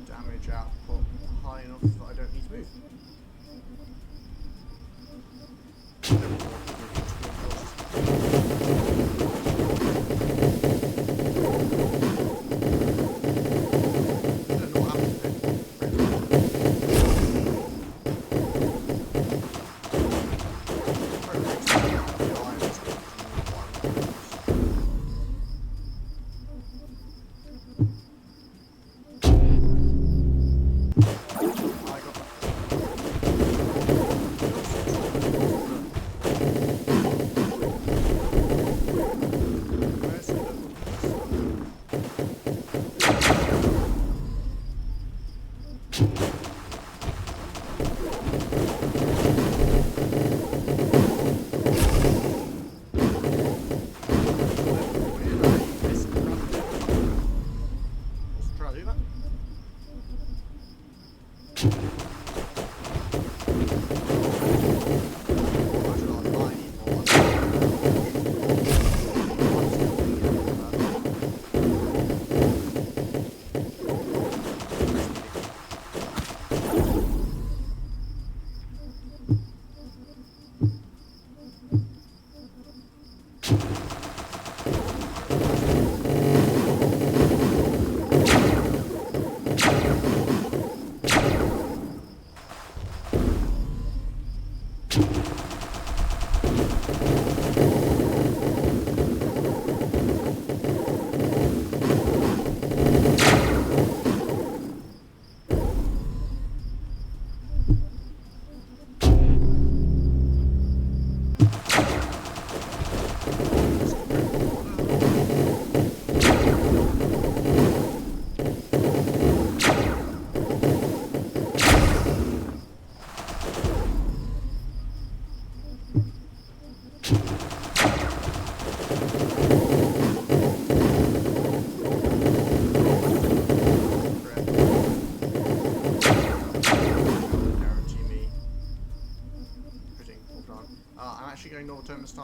damage output high enough that I don't need to move. Going normal turn this time.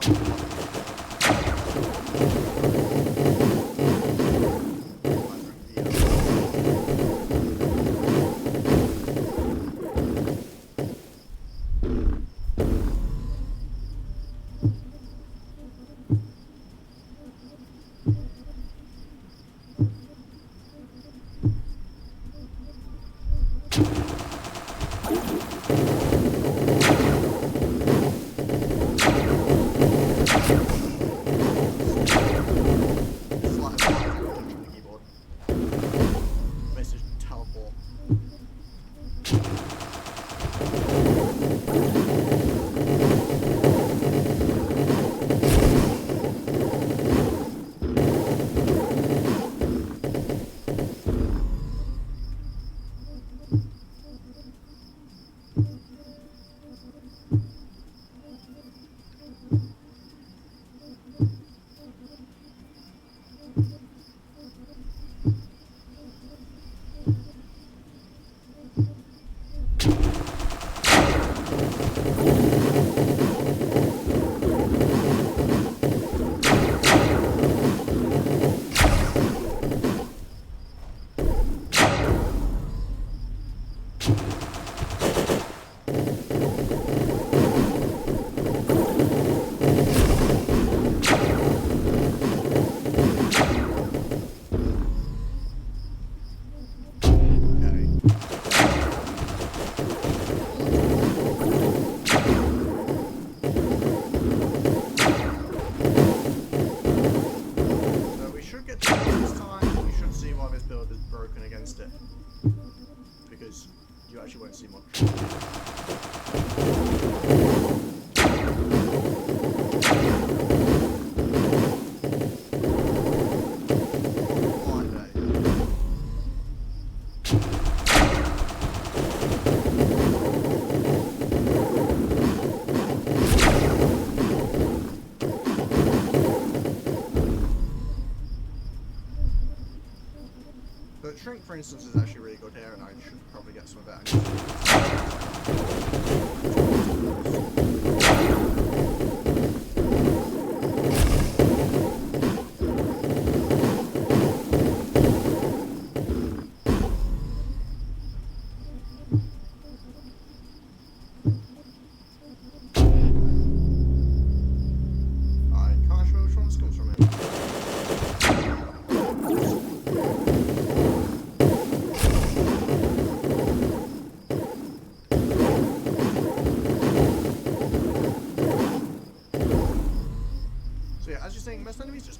But Shrink, for instance, is actually really good here, and I should probably get some of that.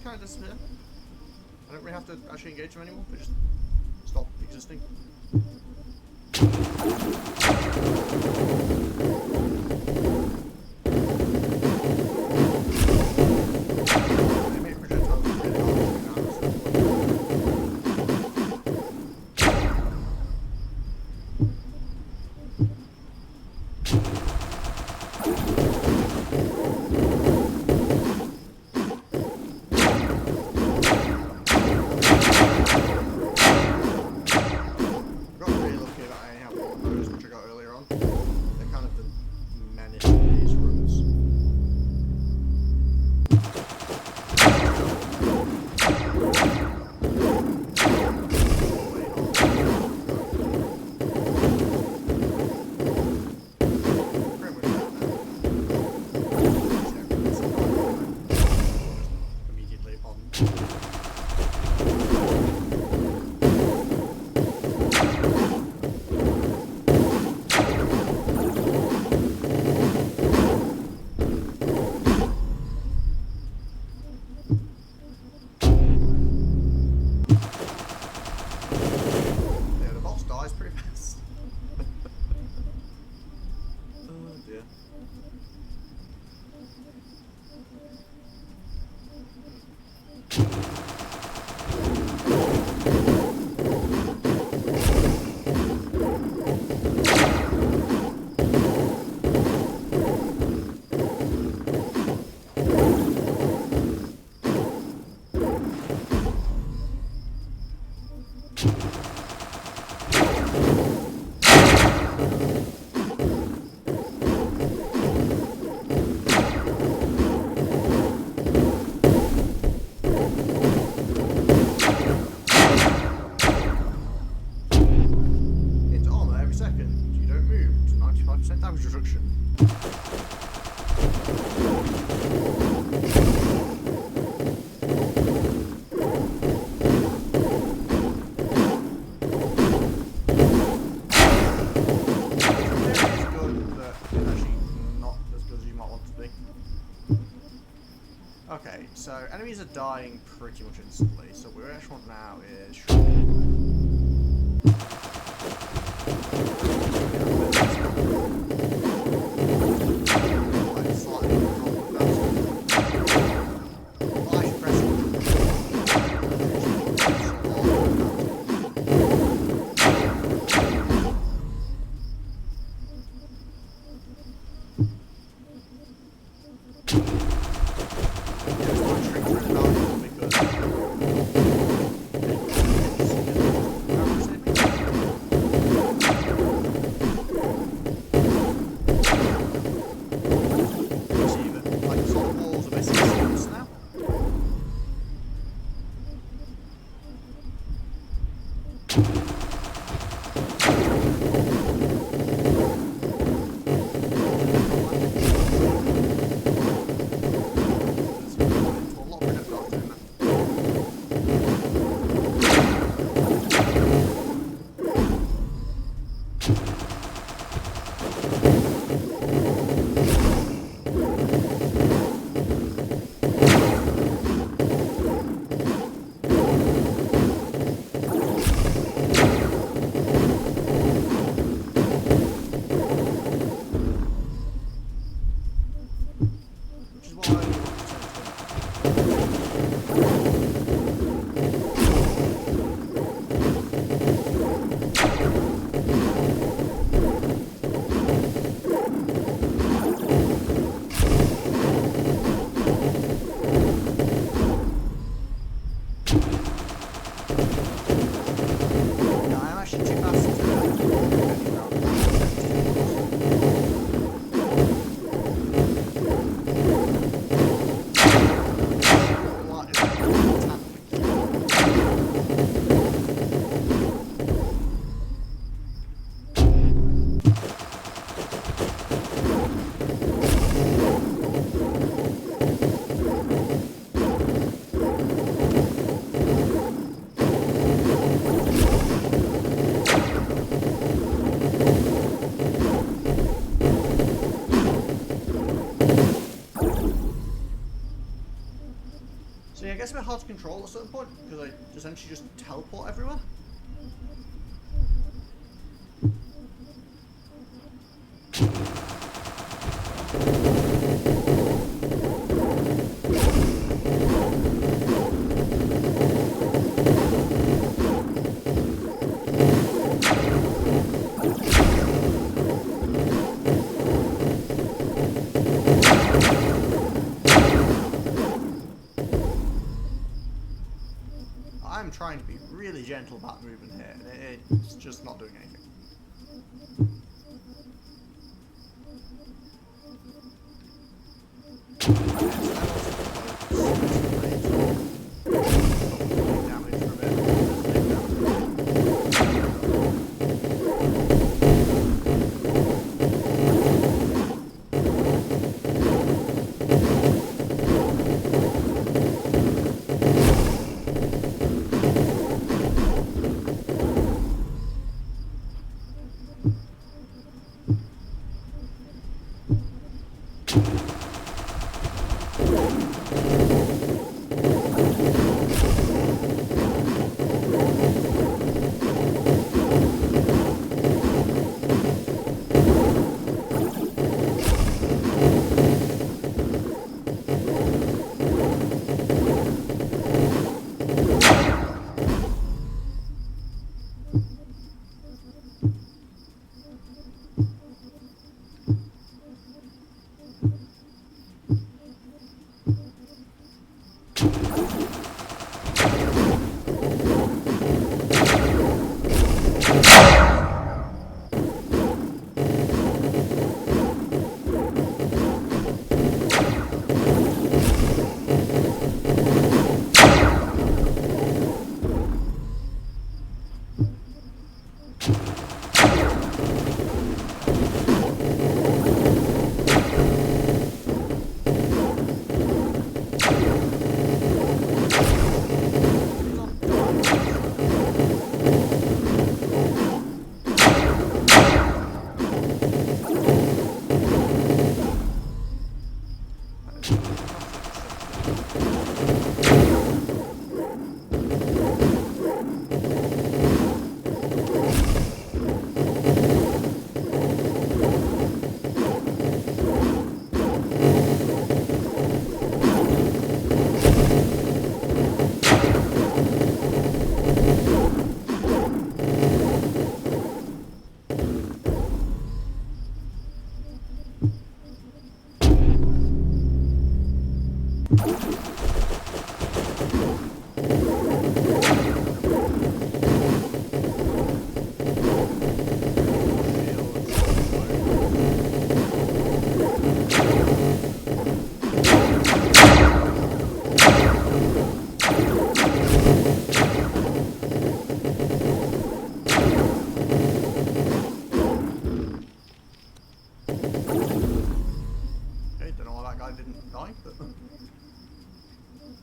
just kind of disappear. I don't really have to actually engage them anymore. They just stop existing. They make projectiles really hard to get out. Okay, so enemies are dying pretty much instantly, so what we actually want now is hard to control at a certain point because they essentially just teleport everywhere. I'm trying to be really gentle about moving here, and it's just not doing anything.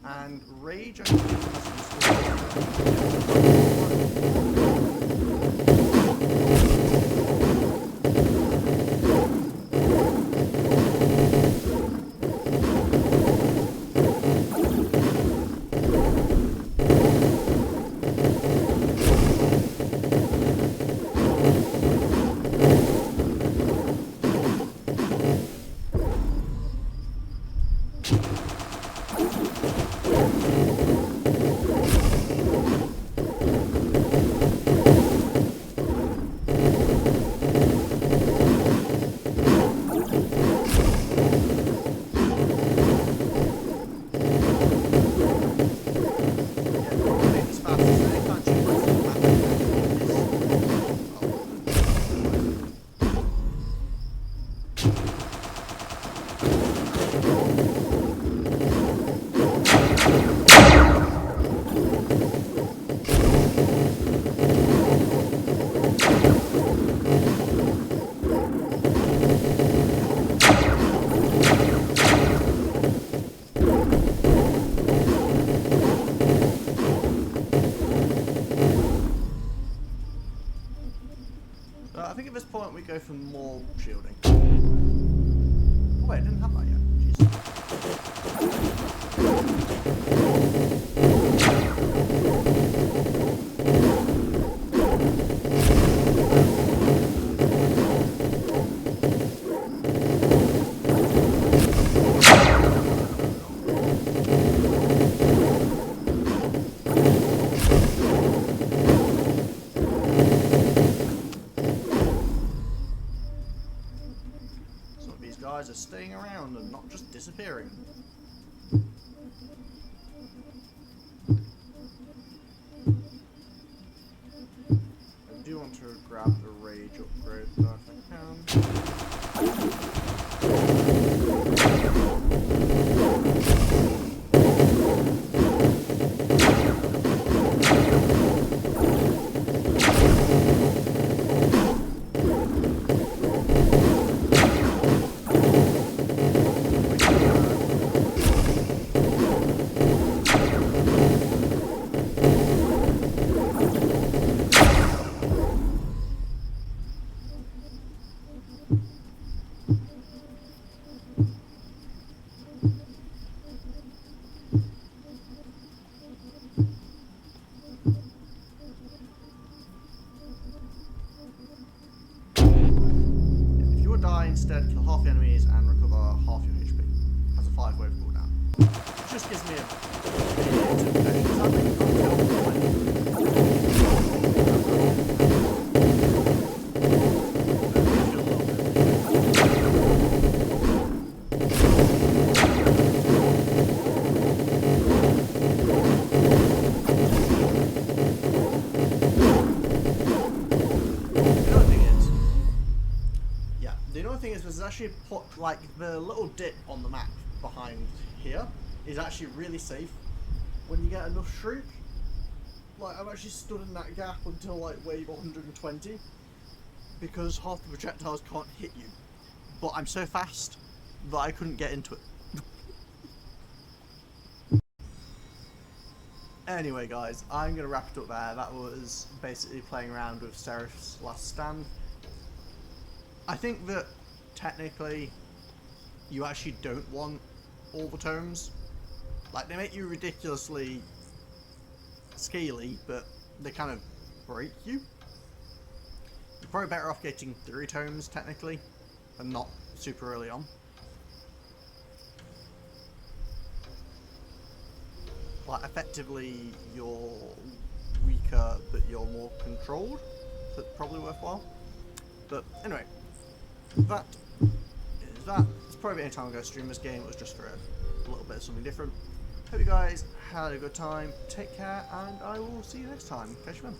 And rage, I think, I think at this point we go for more shielding. Oh wait, I didn't have that yet. Jeez. guys are staying around and not just disappearing. I do want to grab the rage upgrade though if I can. Instead, kill half the enemies and recover half your HP. Has a 5-wave cooldown. It just gives me there's actually like the little dip on the map behind here is actually really safe when you get enough shriek. Like I've actually stood in that gap until like wave 120 because half the projectiles can't hit you, but I'm so fast that I couldn't get into it. Anyway guys, I'm going to wrap it up there. That was basically playing around with Seraph's last stand. I think that technically you actually don't want all the tomes. Like, they make you ridiculously scaly, but they kind of break you. You're probably better off getting 3 tomes technically and not super early on. Like, effectively you're weaker but you're more controlled, so it's probably worthwhile. But anyway, that is that. It's probably any time I'm going to stream this game. It was just for a little bit of something different. Hope you guys had a good time. Take care, and I will see you next time. Catch you then.